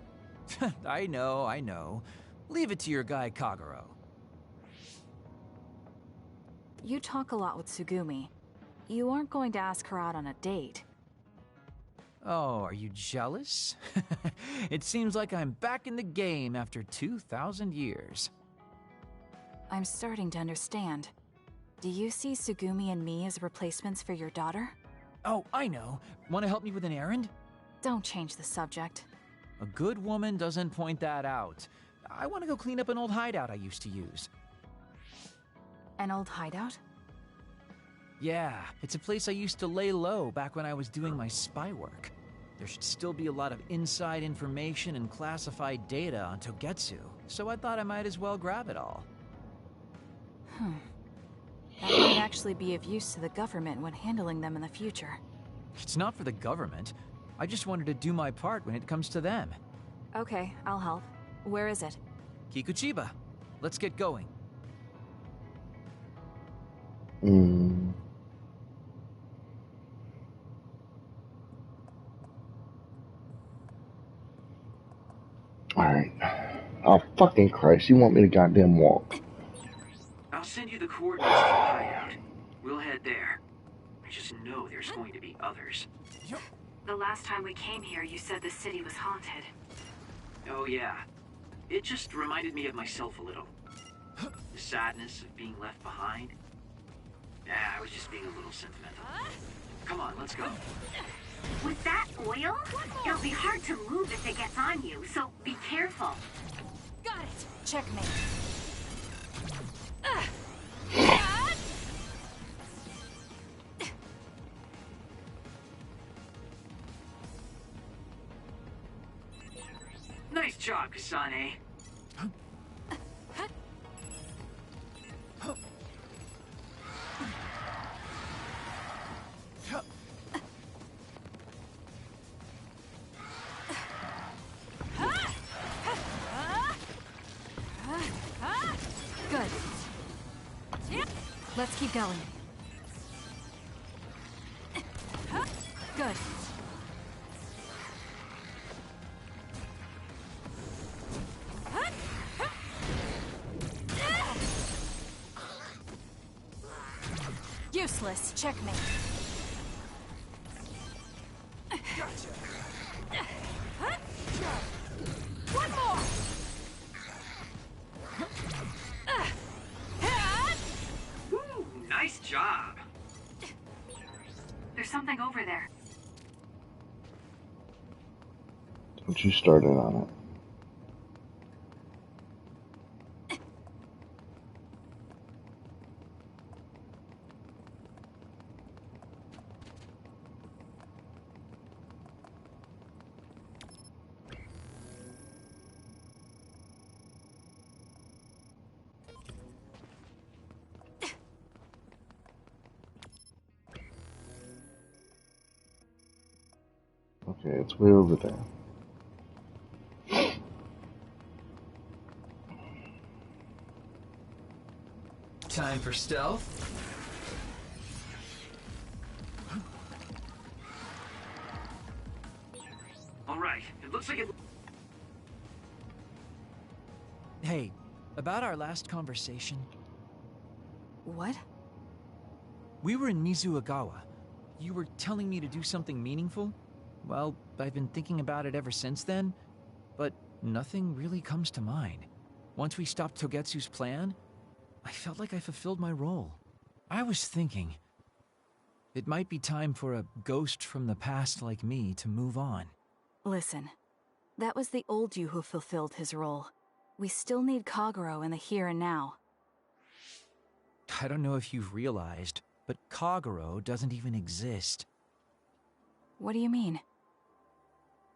I know. Leave it to your guy, Kaguro. You talk a lot with Tsugumi. You aren't going to ask her out on a date. Oh, are you jealous? It seems like I'm back in the game after 2,000 years. I'm starting to understand. Do you see Tsugumi and me as replacements for your daughter? Oh, I know. Want to help me with an errand? Don't change the subject. A good woman doesn't point that out. I want to go clean up an old hideout I used to use. An old hideout? Yeah, it's a place I used to lay low back when I was doing my spy work. There should still be a lot of inside information and classified data on Togetsu, so I thought I might as well grab it all. That might actually be of use to the government when handling them in the future. It's not for the government. I just wanted to do my part when it comes to them. Okay, I'll help. Where is it? Kikuchiba. Let's get going. Alright. Oh, fucking Christ. You want me to goddamn walk? I'll send you the coordinates to the hideout. We'll head there. I just know there's going to be others. The last time we came here, you said the city was haunted. Oh yeah. It just reminded me of myself a little. The sadness of being left behind. Yeah, I was just being a little sentimental. Come on, let's go. With that oil, it'll be hard to move if it gets on you, so be careful. Got it! Checkmate. Nice job, Kasane. Good. Let's keep going. Good. Useless. Checkmate. Gotcha. One more. Woo, nice job. There's something over there. Don't you start in on it. Okay, it's way over there. Time for stealth. All right, it looks like it... Hey, About our last conversation. What? We were in Mizuagawa. You were telling me to do something meaningful? Well, I've been thinking about it ever since then, but nothing really comes to mind. Once we stopped Togetsu's plan, I felt like I fulfilled my role. I was thinking, it might be time for a ghost from the past like me to move on. Listen, that was the old you who fulfilled his role. We still need Kagero in the here and now. I don't know if you've realized, but Kagero doesn't even exist. What do you mean?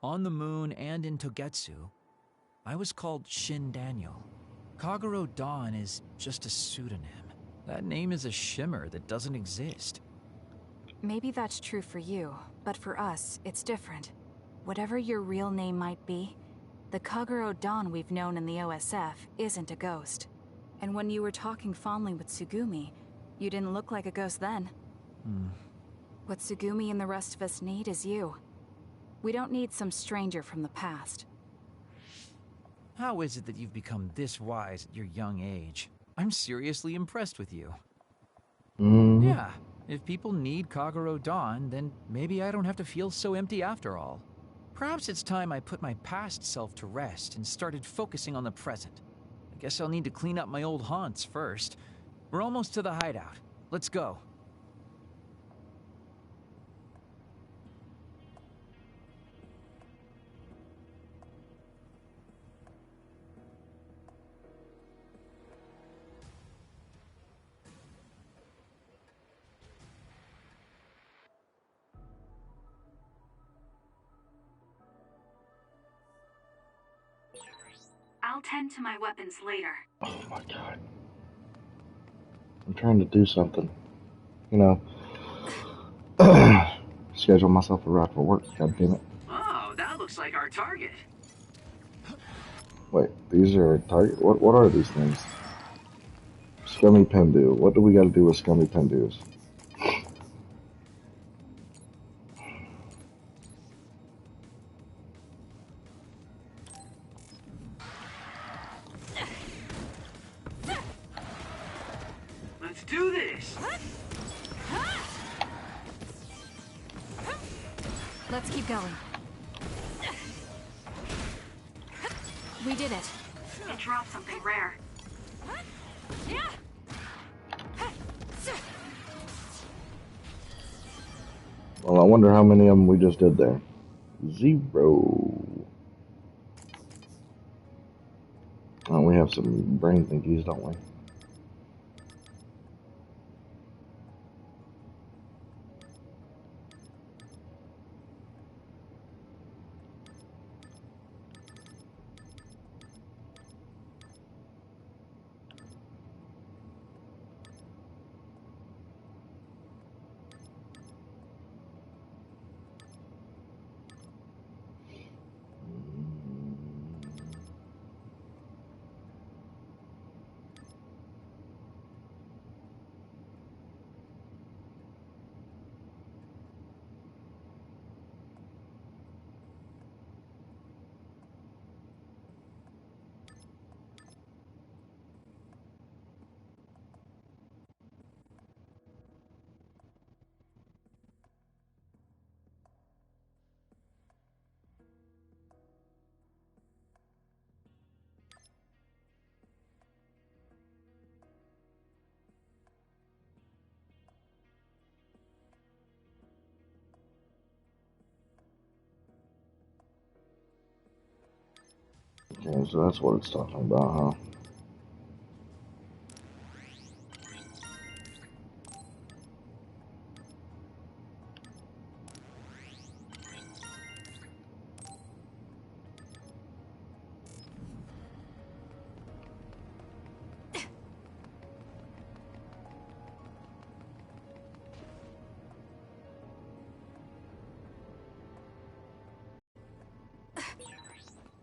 On the moon and in Togetsu, I was called Shin Daniel. Kagero Dawn is just a pseudonym. That name is a shimmer that doesn't exist. Maybe that's true for you, but for us, it's different. Whatever your real name might be, the Kagero Dawn we've known in the OSF isn't a ghost. And when you were talking fondly with Tsugumi, you didn't look like a ghost then. What Tsugumi and the rest of us need is you. We don't need some stranger from the past. How is it that you've become this wise at your young age? I'm seriously impressed with you. Yeah, if people need Kagero Dawn, then maybe I don't have to feel so empty after all. Perhaps it's time I put my past self to rest and started focusing on the present. I guess I'll need to clean up my old haunts first. We're almost to the hideout. Let's go. I'll tend to my weapons later. Oh my god. I'm trying to do something. You know, schedule myself a ride for work, god damn it. Oh, that looks like our target. Wait, these are target? What are these things? Scummy Pendu. What do we gotta do with Scummy Pendus? Let's do this! Let's keep going. We did it. It dropped something rare. Well, I wonder how many of them we just did there. 0. Oh, we have some brain thingies, don't we? Okay, so that's what it's talking about, huh?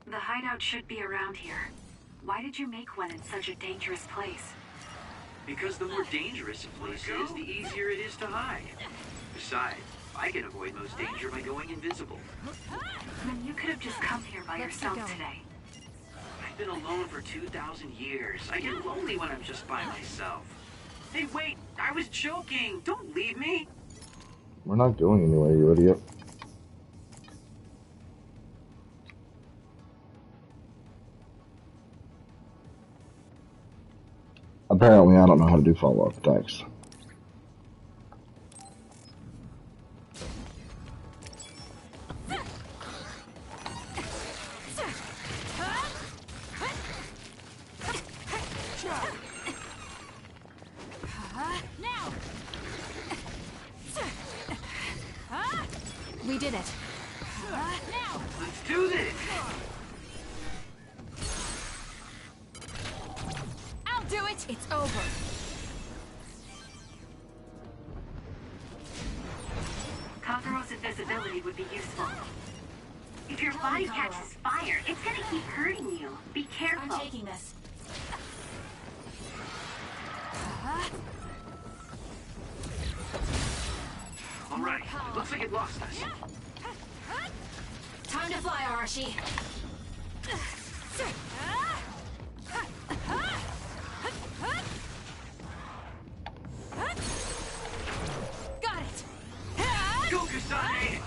The hideout should be around here. Why did you make one in such a dangerous place? Because the more dangerous a place is, the easier it is to hide. Besides, I can avoid most danger by going invisible. Then you could have just come here by Let's yourself keep going. today. I I've been alone for 2,000 years. I get lonely when I'm just by myself. Hey, wait, I was joking. Don't leave me. We're not going anywhere, you idiot. Apparently, I don't know how to do follow-up attacks. We did it. Let's do this. I'll do it. It's over. Kazuro's invisibility would be useful. If your body catches fire, it's gonna keep hurting you. Be careful. I'm taking this. All right, looks like it lost us. Time to fly, Arashi. Got it. Go, Kasane!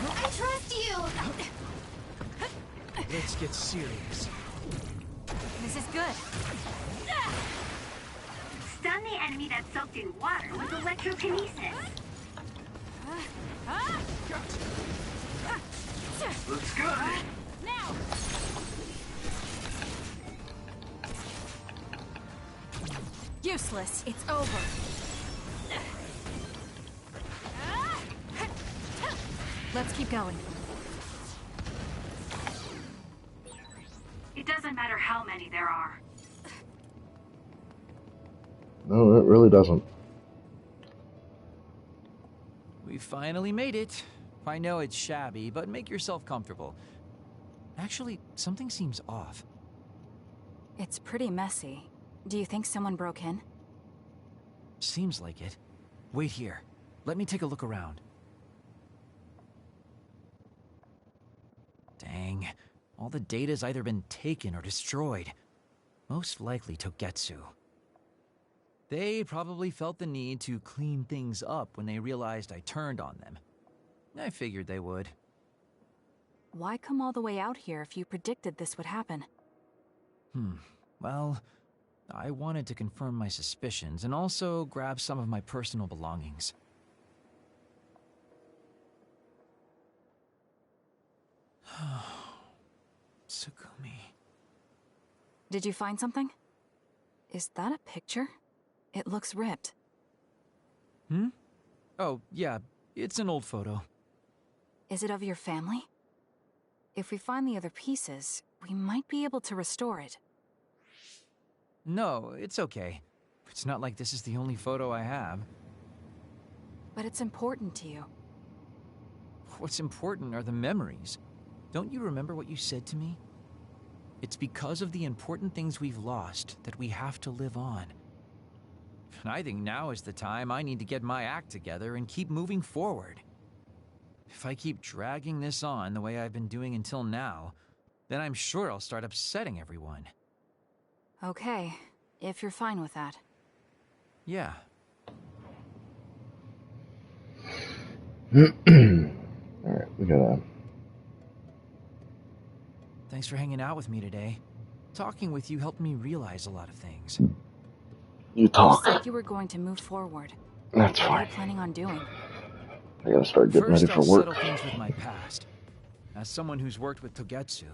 I trust you! Let's get serious. This is good. Stun the enemy that's soaked in water with electrokinesis. Looks good. Now. Useless. It's over. Let's keep going. It doesn't matter how many there are. No, it really doesn't. We finally made it. I know it's shabby, but make yourself comfortable. Actually, something seems off. It's pretty messy. Do you think someone broke in? Seems like it. Wait here. Let me take a look around. Dang. All the data's either been taken or destroyed. Most likely Togetsu. They probably felt the need to clean things up when they realized I turned on them. I figured they would. Why come all the way out here if you predicted this would happen? Well, I wanted to confirm my suspicions and also grab some of my personal belongings. Tsugumi. Did you find something? Is that a picture? It looks ripped. Oh, yeah, it's an old photo. Is it of your family? If we find the other pieces, we might be able to restore it. No, it's okay. It's not like this is the only photo I have. But it's important to you. What's important are the memories. Don't you remember what you said to me? It's because of the important things we've lost that we have to live on. And I think now is the time I need to get my act together and keep moving forward. If I keep dragging this on the way I've been doing until now, then I'm sure I'll start upsetting everyone. Okay, if you're fine with that. Yeah. Alright, we gotta... Thanks for hanging out with me today. Talking with you helped me realize a lot of things. You talk. You said you were going to move forward. That's What are fine. you planning on doing? I gotta start getting ready for First, work. I'll settle things with my past. As someone who's worked with Togetsu,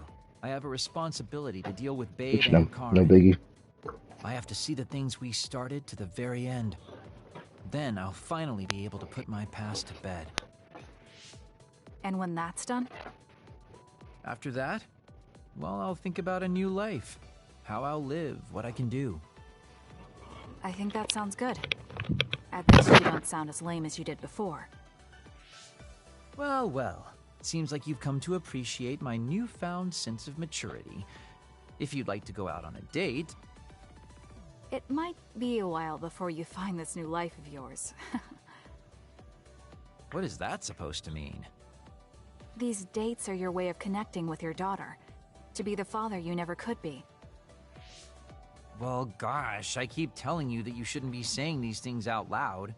I have a responsibility to deal with Babe Which, no and Karen. biggie. I have to see the things we started to the very end. Then I'll finally be able to put my past to bed. And when that's done? After that, well, I'll think about a new life. How I'll live, what I can do. I think that sounds good. At least you don't sound as lame as you did before. Well, well. Seems like you've come to appreciate my newfound sense of maturity. If you'd like to go out on a date... It might be a while before you find this new life of yours. What is that supposed to mean? These dates are your way of connecting with your daughter. To be the father you never could be. Well, gosh, I keep telling you that you shouldn't be saying these things out loud.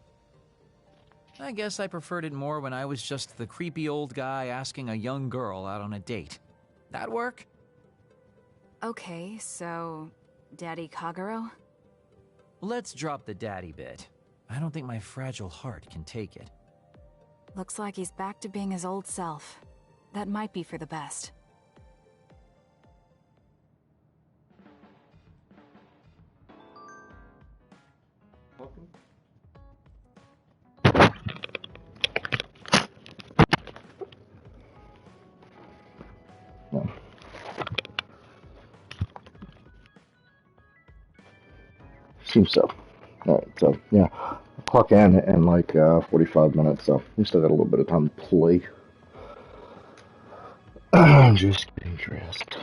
I guess I preferred it more when I was just the creepy old guy asking a young girl out on a date. That work? Okay, so... Daddy Kagero? Let's drop the daddy bit. I don't think my fragile heart can take it. Looks like he's back to being his old self. That might be for the best. No. Seems so. Alright, so, yeah. I'll clock in like 45 minutes, so we still got a little bit of time to play. I'm just getting dressed.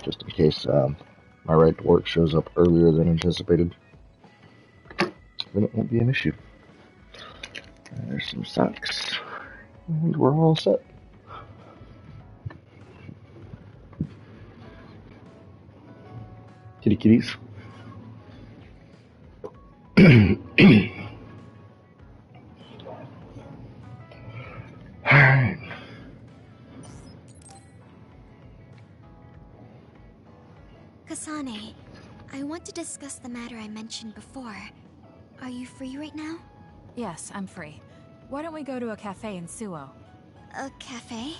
Just in case my ride to work shows up earlier than anticipated. Then it won't be an issue. There's some socks. And we're all set. Kitty kitties. Alright. Kasane, I want to discuss the matter I mentioned before. Are you free right now? Yes, I'm free. Why don't we go to a cafe in Suo? A cafe?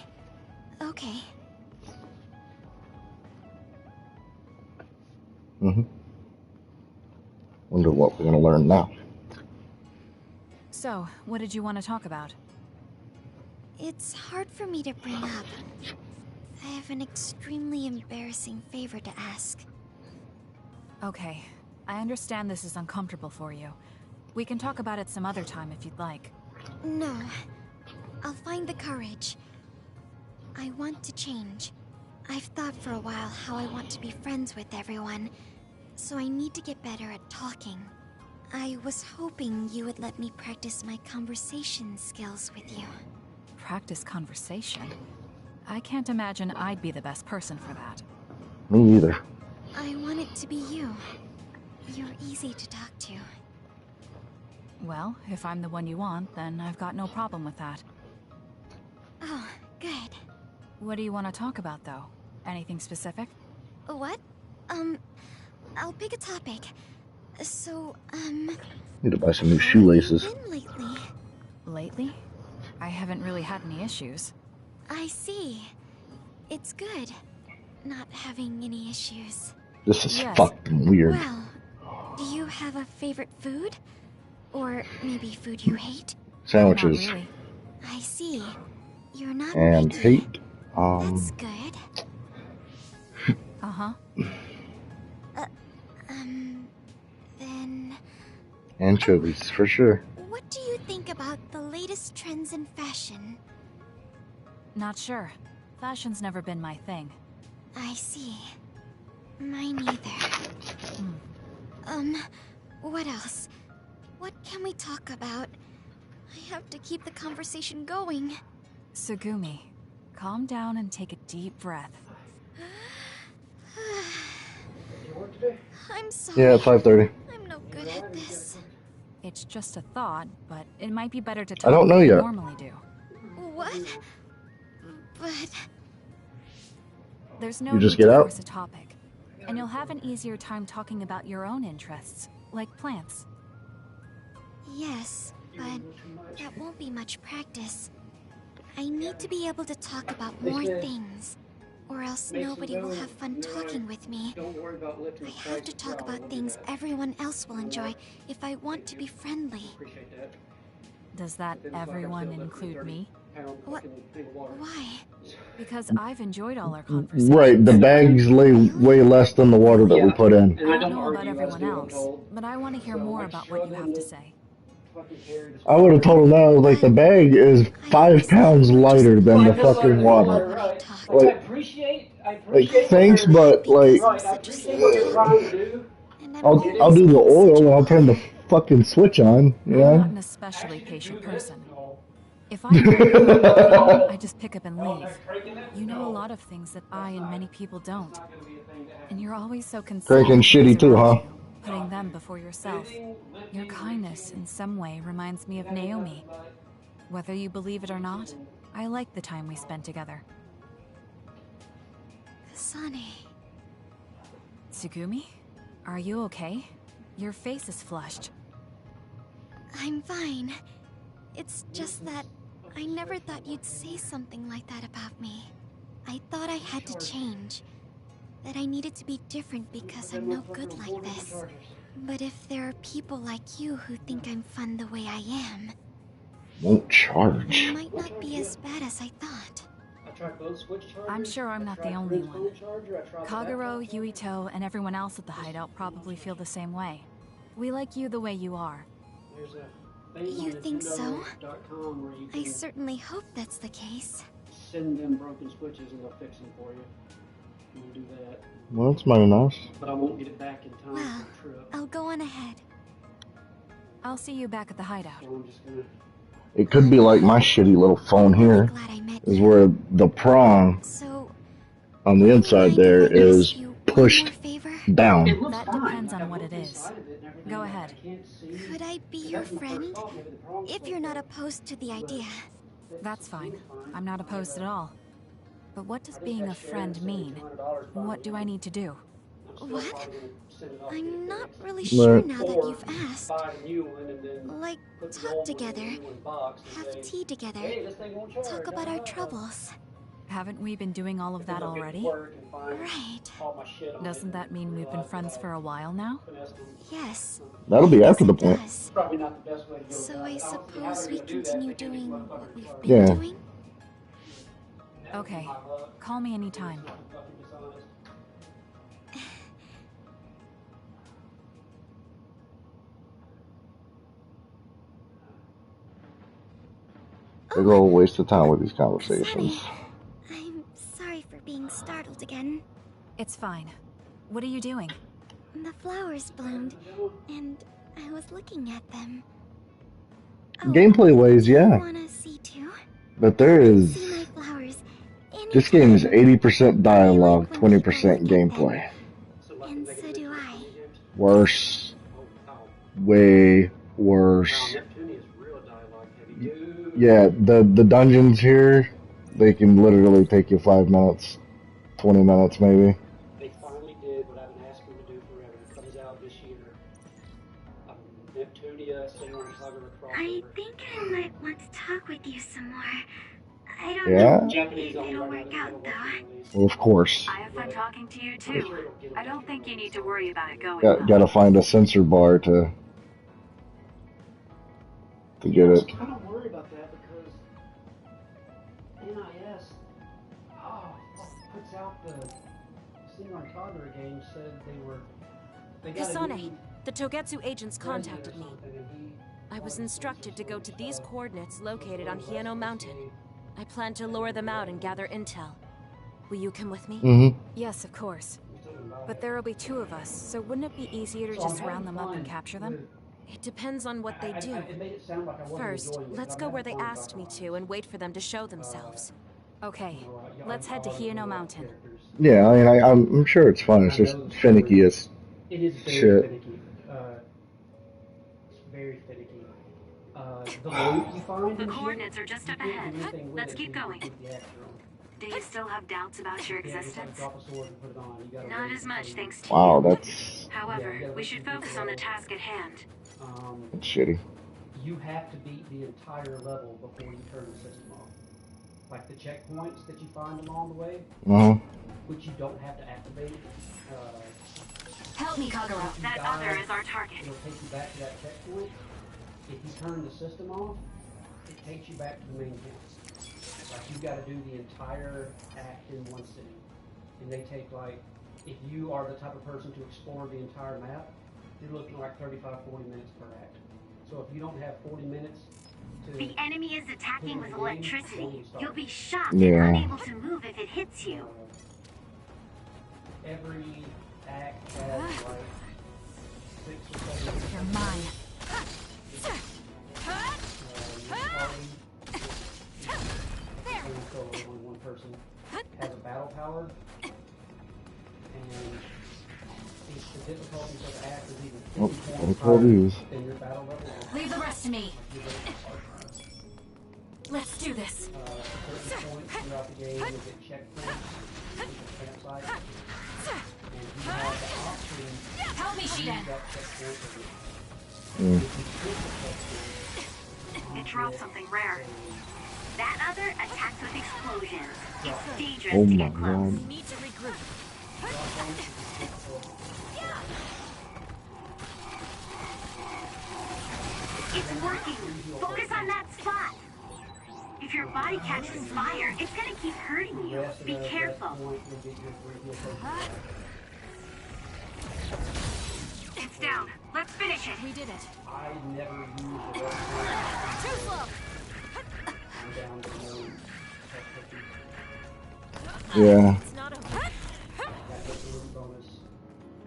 Okay. Wonder what we're gonna learn now. So, what did you want to talk about? It's hard for me to bring up. I have an extremely embarrassing favor to ask. Okay, I understand this is uncomfortable for you. We can talk about it some other time if you'd like. No. I'll find the courage. I want to change. I've thought for a while how I want to be friends with everyone, so I need to get better at talking. I was hoping you would let me practice my conversation skills with you. Practice conversation? I can't imagine I'd be the best person for that. Me either. I want it to be you. You're easy to talk to. Well, if I'm the one you want, then I've got no problem with that. Oh, good. What do you want to talk about, though? Anything specific? What? I'll pick a topic. So, Need to buy some new shoelaces. How have you been lately? Lately? I haven't really had any issues. I see. It's good, not having any issues. This is fucking weird. Well, do you have a favorite food? Or maybe food you hate? Sandwiches. Not really. I see. You're not And picky. hate. That's good. Uh-huh. Then... Anchovies, for sure. What do you think about the latest trends in fashion? Not sure. Fashion's never been my thing. I see. Mine either. What else? What can we talk about? I have to keep the conversation going. Sugumi, calm down and take a deep breath. I'm sorry. Yeah, 5:30. I'm no good at this. It's just a thought, but it might be better to talk I don't know like you yet. normally do. What? But... There's no You just need get to out? force a topic, and you'll have an easier time talking about your own interests, like plants. Yes, but that won't be much practice. I need to be able to talk about more things, or else nobody will have fun talking with me. I have to talk about things everyone else will enjoy if I want to be friendly. Does that everyone include me? What? Why? Because I've enjoyed all our conversations. Right, the bags lay way less than the water that we put in. I don't know about everyone else, but I want to hear more about what you have to say. I would have told him that. Like, the bag is 5 pounds lighter than the fucking water. Like, thanks, but like, I'll do the oil and I'll turn the fucking switch on. You I'm not know? an especially patient person. If I knew, I just pick up and leave. You know a lot of things that I and many people don't. And you're always so concerned Cranking with shitty those too, around huh? you, putting them before yourself. Your kindness, in some way, reminds me of Naomi. Whether you believe it or not, I like the time we spent together. Kasane. Tsugumi? Are you okay? Your face is flushed. I'm fine. It's just that I never thought you'd say something like that about me. I thought I had to change. That I needed to be different because I'm no good like this. But if there are people like you who think I'm fun the way I am... Won't charge. It might not be as bad as I thought. I'm sure I'm not the only one. Kagero, Yuito, and everyone else at the hideout probably feel the same way. We like you the way you are. You think so? I certainly hope that's the case. Send them broken switches and they'll fix them for you. We'll do that. Well, that's mighty nice. But I won't get it back in time Well, for the trip. I'll go on ahead. I'll see you back at the hideout. So I'm just gonna... It could be like my shitty little phone here, is where the prong on the inside there is pushed down. That depends on what it is. Go ahead. Could I be your friend? If you're not opposed to the idea. That's fine. I'm not opposed at all. But what does being a friend mean? What do I need to do? What? I'm not really sure now that you've asked. Like, talk together, have tea together, talk about our troubles. Haven't we been doing all of that already? Right. Doesn't that mean we've been friends for a while now? Yes. That'll be after the point. So I suppose we continue doing what we've been doing? Okay. Call me anytime. Big old waste of time with these conversations. I'm sorry for being startled again. It's fine. What are you doing? The flowers bloomed, and I was looking at them. Gameplay ways, yeah. Wanna see too? But there is... See my flowers. This game is 80% dialogue, 20% gameplay. And so do I. Worse. Way worse. Yeah, the dungeons here, they can literally take you 5 minutes, 20 minutes maybe. They finally did what I've been asking to do forever. It comes out this year. Neptunia, Senor Kagero crossover. I think I might want to talk with you some more. I don't Yeah? know if it'll work out, though. Well, of course. I have fun talking to you, too. I don't think you need to worry about it going well. Gotta find a sensor bar to get it. I don't worry about that because NIS puts out the Senor Kagero game said they Kasane, the Togetsu agents contacted me. I was instructed to go to these coordinates located on Hieno Mountain. I plan to lure them out and gather intel. Will you come with me? Yes, of course. But there will be 2 of us, so wouldn't it be easier to just round them up and capture them? It depends on what they do. First, let's go where they asked me to and wait for them to show themselves. Okay, let's head to Hieno Mountain. Yeah, I mean, I'm sure it's fun. It's just finicky as shit. finicky. It's very finicky. The loot you find The coordinates are just up ahead. Let's keep going. Do you still have doubts about your existence? Not as much, thanks to Wow, you. that's However, we should focus on the task at hand. shitty. You have to beat the entire level before you turn the system off. Like the checkpoints that you find along the way, which you don't have to activate. Help me, Kagero. That other is our target. It'll take you back to that checkpoint. If you turn the system off, it takes you back to the main camp. Like you've got to do the entire act in one sitting. And they take like, if you are the type of person to explore the entire map, you're looking like 35-40 minutes per act. So if you don't have 40 minutes to... The enemy is attacking with electricity. You'll be shocked Yeah. and unable to move if it hits you. Every act has like 6 or 7... You're mine. Oh, gotta call these. Leave the rest to me. Let's do this. Certain points throughout the game, you get checkpoints, campsite, and you have the option Help me, to use Shen. that checkpoint again. Mm. If you skip the checkpoint, It dropped something rare. That other attacks with explosions. It's dangerous Oh to my get close. god. We need to regroup. It's working. Focus on that spot. If your body catches fire, it's gonna keep hurting you. Be careful. It's down. Let's finish it. We did it. I never used the rest Too slow. I'm down to no Yeah. It's not over. that bonus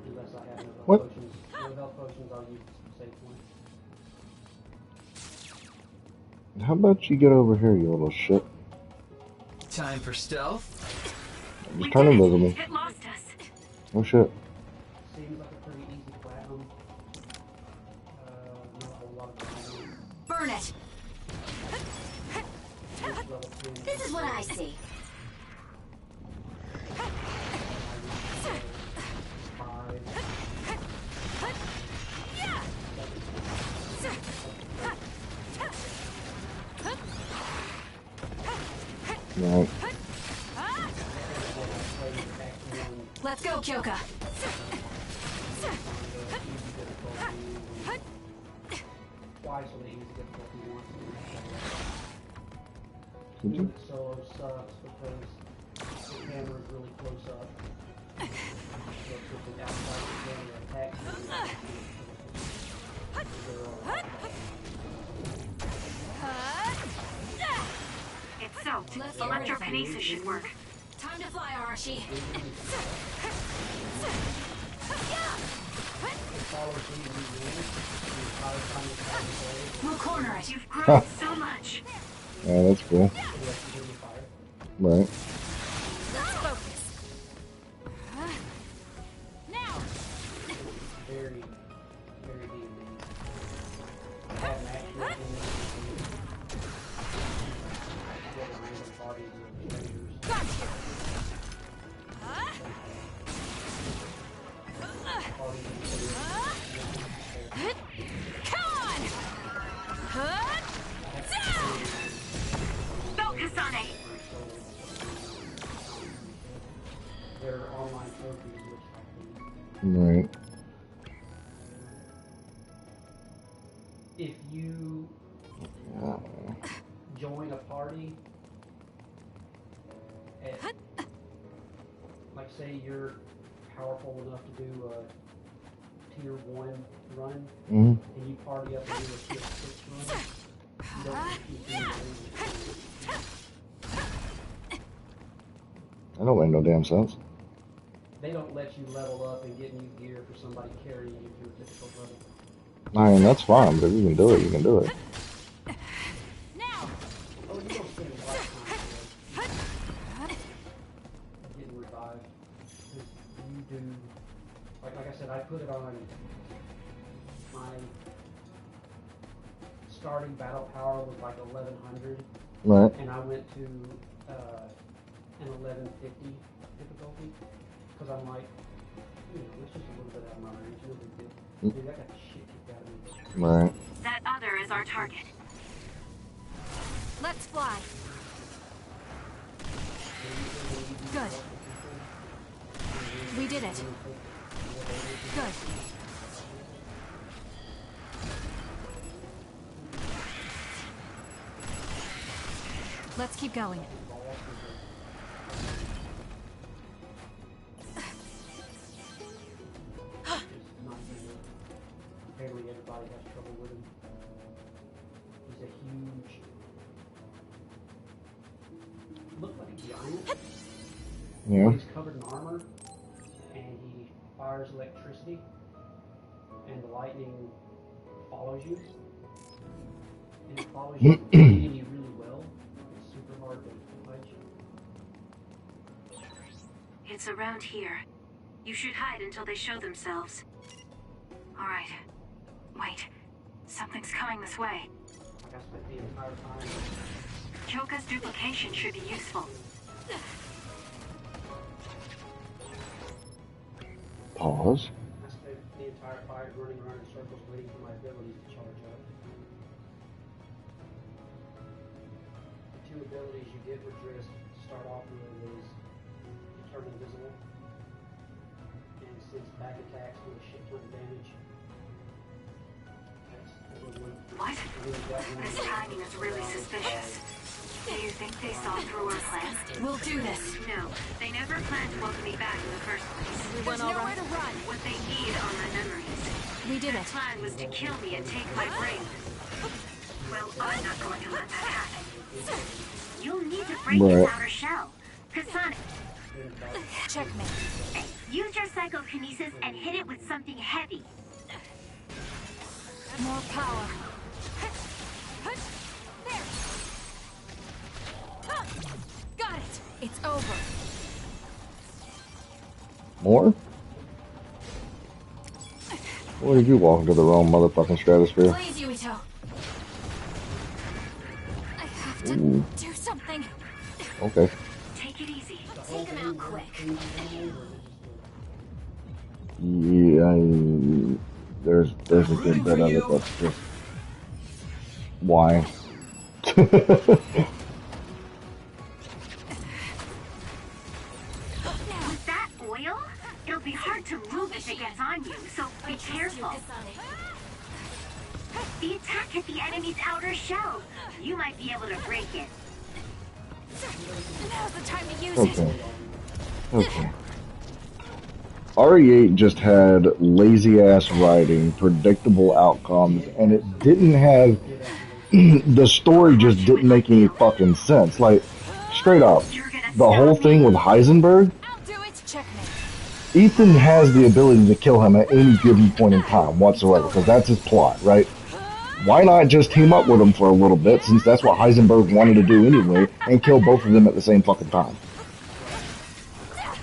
unless I have no health What? potions. No health potions, I'll use save point. How about you get over here, you little shit? Time for stealth. Just turn invisible. It lost us. Oh shit. Seems like a pretty easy platinum. Not a whole lot of platinum. Burn it. Level 10. This is what I see. Right. Let's go, Kyoka. Twice on the easy difficulty once. Could you? Solo sucks because the camera is really close up. So if it's outside the camera attacks It's soaked. Electrokinesis should work. Time to fly, Arashi. We'll corner it. You've grown so much. Yeah, that's cool. Right. Let's focus. Now. very, very D&D. I have an actual random parties of strangers. Gotcha. Come on. Focus on it. There are online trophies which Right. if you join a party at, like say you're powerful enough to do a tier 1 run, Mhm. and you party up and do a tier 6 run, you don't keep doing That don't make no damn sense. They don't let you level up and get new gear for somebody carrying you through a difficult level. I mean, that's fine, but if you can do it, you can do it. Now. Oh, you don't spend a lot of time getting revived. 'Cause you do, like I said, I put it on my starting battle power was like 1100. Right. And I went to an 1150 difficulty. Because I'm like, it's just a little bit out of my range, no big deal. Dude, I got the shit kicked out of me. Right. That other is our target. Let's fly. Good. We did it. Good. Let's keep going. Apparently everybody has trouble with him. He's a huge... Looked like a giant. Yeah. He's covered in armor, and he fires electricity, and the lightning follows you. And it follows you really, really well. It's super hard to fight you. It's around here. You should hide until they show themselves. Alright. Wait. Something's coming this way. I spent the entire time. Choka's duplication should be useful. Pause. I spent the entire fight running around in circles waiting for my abilities to charge up. The two abilities you get with Driss to start off with is you turn invisible, and since back attacks do a shit ton of damage. What? This timing is really suspicious. Do you think they saw through our plan? We'll do this. No, they never planned to welcome me back in the first place. There's nowhere to run. What they need are my memories. We did Their it. plan was to kill me and take my brain. Well, I'm not going to let that happen. You'll need to break this outer shell. Kasane. Checkmate. Use your psychokinesis and hit it with something heavy. More power. Got it. It's over. More? Where did you walk into the wrong motherfucking stratosphere? Please, Yuito. I have to do something. Okay. Take it easy. Take him out quick. Yeah, there's a good bit of it, but just why? With that oil, it'll be hard to move if it gets on you, so be careful. The attack hit the enemy's outer shell. You might be able to break it. Now's the time to use Okay. Okay. RE8 just had lazy ass writing, predictable outcomes, and it didn't have the story just didn't make any fucking sense. Like, straight up, the whole thing with Heisenberg, Ethan has the ability to kill him at any given point in time whatsoever, because that's his plot, right? Why not just team up with him for a little bit, since that's what Heisenberg wanted to do anyway, and kill both of them at the same fucking time?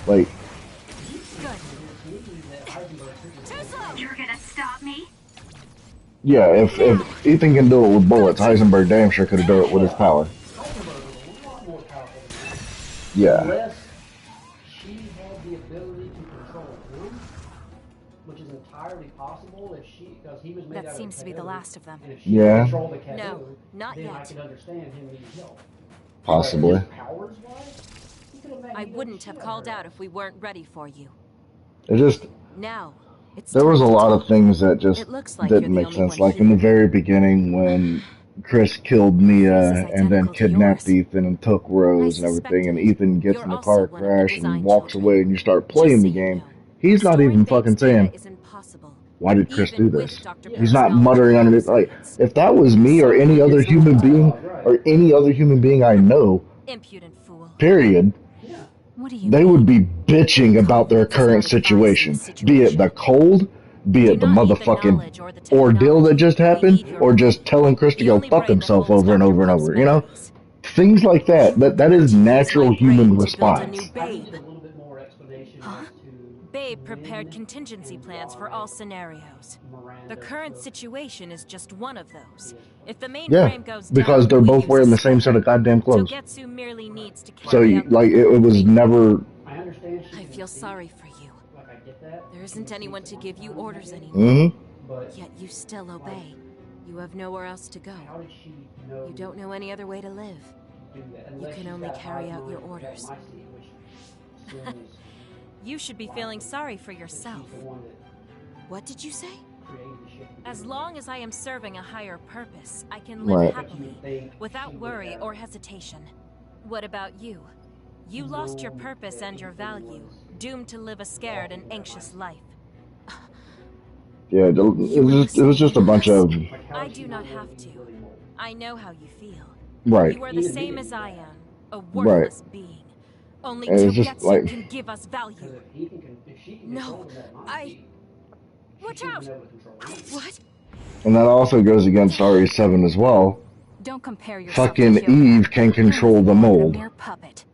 Like, You're gonna stop me? yeah, if Ethan can do it with bullets, Heisenberg damn sure could have done it with his power. Yeah. Unless she had the ability to control him, which is entirely possible if she, because he was made out That of seems to be the last of them. and if she Yeah. controlled the Cadu, No, not then I yet. could understand him needing help. Possibly. Powers-wise, he could have made I wouldn't have called out if we weren't ready for you. It just, Now, it's there was a time to lot talk. of things that just It looks like you're didn't the make only sense. one Like in the very beginning when Chris killed Mia and then kidnapped Ethan and took Rose and everything, and Ethan gets in a car crash and walks away, and you start playing the game. He's not even fucking saying, why did Chris do this? He's not muttering underneath. Like, if that was me or any other human being I know, Impudent fool. period, they would be bitching about their current situation. Be it the cold, be it the motherfucking ordeal that just happened, or just telling Chris to go fuck himself over and over and over, you know? Things like that. That is natural human response. Babe prepared contingency plans for all scenarios. The current situation is just one of those. If the mainframe Yeah, goes down, because they're both wearing the same set of goddamn clothes. Togetsu merely needs to So, carry out like, it was never... I feel sorry for you. There isn't anyone to give you orders anymore. Mm-hmm. Yet you still obey. You have nowhere else to go. You don't know any other way to live. You can only carry out your orders. You should be feeling sorry for yourself. What did you say? As long as I am serving a higher purpose, I can live happily, without worry or hesitation. What about you? You lost your purpose and your value, doomed to live a scared and anxious life. Yeah, it was just a bunch of... I do not have to. I know how you feel. Right. You are the same as I am, a worthless being. Only And it's just Togetsu like- can give us value. No, Watch out! What? And that also goes against RE7 as well. Don't compare yourself Fucking to Hero. Eve can control the mold. Mere puppet.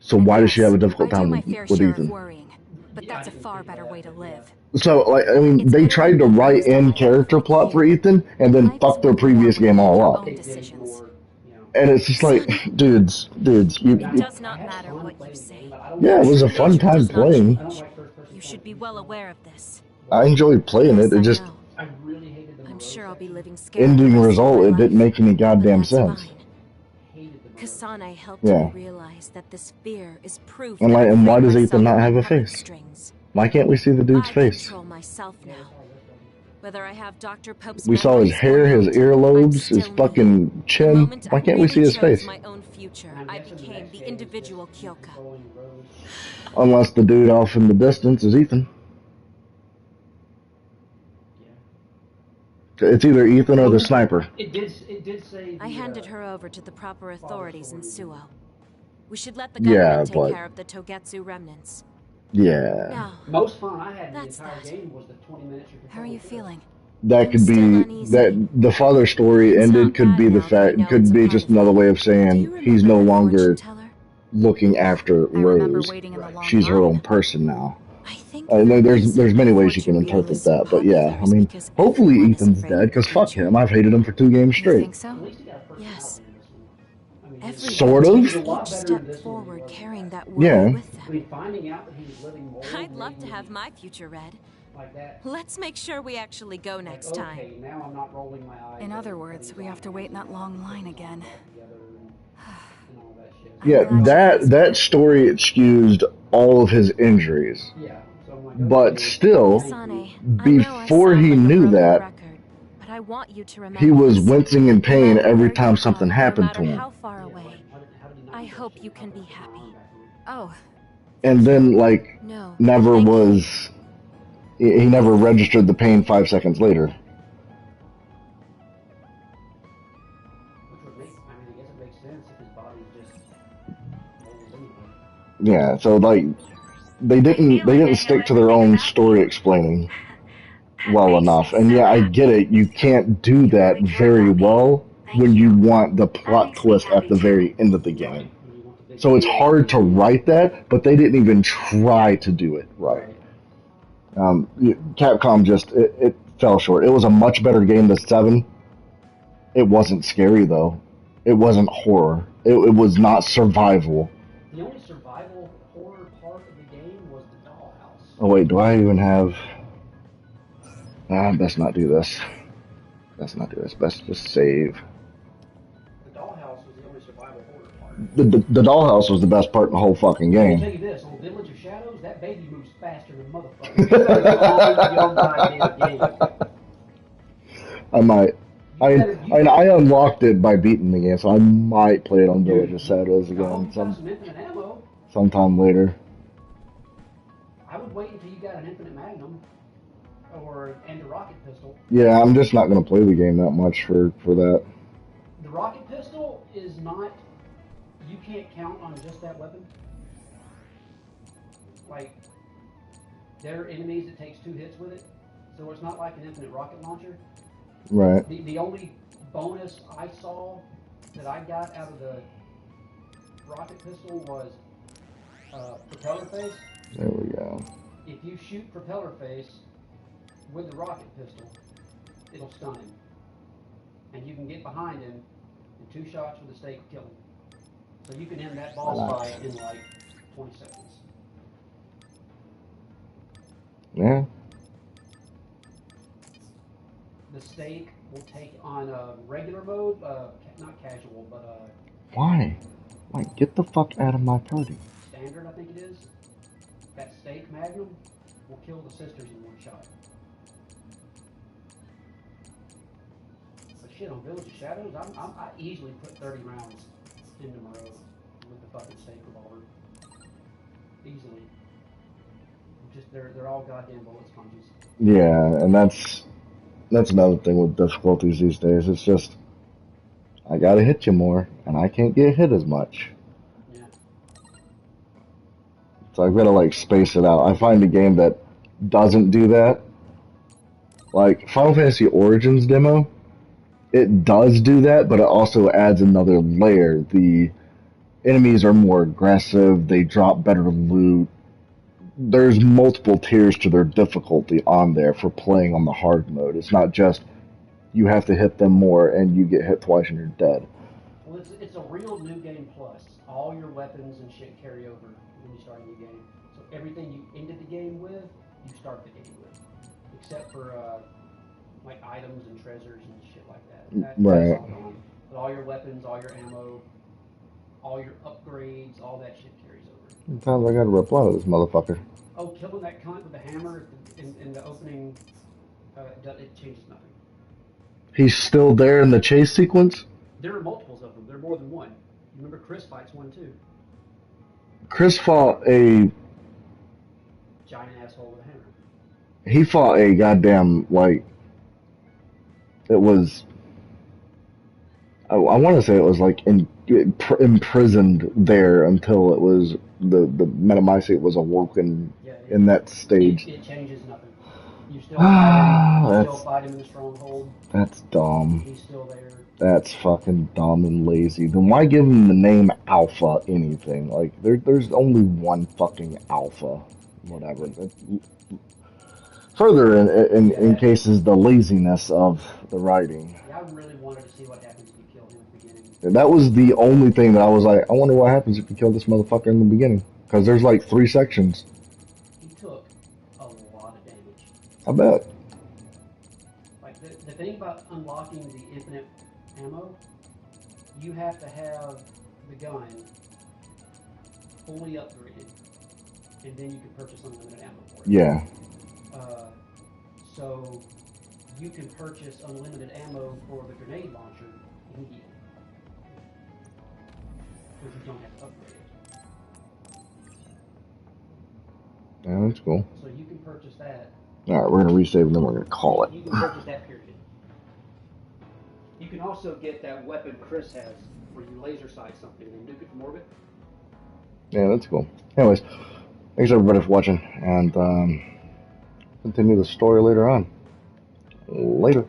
So why does she have a difficult I do time my with fair share of Ethan? worrying. but that's a far better way to live. So, like, I mean, they tried to write in character plot for Ethan and then fuck their previous game all up. And it's just like, dudes, It does not matter what you say. yeah, it was a fun time playing. You should be well aware of this. I enjoyed playing it. It just, I'm sure I'll be living scared. ending result, it didn't make any goddamn sense. Kasane helped Yeah. me realize that this fear is proof And that like, I and why freed does myself Ethan not have a from puppet face? strings. Why can't we see the dude's I face? control myself now. Whether I have Dr. Pope's We saw his memories or hair, his not, earlobes, I'm his still me. fucking The chin. moment Why I can't we see really his chose face? my own future, I became the individual Kyoka. Unless the dude off in the distance is Ethan. It's either Ethan or the sniper. It did say. I handed her over to the proper authorities in Suo. We should let the Yeah, government take but- care of the Togetsu remnants. Yeah. Now, Most fun I had in the That's entire that. game was the 20 minutes you How are you feeling? That could be that the father story ended could be the fact could be just another way of saying he's no longer looking after Rose. She's her own person now. There's many ways you can interpret that, but yeah, I mean, hopefully Ethan's dead because fuck him. I've hated him for 2 games straight. so? Yes. Sort of. Each step forward carrying that worry Yeah. with them. I mean, finding out that he was living more. I'd love to have my future read. Like that. Let's make sure we actually go next time. Okay, now I'm not rolling my eyes. In other words, we have to wait in that long line again. Yeah, that story excused all of his injuries. But still, before he knew that, But I want you to remember he was this. wincing in pain No matter every where time you something are, happened no to matter him. how far away. I hope you can be happy. Oh, And then, like, No, never was. He never registered the pain 5 seconds later. Which would make, I mean, I guess it makes sense if his body's just old anyway. Yeah, so like they didn't stick to their own story explaining well enough. And yeah, I get it. You can't do that very well when you want the plot twist at the very end of the game. So it's hard to write that, but they didn't even try to do it right. Capcom just it fell short. It was a much better game than 7. It wasn't scary though. It wasn't horror. It was not survival. The only survival horror part of the game was the dollhouse. Oh wait, do I even have? Best not do this. Best not do this. Best just save. The dollhouse was the only survival horror part. The dollhouse was the best part of the whole fucking I'll tell game. you this, on Village of Shadows, that baby moves faster than motherfucker. You better go on with your goddamn game. I might. I unlocked it by beating the game, so I might play it on Village of Shadows again Some infinite ammo. sometime later. I would wait until you got an infinite magnum, and a rocket pistol. Yeah, I'm just not gonna play the game that much for that. The rocket pistol is not. You can't count on just that weapon. Like, there are enemies that takes 2 hits with it, so it's not like an infinite rocket launcher. Right. The only bonus I saw that I got out of the rocket pistol was propeller face. There we go. If you shoot propeller face with the rocket pistol, it'll stun him. And you can get behind him, and 2 shots with a stake will kill him. So you can end that boss fight in like 20 seconds. Yeah. The stake will take on regular mode, not casual, but Why? Like, get the fuck out of my party. standard, I think it is. That stake magnum will kill the sisters in 1 shot. But shit, on Village of Shadows, I easily put 30 rounds into Moreau with the fucking stake revolver. Easily. Just they're all goddamn bullet sponges. Yeah, and that's another thing with difficulties these days. It's just I gotta hit you more, and I can't get hit as much. Yeah. So I've gotta like space it out. I find a game that doesn't do that, like Final Fantasy Origins demo, it does do that, but it also adds another layer. The enemies are more aggressive, they drop better loot, there's multiple tiers to their difficulty on there for playing on the hard mode. It's not just you have to hit them more and you get hit twice and you're dead. Well, it's a real New Game Plus. All your weapons and shit carry over when you start a new game. So everything you ended the game with, you start the game with. Except for like items and treasures and shit like that. Right. That's all gone. But all your weapons, all your ammo, all your upgrades, all that shit carries over. Sometimes I gotta reply to this motherfucker. Oh, killing that cunt with the hammer in the opening, it changes nothing. He's still there in the chase sequence? There are multiples of them. There are more than one. You remember Chris fights one too. Chris fought a... Giant asshole with a hammer. He fought a goddamn, like... It was... I want to say it was like imprisoned there until it was... The Metamycete was awoken in that stage. It changes nothing. You still fight him in the stronghold. That's dumb. He's still there. That's fucking dumb and lazy. Then why give him the name Alpha anything? Like, there's only one fucking Alpha. Whatever. Further in cases the laziness of the writing. Yeah, I really wanted to see what happens if you kill him at the beginning. And that was the only thing that I was like, I wonder what happens if you kill this motherfucker in the beginning. Because there's like 3 sections. He took a lot of damage. I bet. Like, the thing about unlocking the infinite ammo, you have to have the gun fully upgraded, and then you can purchase unlimited ammo for it. Yeah. So you can purchase unlimited ammo for the grenade launcher immediately, because you don't have to upgrade it. Yeah, that's cool. So you can purchase that. Alright, we're gonna resave and then we're gonna call it. You can purchase that period. You can also get that weapon Chris has, where you laser sight something and nuke it from orbit. Yeah, that's cool. Anyways, thanks everybody for watching, and continue the story later on. Later.